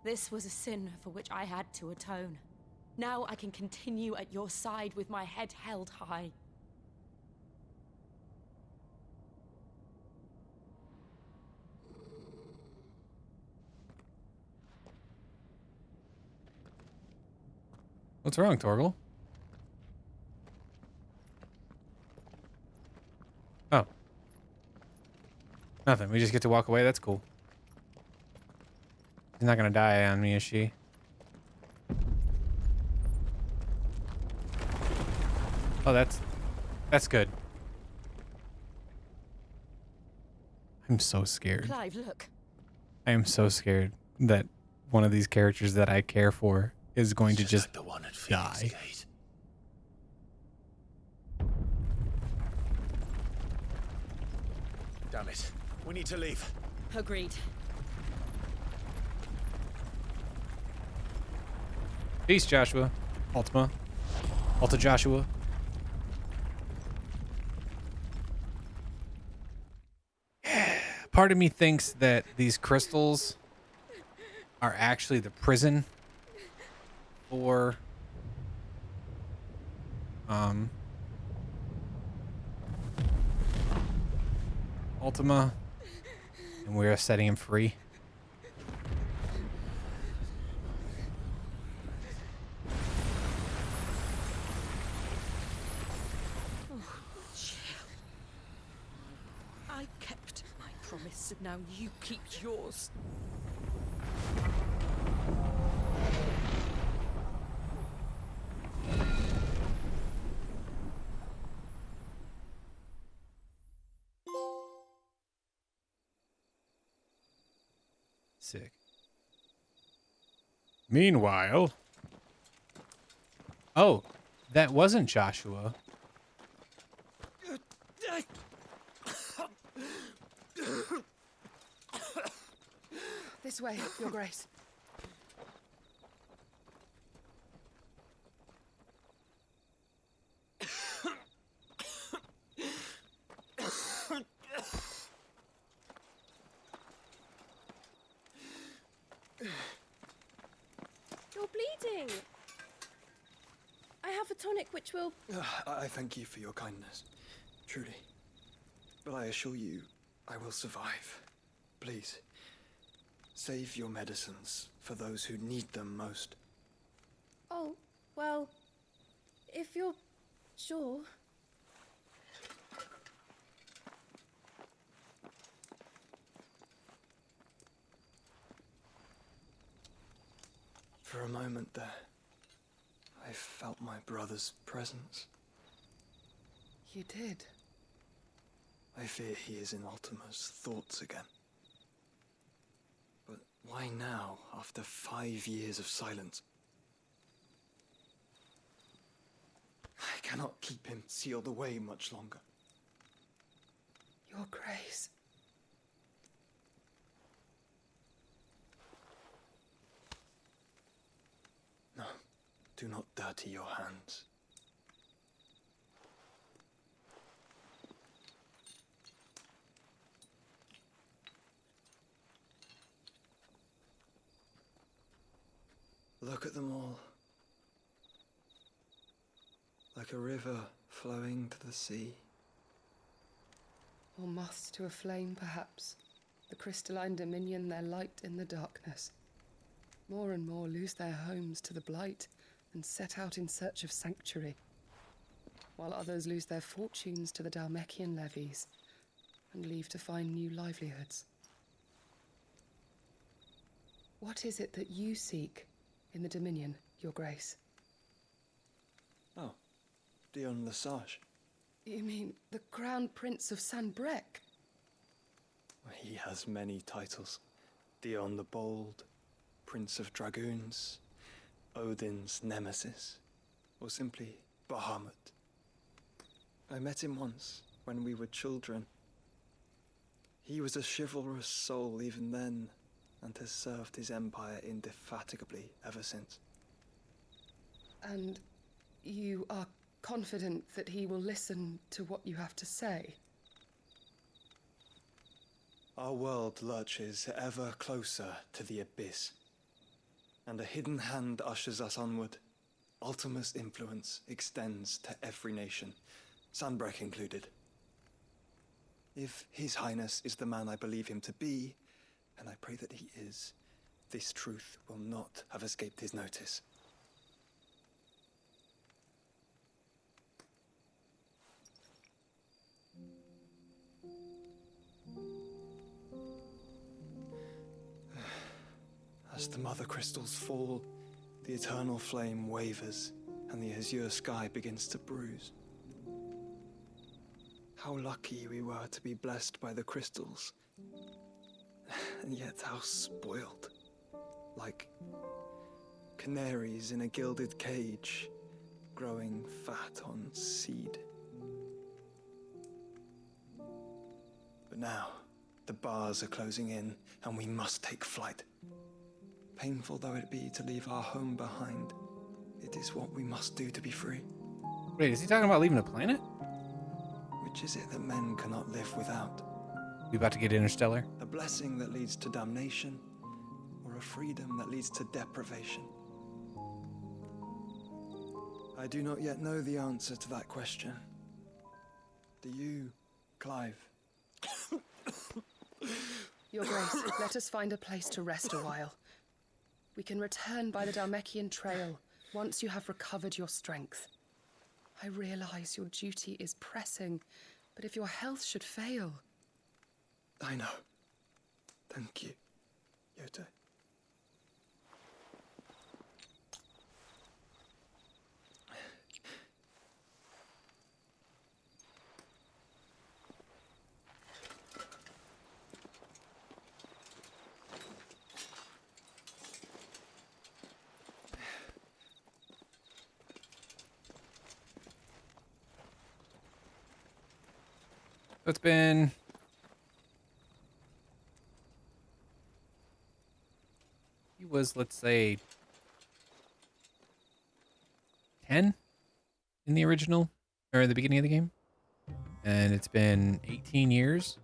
This was a sin for which I had to atone. Now I can continue at your side with my head held high. What's wrong, Torgal? Oh. Nothing. We just get to walk away. That's cool. She's not gonna die on me, is she? Oh, that's good. I'm so scared. Clive, look. I am so scared that one of these characters that I care for is going to just like the one at Phoenix die. Gate. Damn it. We need to leave. Agreed. Peace, Joshua. Alta Joshua. Part of me thinks that these crystals are actually the prison for Ultima, and we're setting him free. I kept my promise, and now you keep yours. Sick. Meanwhile, oh, that wasn't Joshua. This way, Your Grace. You're bleeding. I have a tonic which will... I thank you for your kindness, truly. But I assure you, I will survive. Please, save your medicines for those who need them most. Oh, well, if you're sure. For a moment there, I felt my brother's presence. You did? I fear he is in Ultima's thoughts again. But why now, after 5 years of silence? I cannot keep him sealed away much longer. Your Grace. No, do not dirty your hands. Look at them all. Like a river flowing to the sea. Or moths to a flame, perhaps. The crystalline dominion their light in the darkness. More and more lose their homes to the blight and set out in search of sanctuary, while others lose their fortunes to the Dalmekian levies and leave to find new livelihoods. What is it that you seek in the Dominion, Your Grace? Oh, Dion Lesage. You mean the Crown Prince of Sanbrec? He has many titles. Dion the Bold, Prince of Dragoons, Odin's Nemesis, or simply Bahamut. I met him once, when we were children. He was a chivalrous soul even then, and has served his empire indefatigably ever since. And you are confident that he will listen to what you have to say? Our world lurches ever closer to the abyss, and a hidden hand ushers us onward. Ultima's influence extends to every nation, Sanbrec included. If His Highness is the man I believe him to be, and I pray that he is, this truth will not have escaped his notice. As the mother crystals fall, the eternal flame wavers, and the azure sky begins to bruise. How lucky we were to be blessed by the crystals. And yet how spoiled. Like canaries in a gilded cage, growing fat on seed. But now, the bars are closing in, and we must take flight. Painful though it be to leave our home behind, it is what we must do to be free. Wait, is he talking about leaving the planet? Which is it that men cannot live without? We about to get interstellar? A blessing that leads to damnation, or a freedom that leads to deprivation? I do not yet know the answer to that question. Do you, Clive? Your Grace, let us find a place to rest a while. We can return by the Dalmekian trail once you have recovered your strength. I realize your duty is pressing, but if your health should fail... I know. Thank you, Yote. It's been... He was, let's say, 10 in the original, or the beginning of the game. And it's been 18 years.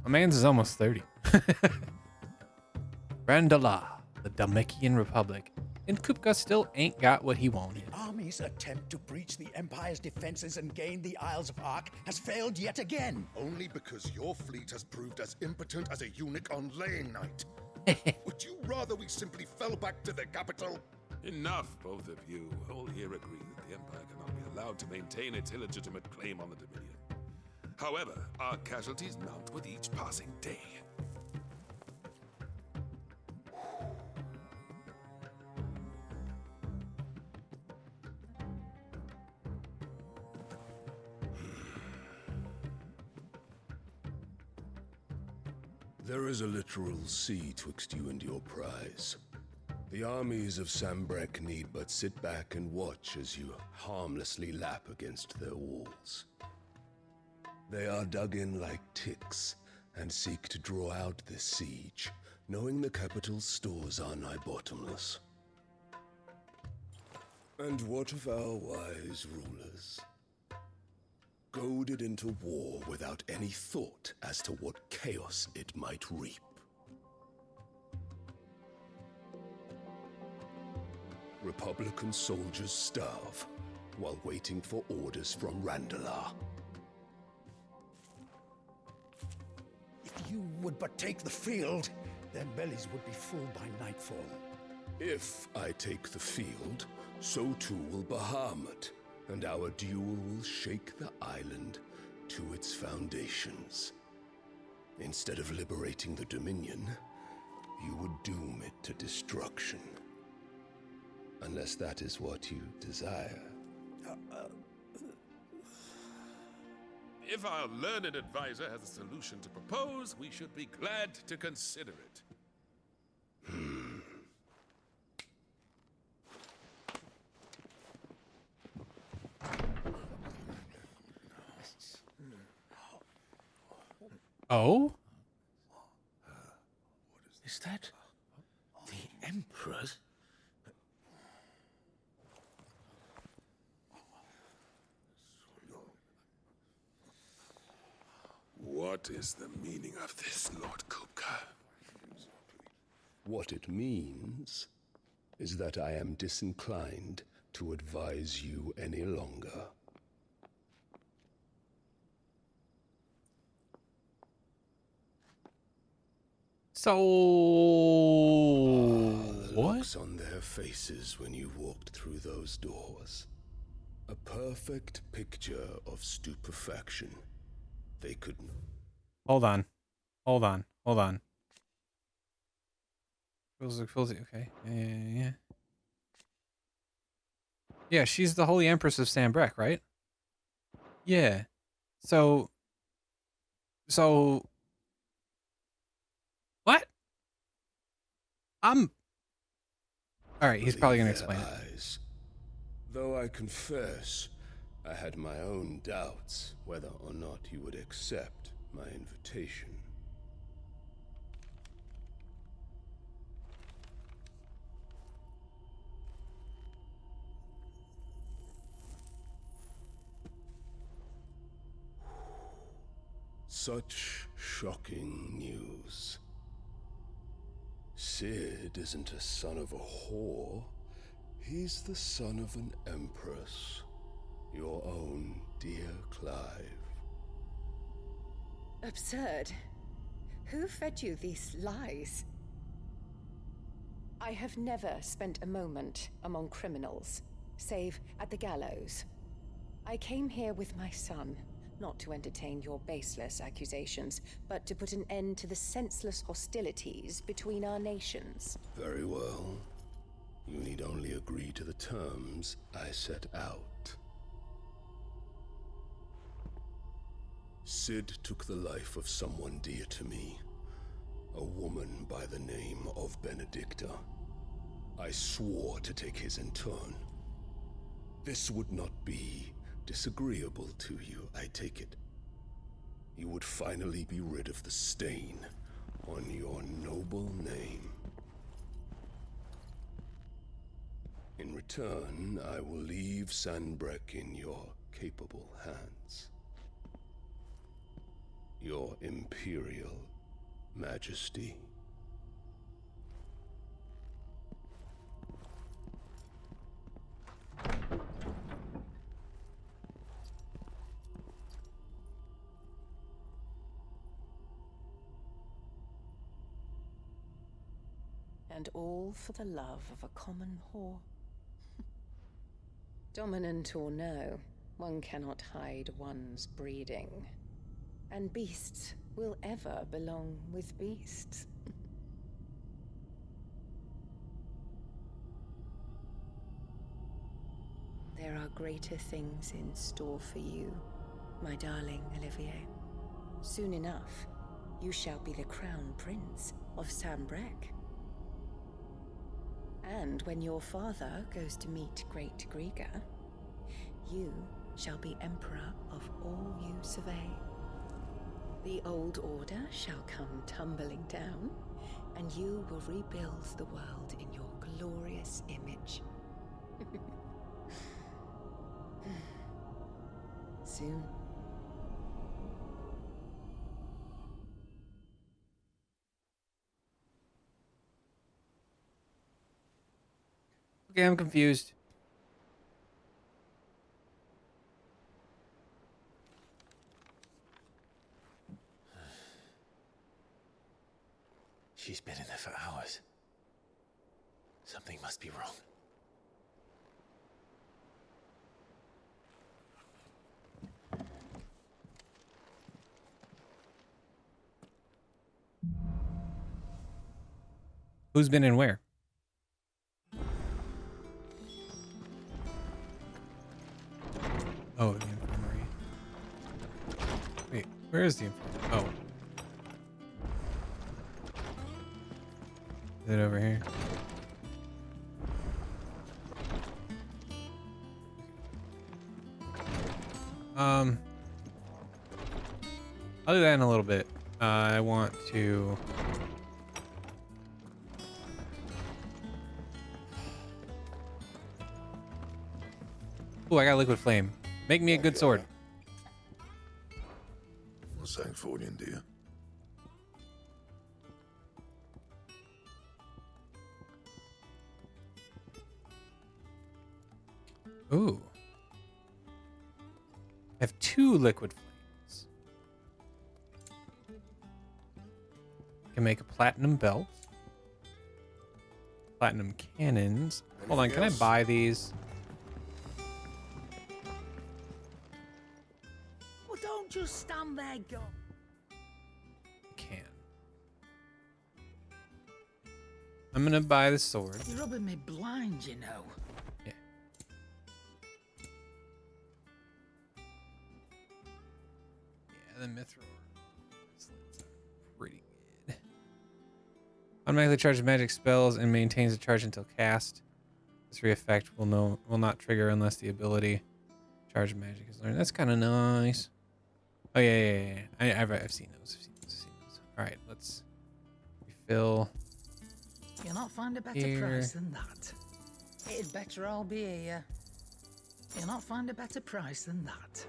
My man's is almost 30. Randala, the Dalmekian Republic. And Kupka still ain't got what he wanted. Army's attempt to breach the Empire's defenses and gain the Isles of Ark has failed yet again. Only because your fleet has proved as impotent as a eunuch on laying night. Would you rather we simply fell back to the capital? Enough, both of you. All here agree that the Empire cannot be allowed to maintain its illegitimate claim on the Dominion. However, our casualties mount with each passing day. There is a literal sea twixt you and your prize. The armies of Sambrek need but sit back and watch as you harmlessly lap against their walls. They are dug in like ticks and seek to draw out this siege, knowing the capital's stores are nigh bottomless. And what of our wise rulers? Goaded into war without any thought as to what chaos it might reap. Republican soldiers starve while waiting for orders from Randalar. If you would but take the field, their bellies would be full by nightfall. If I take the field, so too will Bahamut, and our duel will shake the island to its foundations. Instead of liberating the Dominion, you would doom it to destruction. Unless that is what you desire. If our learned advisor has a solution to propose, we should be glad to consider it. Oh? Is that the Emperor's? What is the meaning of this, Lord Kupka? What it means is that I am disinclined to advise you any longer. So, The looks on their faces when you walked through those doors. A perfect picture of stupefaction. They couldn't. Hold on. Hold on. Hold on. Okay. Yeah. Yeah, she's the Holy Empress of Sambrek, right? Yeah. So what? All right, he's probably going to explain it. Eyes. Though I confess, I had my own doubts whether or not you would accept my invitation. Such shocking news. Sid isn't a son of a whore. He's the son of an empress. Your own dear Clive. Absurd. Who fed you these lies? I have never spent a moment among criminals, save at the gallows. I came here with my son, not to entertain your baseless accusations, but to put an end to the senseless hostilities between our nations. Very well. You need only agree to the terms I set out. Sid took the life of someone dear to me, a woman by the name of Benedicta. I swore to take his in turn. This would not be disagreeable to you, I take it. You would finally be rid of the stain on your noble name. In return, I will leave Sanbreque in your capable hands. Your Imperial Majesty. And all for the love of a common whore. Dominant or no, one cannot hide one's breeding. And beasts will ever belong with beasts. There are greater things in store for you, my darling Olivier. Soon enough, you shall be the crown prince of Sanbreque. And when your father goes to meet Great Griga, you shall be emperor of all you survey. The old order shall come tumbling down, and you will rebuild the world in your glorious image. Soon. Okay, I'm confused. She's been in there for hours. Something must be wrong. Who's been in where? Oh, the infirmary. Wait, where is the infirmary? Oh. Is it over here? I'll do that in a little bit. I want to... Ooh, I got liquid flame. Make me a good sword. What's that for you, dear? Ooh. I have 2 liquid flames. Can make a platinum belt. Platinum cannons. Hold on, can I buy these? Well, don't just stand there, go. Can. I'm gonna buy the sword. You're rubbing me blind, you know. Mithril bracelets are pretty good. Automatically charges magic spells and maintains the charge until cast. This effect will not trigger unless the ability charge magic is learned. That's kind of nice. Oh yeah. I've seen those. All right, let's refill. You'll not find a better Here. price than that. It'd better all be here. You'll not find a better price than that.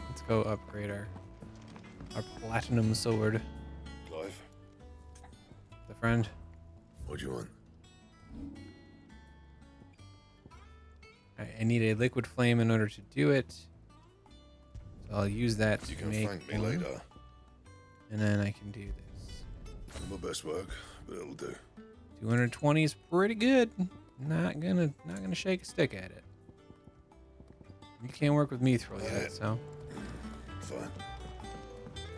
Let's go upgrade our platinum sword. Clive, The friend. what do you want? I need a liquid flame in order to do it. So I'll use that You to can make thank me one. later. And then I can do this. My best work, but it'll do. 220 is pretty good. Not gonna shake a stick at it. You can't work with mithril yet, so Fine.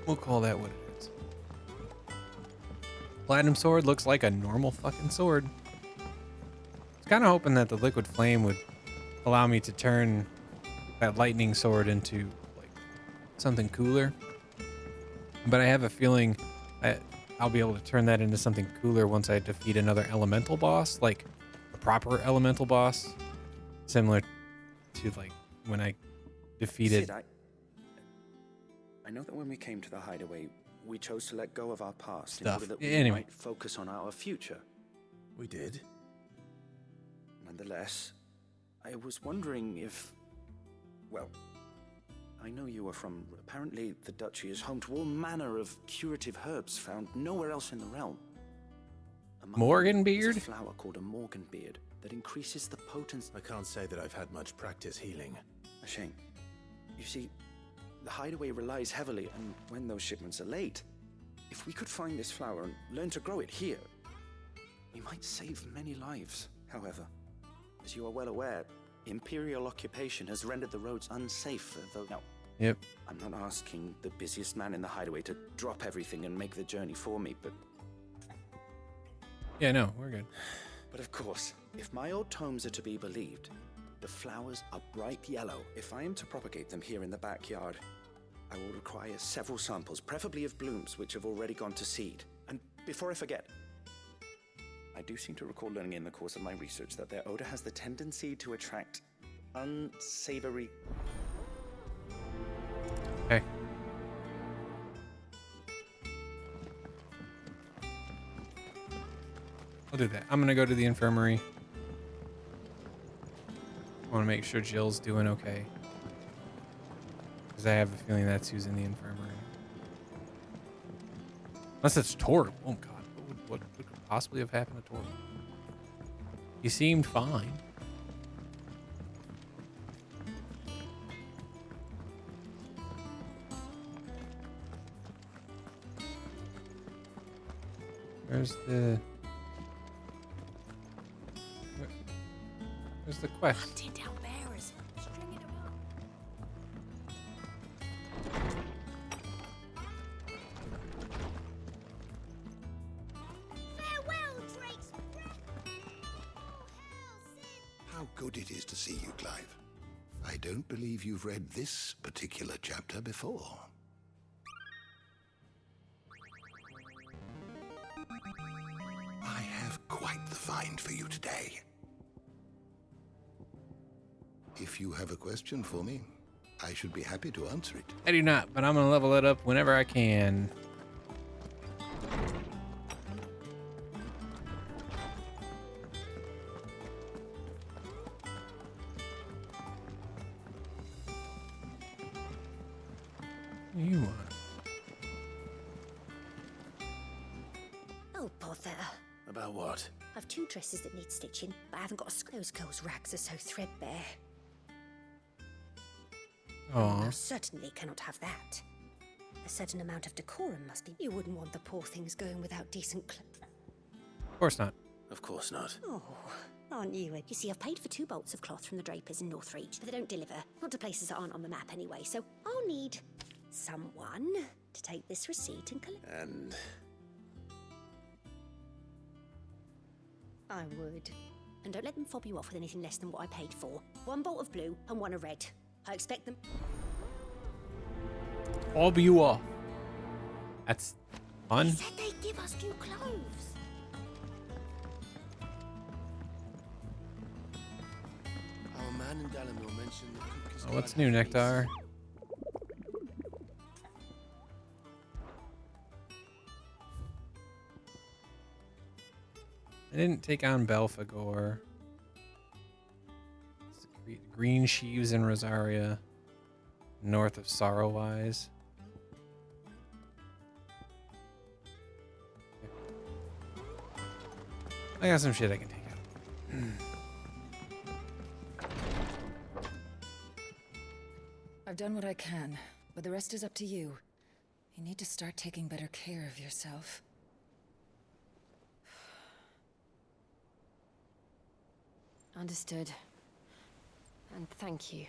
we'll call that what it is. Platinum sword looks like a normal fucking sword. I was kind of hoping that the liquid flame would allow me to turn that lightning sword into like something cooler. But I have a feeling I'll be able to turn that into something cooler once I defeat another elemental boss, like a proper elemental boss, similar to like when I defeated. Sid, I know that when we came to the hideaway, we chose to let go of our past Stuff. in order that we Anyway. might focus on our future. We did. Nonetheless, I was wondering if... Well, I know you are from... Apparently, the Duchy is home to all manner of curative herbs found nowhere else in the realm. Among Morgan them is beard? a flower called a Morgan beard that increases the potency... I can't say that I've had much practice healing. A shame. You see, the hideaway relies heavily, and when those shipments are late, if we could find this flower and learn to grow it here, we might save many lives. However, as you are well aware, Imperial occupation has rendered the roads unsafe for those... Now, Yep. I'm not asking the busiest man in the hideaway to drop everything and make the journey for me, but... Yeah, no, we're good. But of course, if my old tomes are to be believed, the flowers are bright yellow. If I am to propagate them here in the backyard, I will require several samples, preferably of blooms which have already gone to seed. And before I forget, I do seem to recall learning in the course of my research that their odor has the tendency to attract unsavory... Okay. I'll do that. I'm gonna go to the infirmary. I want to make sure Jill's doing okay. Because I have a feeling that's who's in the infirmary. Unless it's Torg. Oh god. What could possibly have happened to Torg? He seemed fine. Where's the quest? Hunting down bearers, stringing them up. Farewell, Drake's breath. How good it is to see you, Clive. I don't believe you've read this particular chapter before. I have quite the find for you today. If you have a question for me, I should be happy to answer it. I do not, but I'm gonna level it up whenever I can. You want? Oh, bother. About what? I've 2 dresses that need stitching, but I haven't got a those girls' rags are so threadbare. Aw. I certainly cannot have that. A certain amount of decorum must be. You wouldn't want the poor things going without decent clothes. Of course not. Of course not. Oh, aren't you? You see, I've paid for 2 bolts of cloth from the drapers in Northreach, but they don't deliver. Not to places that aren't on the map anyway, so I'll need someone to take this receipt and collect. And I would. And don't let them fob you off with anything less than what I paid for. 1 bolt of blue and 1 of red. I expect them... Fob you off. That's fun. Said they'd give us new clothes. Our man in Dalamil mentioned the cook is What's glad new, to have Nectar? I didn't take on Belphegor. Green Sheaves in Rosaria, north of Sorrowwise. I got some shit I can take out. I've done what I can, but the rest is up to you. You need to start taking better care of yourself. Understood. And thank you.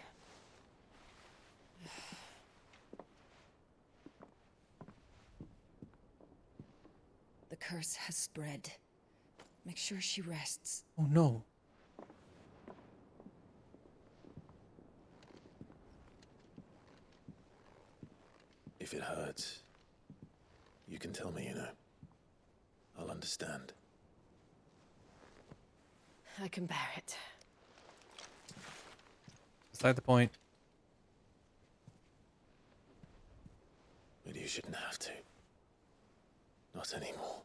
The curse has spread. Make sure she rests. Oh no. If it hurts, you can tell me, I'll understand. I can bear it. Beside the point. But you shouldn't have to. Not anymore.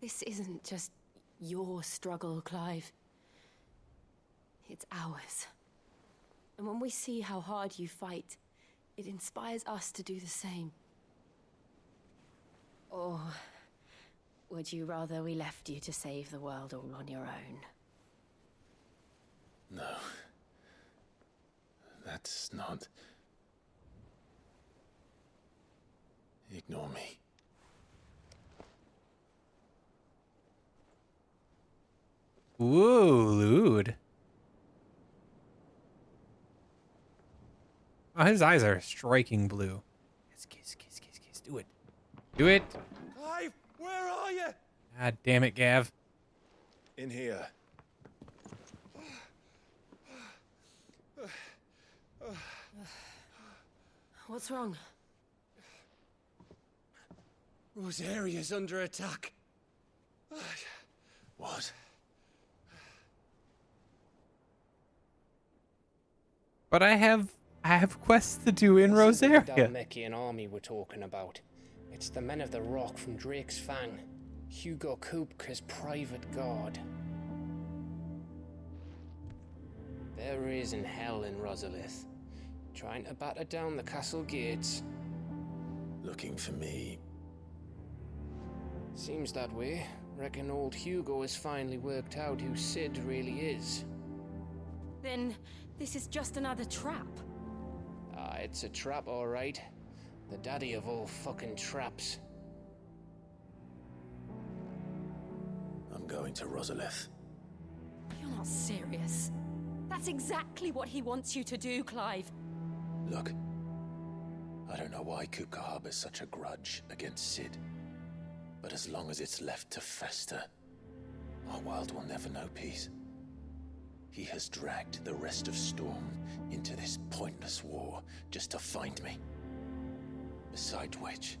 This isn't just your struggle, Clive. It's ours. And when we see how hard you fight, it inspires us to do the same. Or would you rather we left you to save the world all on your own? No. That's not... Ignore me. Ooh, lewd. Oh, his eyes are striking blue. Kiss, kiss, kiss, kiss, kiss. Do it. Do it. Clive, where are you? God damn it, Gav. In here. What's wrong? Rosaria's under attack. What? But I have quests to do in Rosaria. The Dalmekian army we're talking about. It's the men of the Rock from Drake's Fang. Hugo Kupka's private guard. There is in hell in Rosalith, trying to batter down the castle gates. Looking for me? Seems that way. Reckon old Hugo has finally worked out who Sid really is. Then this is just another trap. Ah, it's a trap, all right. The daddy of all fucking traps. I'm going to Rosalith. You're not serious. That's exactly what he wants you to do, Clive. Look, I don't know why Kupka harbors such a grudge against Sid. But as long as it's left to fester, our world will never know peace. He has dragged the rest of Storm into this pointless war just to find me. Besides which,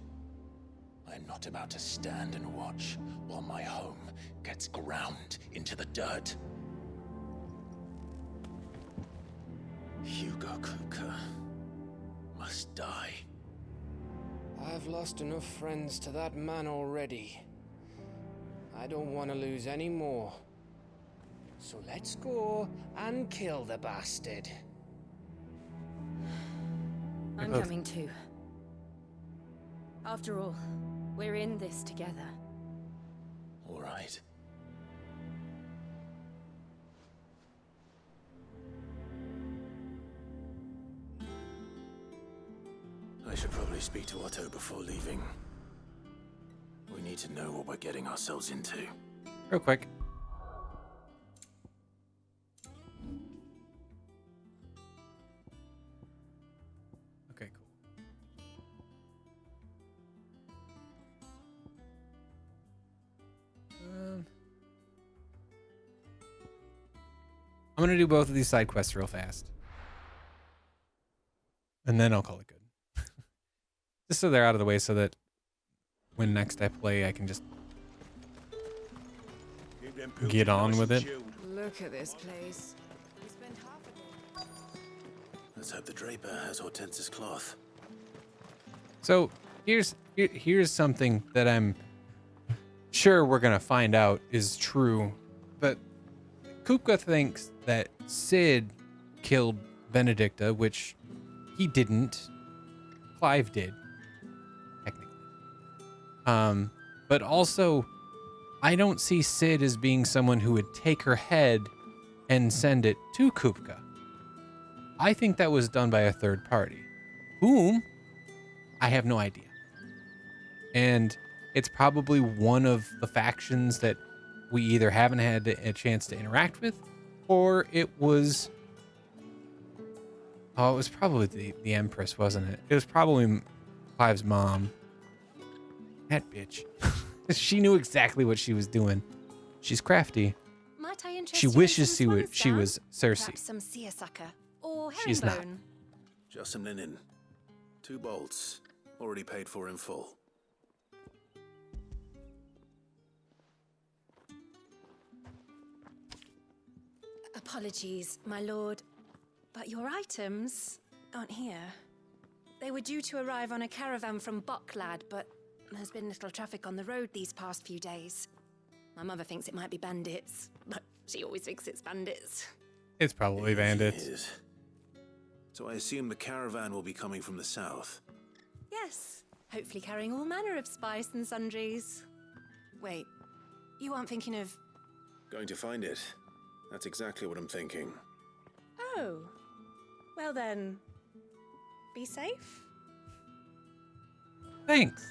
I am not about to stand and watch while my home gets ground into the dirt. Hugo Kupka must die. I've lost enough friends to that man already. I don't want to lose any more. So let's go and kill the bastard. I'm coming too. After all, we're in this together. All right. I should probably speak to Otto before leaving. We need to know what we're getting ourselves into. Real quick. Okay, cool. I'm gonna do both of these side quests real fast. And then I'll call it good. Just so they're out of the way so that when next I play, I can just get on with it. Look at this place. We spent half a day. Let's hope the Draper has Hortense's cloth. So here's something that I'm sure we're gonna find out is true, but Kupka thinks that Sid killed Benedicta, which he didn't. Clive did, technically. But also, I don't see Sid as being someone who would take her head and send it to Kupka. I think that was done by a third party, whom I have no idea. And it's probably one of the factions that we either haven't had a chance to interact with, or it was... Oh, it was probably the Empress, wasn't it? It was probably Clive's mom. That bitch. She knew exactly what she was doing. She's crafty. Might I interest She you in wishes some she was Cersei. Perhaps some seersucker or She's not. herringbone. Just some linen. 2 bolts. Already paid for in full. Apologies, my lord, but your items aren't here. They were due to arrive on a caravan from Bucklad, but there's been little traffic on the road these past few days. My mother thinks it might be bandits, but she always thinks it's bandits. It's probably bandits. It is. So I assume the caravan will be coming from the south. Yes, hopefully carrying all manner of spice and sundries. Wait, you aren't thinking of... Going to find it. That's exactly what I'm thinking. Oh, well then, be safe. Thanks.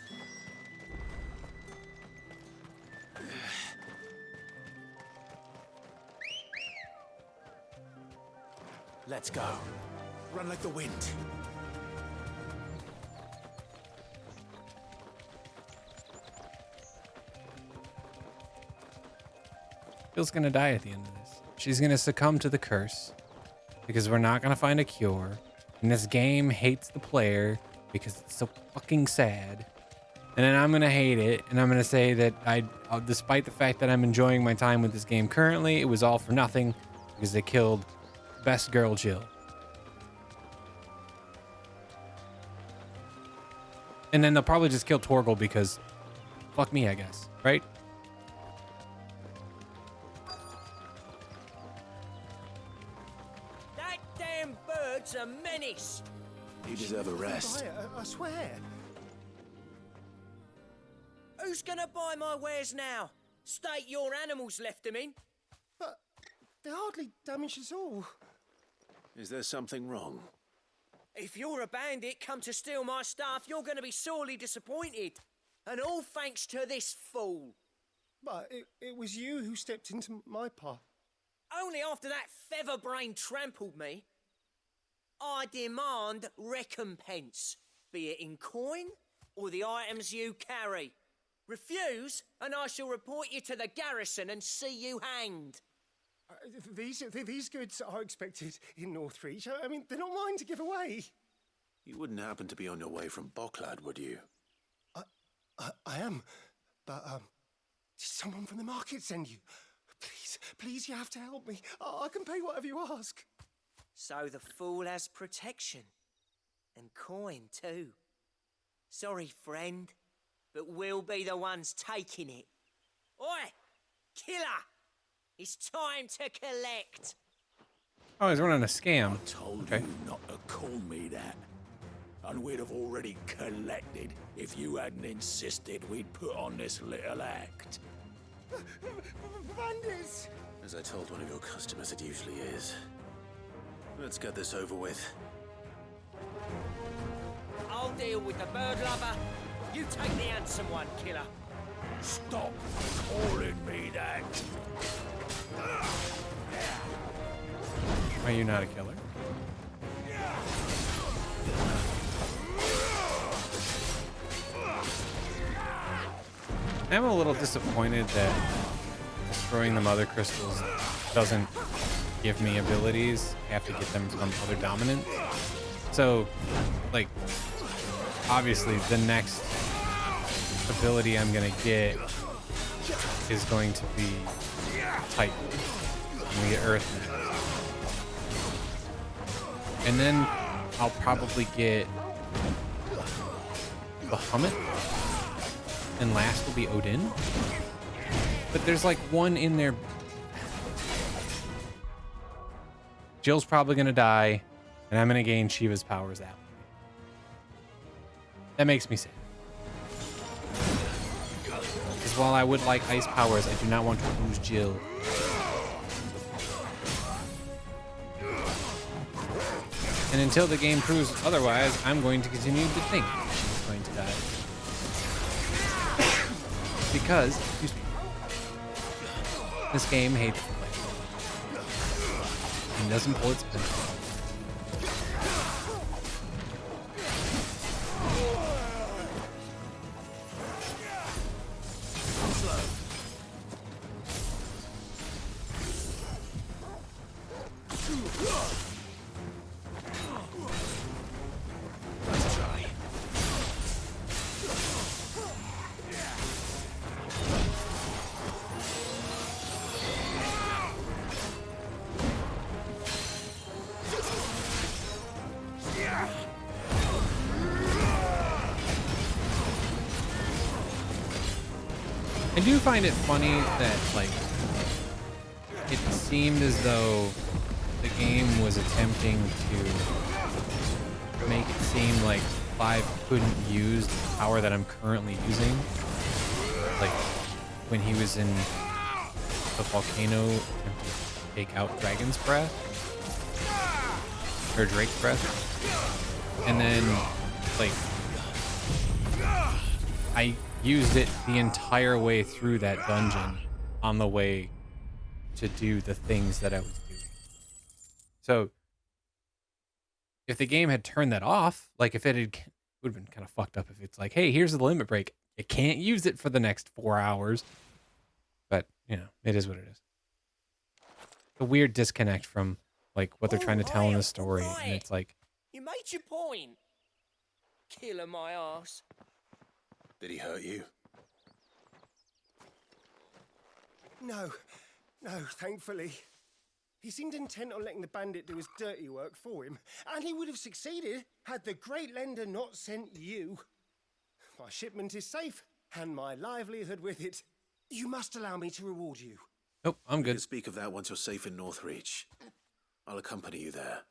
Let's go. Run like the wind. Bill's gonna die at the end of this. She's gonna succumb to the curse because we're not gonna find a cure. And this game hates the player because it's so fucking sad. And then I'm gonna hate it, and I'm gonna say that despite the fact that I'm enjoying my time with this game currently, it was all for nothing because they killed best girl Jill. And then they'll probably just kill Torgal because fuck me, I guess, right? That damn bird's a menace. You deserve a rest. I swear. Who's gonna buy my wares now? State your animals left them in. But they hardly damaged us all. Is there something wrong? If you're a bandit come to steal my stuff, you're gonna be sorely disappointed. And all thanks to this fool. But it was you who stepped into my path. Only after that featherbrain trampled me. I demand recompense, be it in coin or the items you carry. Refuse, and I shall report you to the garrison and see you hanged. These goods are expected in Northreach. I mean, they're not mine to give away. You wouldn't happen to be on your way from Bucklad, would you? I am, but did someone from the market send you? Please, you have to help me. I can pay whatever you ask. So the fool has protection. And coin, too. Sorry, friend, but we'll be the ones taking it. Oi! Killer! It's time to collect! Oh, he's running a scam. Told Okay. you not to call me that. And we'd have already collected if you hadn't insisted we'd put on this little act. Bandits! As I told one of your customers, it usually is. Let's get this over with. I'll deal with the bird lover. You take the handsome one, killer. Stop calling me that. Are you not a killer? I'm a little disappointed that destroying the mother crystals doesn't give me abilities. I have to get them from other dominants. So, like, obviously the next ability I'm gonna get is going to be Titan. I'm gonna get Earth next. And then I'll probably get Bahamut. And last will be Odin. But there's like one in there. Jill's probably gonna die, and I'm gonna gain Shiva's powers that way. That makes me sad. Because while I would like ice powers, I do not want to lose Jill. And until the game proves otherwise, I'm going to continue to think she's going to die. Because, excuse me, this game hates the player. And doesn't pull its punches. Let's try. I do find it funny that, like, it seemed as though the game was attempting to make it seem like Clive couldn't use the power that I'm currently using. Like, when he was in the volcano attempting to take out Dragon's Breath. Or Drake's Breath. And then, like, I used it the entire way through that dungeon on the way to do the things that I was doing. So if the game had turned that off, like if it had, it would have been kind of fucked up if it's like, hey, here's the limit break. You can't use it for the next 4 hours. But, you know, it is what it is. A weird disconnect from like what they're trying to tell in the story. And it's like, You made your point. Killer my ass. Did he hurt you? No, thankfully. He seemed intent on letting the bandit do his dirty work for him, and he would have succeeded had the great lender not sent you. My shipment is safe, and my livelihood with it. You must allow me to reward you. oh, I'm We can good. speak of that once you're safe in Northreach. I'll accompany you there.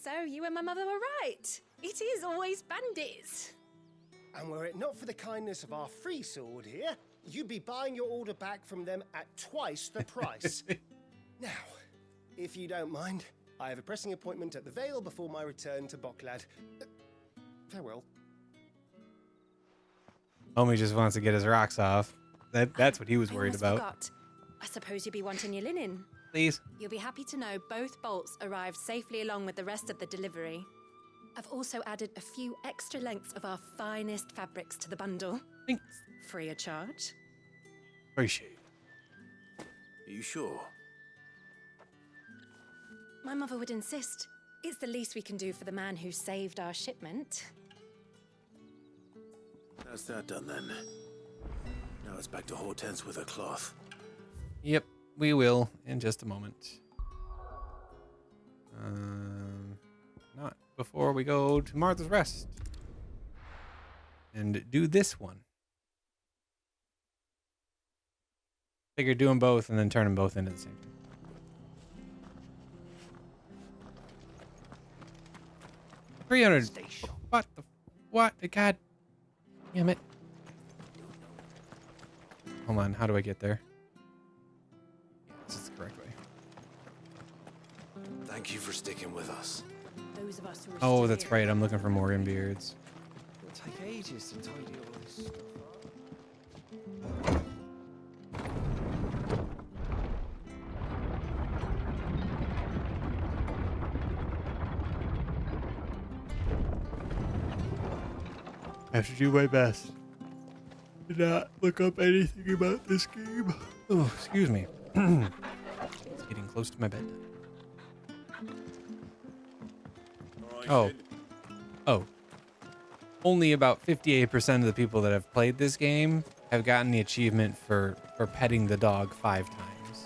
So, you and my mother were right. It is always bandits. And were it not for the kindness of our free sword here, you'd be buying your order back from them at twice the price. Now, if you don't mind, I have a pressing appointment at the Vale before my return to Boklad. Farewell. Homie just wants to get his rocks off. That's what he was I worried almost about. forgot. I suppose you'll be wanting your linen. Please. You'll be happy to know both bolts arrived safely along with the rest of the delivery. I've also added a few extra lengths of our finest fabrics to the bundle. Thanks. Free of charge. Appreciate it. Are you sure? My mother would insist. It's the least we can do for the man who saved our shipment. That's that done then. Now it's back to Hortense with her cloth. Yep, we will in just a moment. Not before we go to Martha's Rest and do this one. Figure do them both and then turn them both into the same thing. $300. What? God damn it. Hold on, how do I get there? Yeah, this is the correct way. Thank you for sticking with us. Those of us who are Oh, still that's here. right. I'm looking for Morgan Beards. It'll take ages to tidy all this stuff up. I have to do my best to not look up anything about this game. Oh, excuse me. It's getting close to my bedtime. Oh. Oh. Only about 58% of the people that have played this game have gotten the achievement for petting the dog 5 times.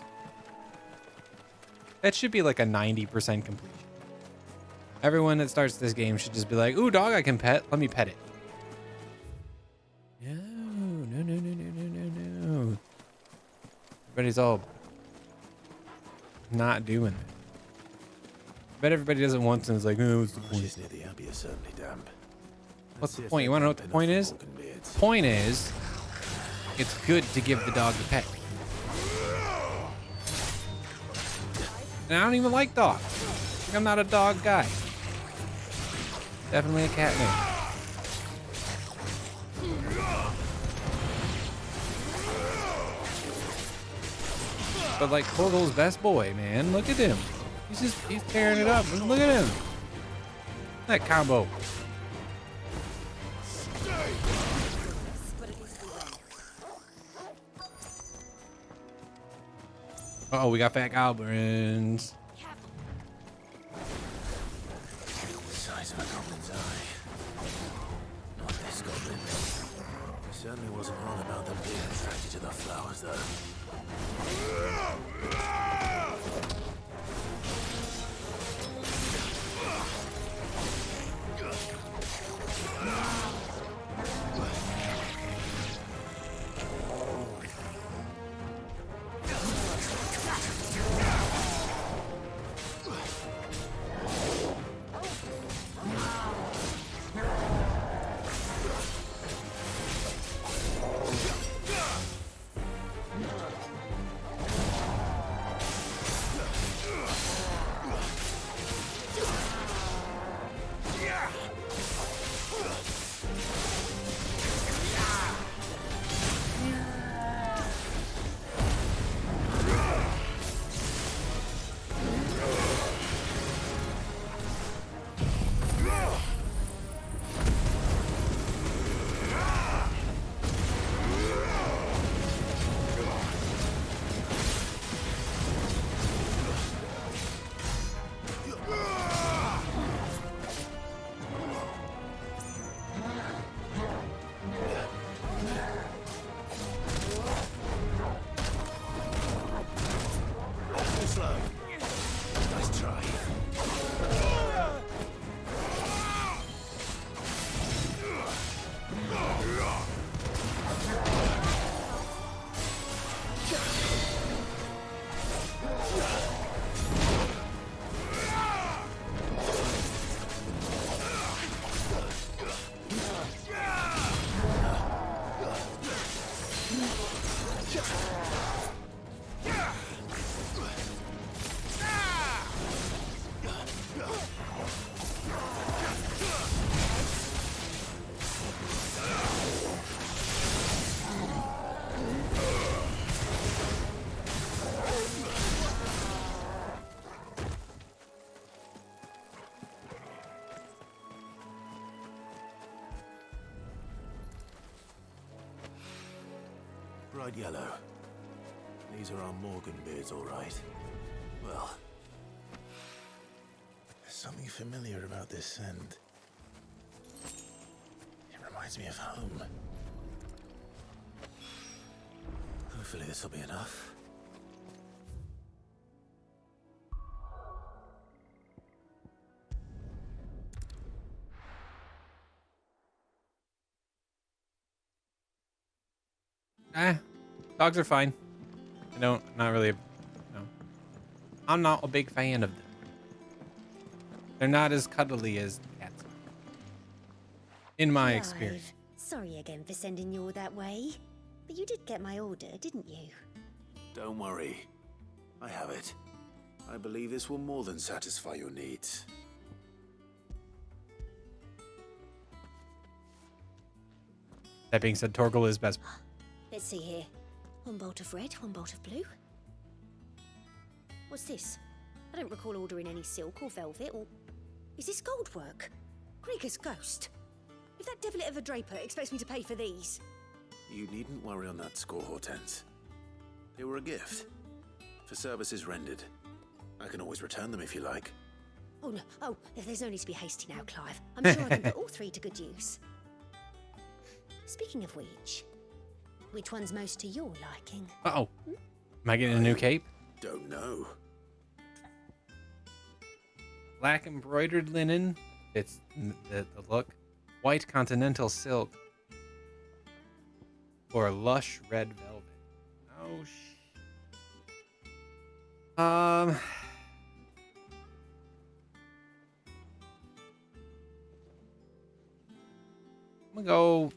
That should be like a 90% completion. Everyone that starts this game should just be like, ooh, dog I can pet. Let me pet it. No. Everybody's all not doing it. I bet everybody does it once and is like, oh, what's the point? Near the Abbey is certainly damp. What's the point? You want to know what the point is? The point is, it's good to give the dog a pet. And I don't even like dogs. I'm not a dog guy. Definitely a cat man. But like Torgal's best boy, man. Look at him. He's tearing it up. Look at him. That combo. Oh, we got fat goblins. Size of a goblin's eye. Not this goblin. He certainly wasn't wrong about them being attracted to the flowers, though. Bright yellow. These are our Morgan beards, all right. Well, there's something familiar about this scent. It reminds me of home. Hopefully this will be enough. Dogs are fine. Not really, no. I'm not a big fan of them. They're not as cuddly as cats are. In my Clive, experience. Sorry again for sending you all that way. But you did get my order, didn't you? Don't worry. I have it. I believe this will more than satisfy your needs. That being said, Torgal is best. Let's see here. 1 bolt of red, 1 bolt of blue. What's this? I don't recall ordering any silk or velvet or... Is this gold work? Grieger's ghost. If that devilit of a draper expects me to pay for these... You needn't worry on that score, Hortense. They were a gift. For services rendered. I can always return them if you like. Oh, no. Oh, there's no need to be hasty now, Clive. I'm sure I can put all three to good use. Speaking of which one's most to your liking? Uh-oh. Am I getting a new cape? Don't know. Black embroidered linen. It's the look. White continental silk. Or lush red velvet. Oh, I'm gonna go.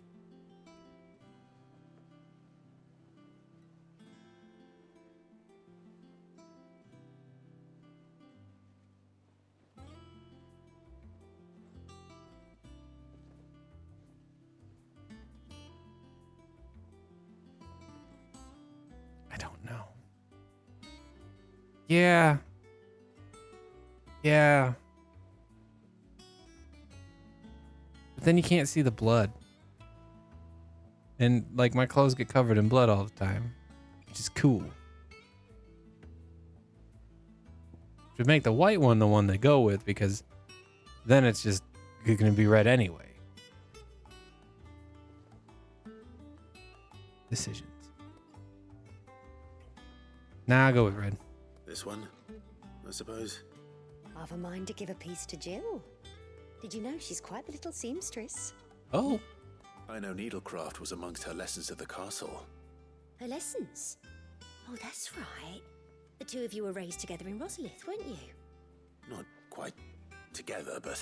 I don't know. Yeah. Yeah. But then you can't see the blood. And, like, my clothes get covered in blood all the time. Which is cool. Should make the white one the one they go with, because then it's just going to be red anyway. Decisions. Nah, I'll go with red. This one, I suppose. I've a mind to give a piece to Jill. Did you know she's quite the little seamstress? Oh. I know needlecraft was amongst her lessons at the castle. Her lessons? Oh, that's right. The two of you were raised together in Rosalith, weren't you? Not quite together, but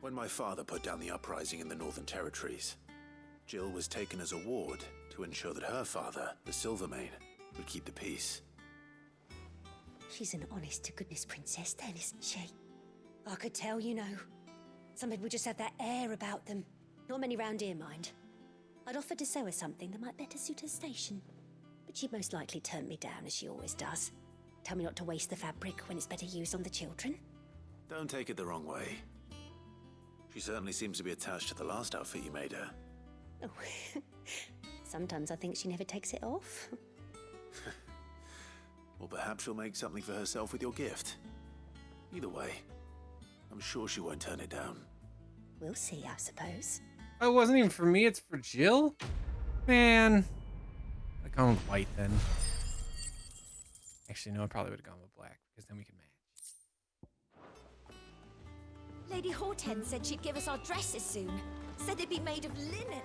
when my father put down the uprising in the Northern Territories, Jill was taken as a ward to ensure that her father, the Silvermane, would keep the peace. She's an honest-to-goodness princess then, isn't she? I could tell, you know. Some people just have that air about them. Not many round here, mind. I'd offered to sew her something that might better suit her station. But she'd most likely turn me down, as she always does. Tell me not to waste the fabric when it's better used on the children. Don't take it the wrong way. She certainly seems to be attached to the last outfit you made her. Oh, sometimes I think she never takes it off. Or perhaps she'll make something for herself with your gift. Either way, I'm sure she won't turn it down. We'll see, I suppose. Oh, it wasn't even for me, it's for Jill? Man. I'd gone with white then. Actually, no, I probably would have gone with black, because then we could match. Lady Hortense said she'd give us our dresses soon. Said they'd be made of linen.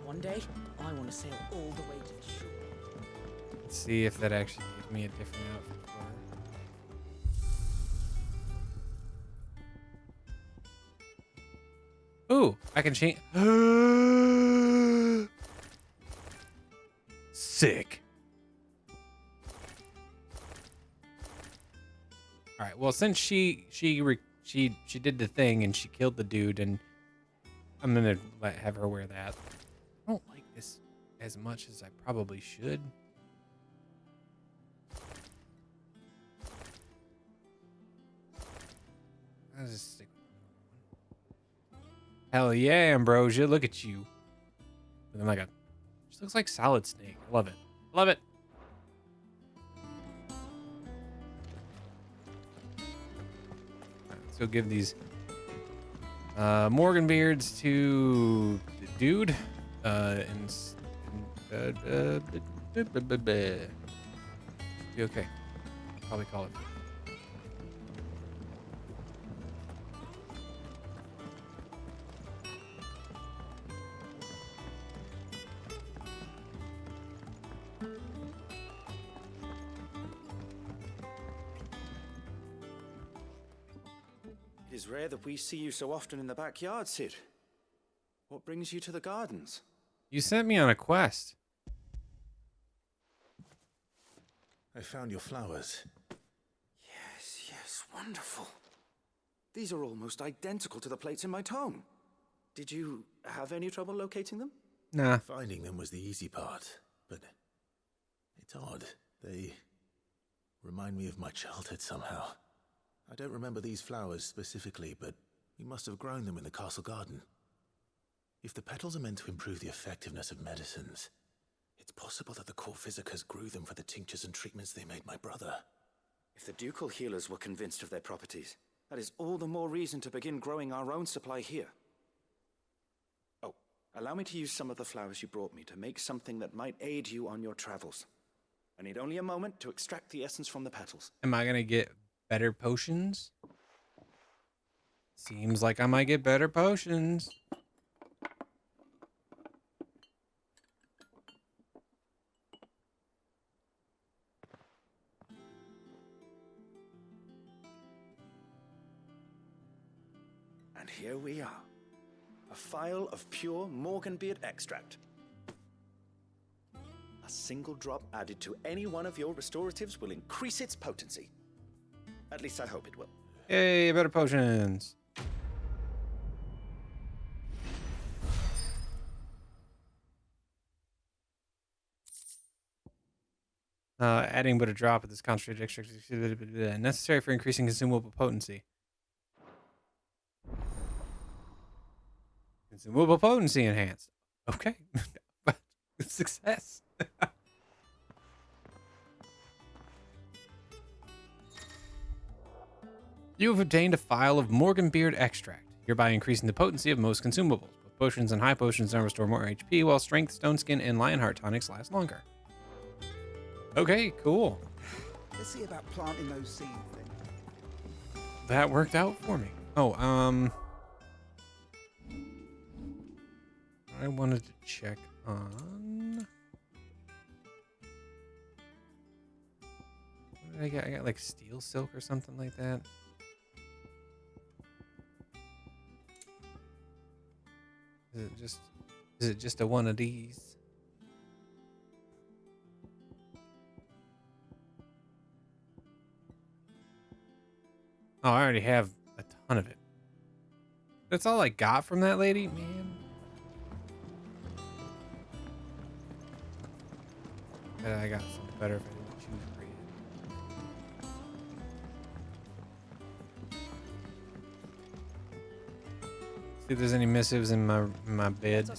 One day, I want to sail all the way to the shore. Let's see if that actually gives me a different outfit for her. Ooh, I can change. Sick. All right. Well, since she did the thing and she killed the dude, and I'm gonna have her wear that. I don't like this as much as I probably should. I'll just stick with that one. Hell yeah, Ambrosia! Look at you. And then like she looks like Solid Snake. I love it. Love it. Let's go give these Morgan beards to the dude. Be okay. Probably call it. It is rare that we see you so often in the backyard, Sid. What brings you to the gardens? You sent me on a quest. I found your flowers. Yes, wonderful. These are almost identical to the plates in my tome. Did you have any trouble locating them? Nah. Finding them was the easy part, but it's odd. They remind me of my childhood somehow. I don't remember these flowers specifically, but we must have grown them in the castle garden. If the petals are meant to improve the effectiveness of medicines, it's possible that the court physicers grew them for the tinctures and treatments they made my brother. If the ducal healers were convinced of their properties, that is all the more reason to begin growing our own supply here. Oh, allow me to use some of the flowers you brought me to make something that might aid you on your travels. I need only a moment to extract the essence from the petals. Am I gonna get better potions? Seems like I might get better potions. And here we are. A phial of pure Morganbeard extract. A single drop added to any one of your restoratives will increase its potency. At least I hope it will. Yay, better potions. Adding but a drop of this concentrated extract is necessary for increasing consumable potency. Consumable potency enhanced. Okay. Success. You have obtained a phial of Morganbeard extract, hereby increasing the potency of most consumables. Both potions and high potions now restore more HP, while strength, stone skin, and lionheart tonics last longer. Okay, cool. Let's see about planting those seeds then. That worked out for me. Oh, I wanted to check on... What did I get? I got like steel silk or something like that. Is it just a one of these? Oh, I already have a ton of it. That's all I got from that lady, man. I got something better if I didn't choose green. See if there's any missives in my bed.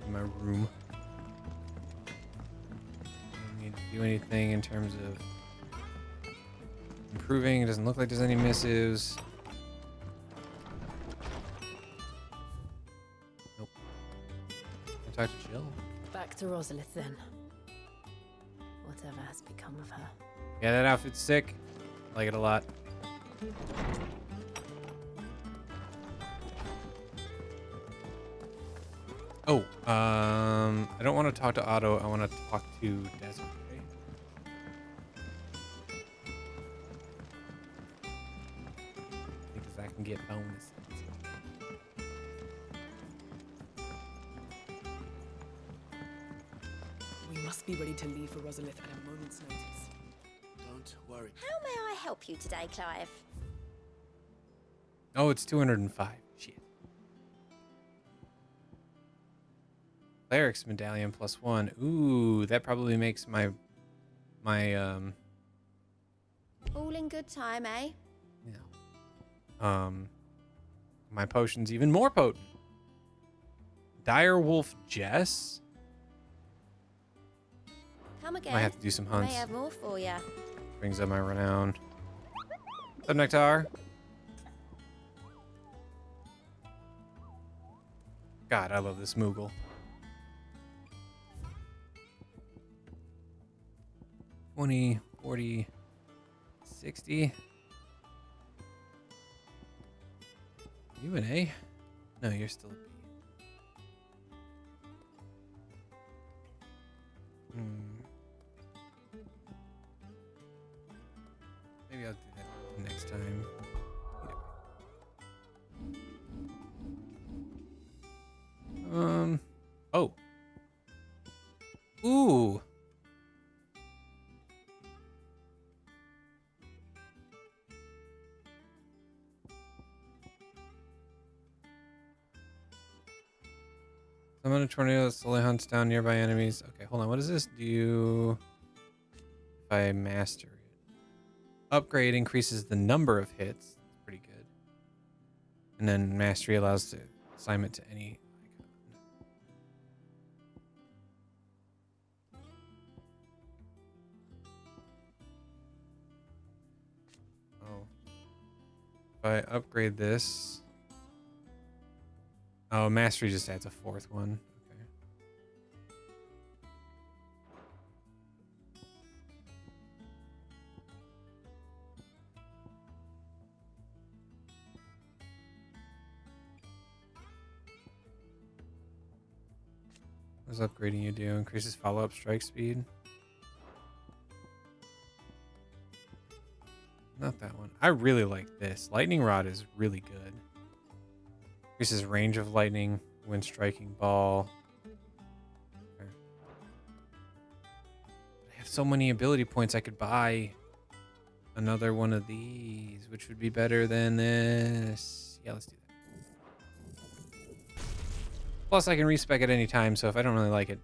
In my room. I don't need to do anything in terms of improving. It doesn't look like there's any missives. Nope. Can I talk to Jill? Back to Rosalith then. Whatever has become of her. Yeah, that outfit's sick. I like it a lot. Oh, I don't want to talk to Otto. I want to talk to Desiree. Because I can get bonuses. We must be ready to leave for Rosalith at a moment's notice. Don't worry. How may I help you today, Clive? Oh, it's 205. Shit. Cleric's medallion +1. Ooh, that probably makes my All in good time, eh? my potions even more potent. Direwolf Jess. Come again. Might have to do some I may hunts. have more for you. Brings up my renown. What's up, Nectar? God, I love this Moogle. 20, 40, 60. You an A? No, you're still a B. Maybe I'll do that next time. Oh. Ooh. Summon a tornado that slowly hunts down nearby enemies. Okay, hold on. What does this do if I master it? Upgrade increases the number of hits. That's pretty good. And then Mastery allows to assign it to any icon. Oh. If I upgrade this... Oh, Mastery just adds a fourth one. Okay. What does upgrading you do? Increases follow-up strike speed. Not that one. I really like this. Lightning Rod is really good. Increases range of lightning when striking ball. Okay. I have so many ability points I could buy another one of these, which would be better than this. Yeah, let's do that. Plus, I can respec at any time, so if I don't really like it.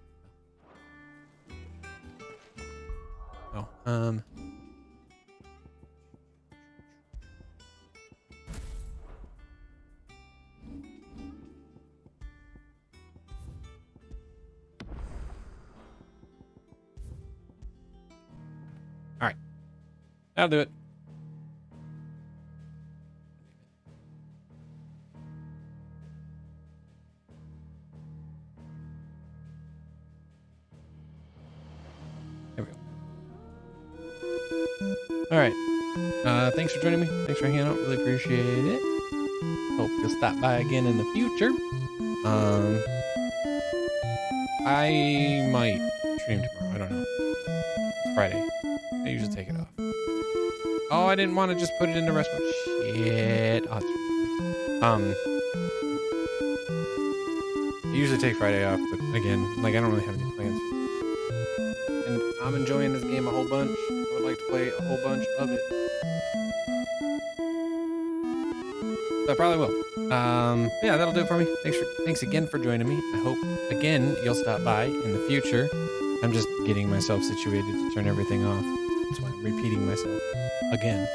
Oh, all right. That'll do it. There we go. All right. Thanks for joining me. Thanks for hanging out. Really appreciate it. Hope you'll stop by again in the future. I might stream tomorrow. I don't know. It's Friday. I usually take it off. Oh, I didn't want to just put it in the rest mode. Shit. Oh, I usually take Friday off, but again, like I don't really have any plans. And I'm enjoying this game a whole bunch. I would like to play a whole bunch of it. So I probably will. Yeah, that'll do it for me. Thanks again for joining me. I hope again you'll stop by in the future. I'm just getting myself situated to turn everything off. That's why I'm repeating myself again.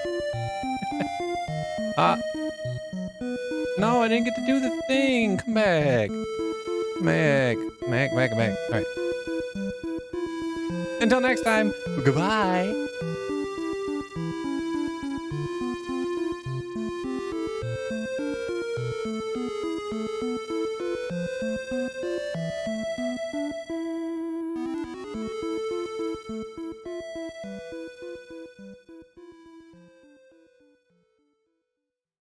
No, I didn't get to do the thing. Come back. Come back. Come back. All right. Until next time, goodbye.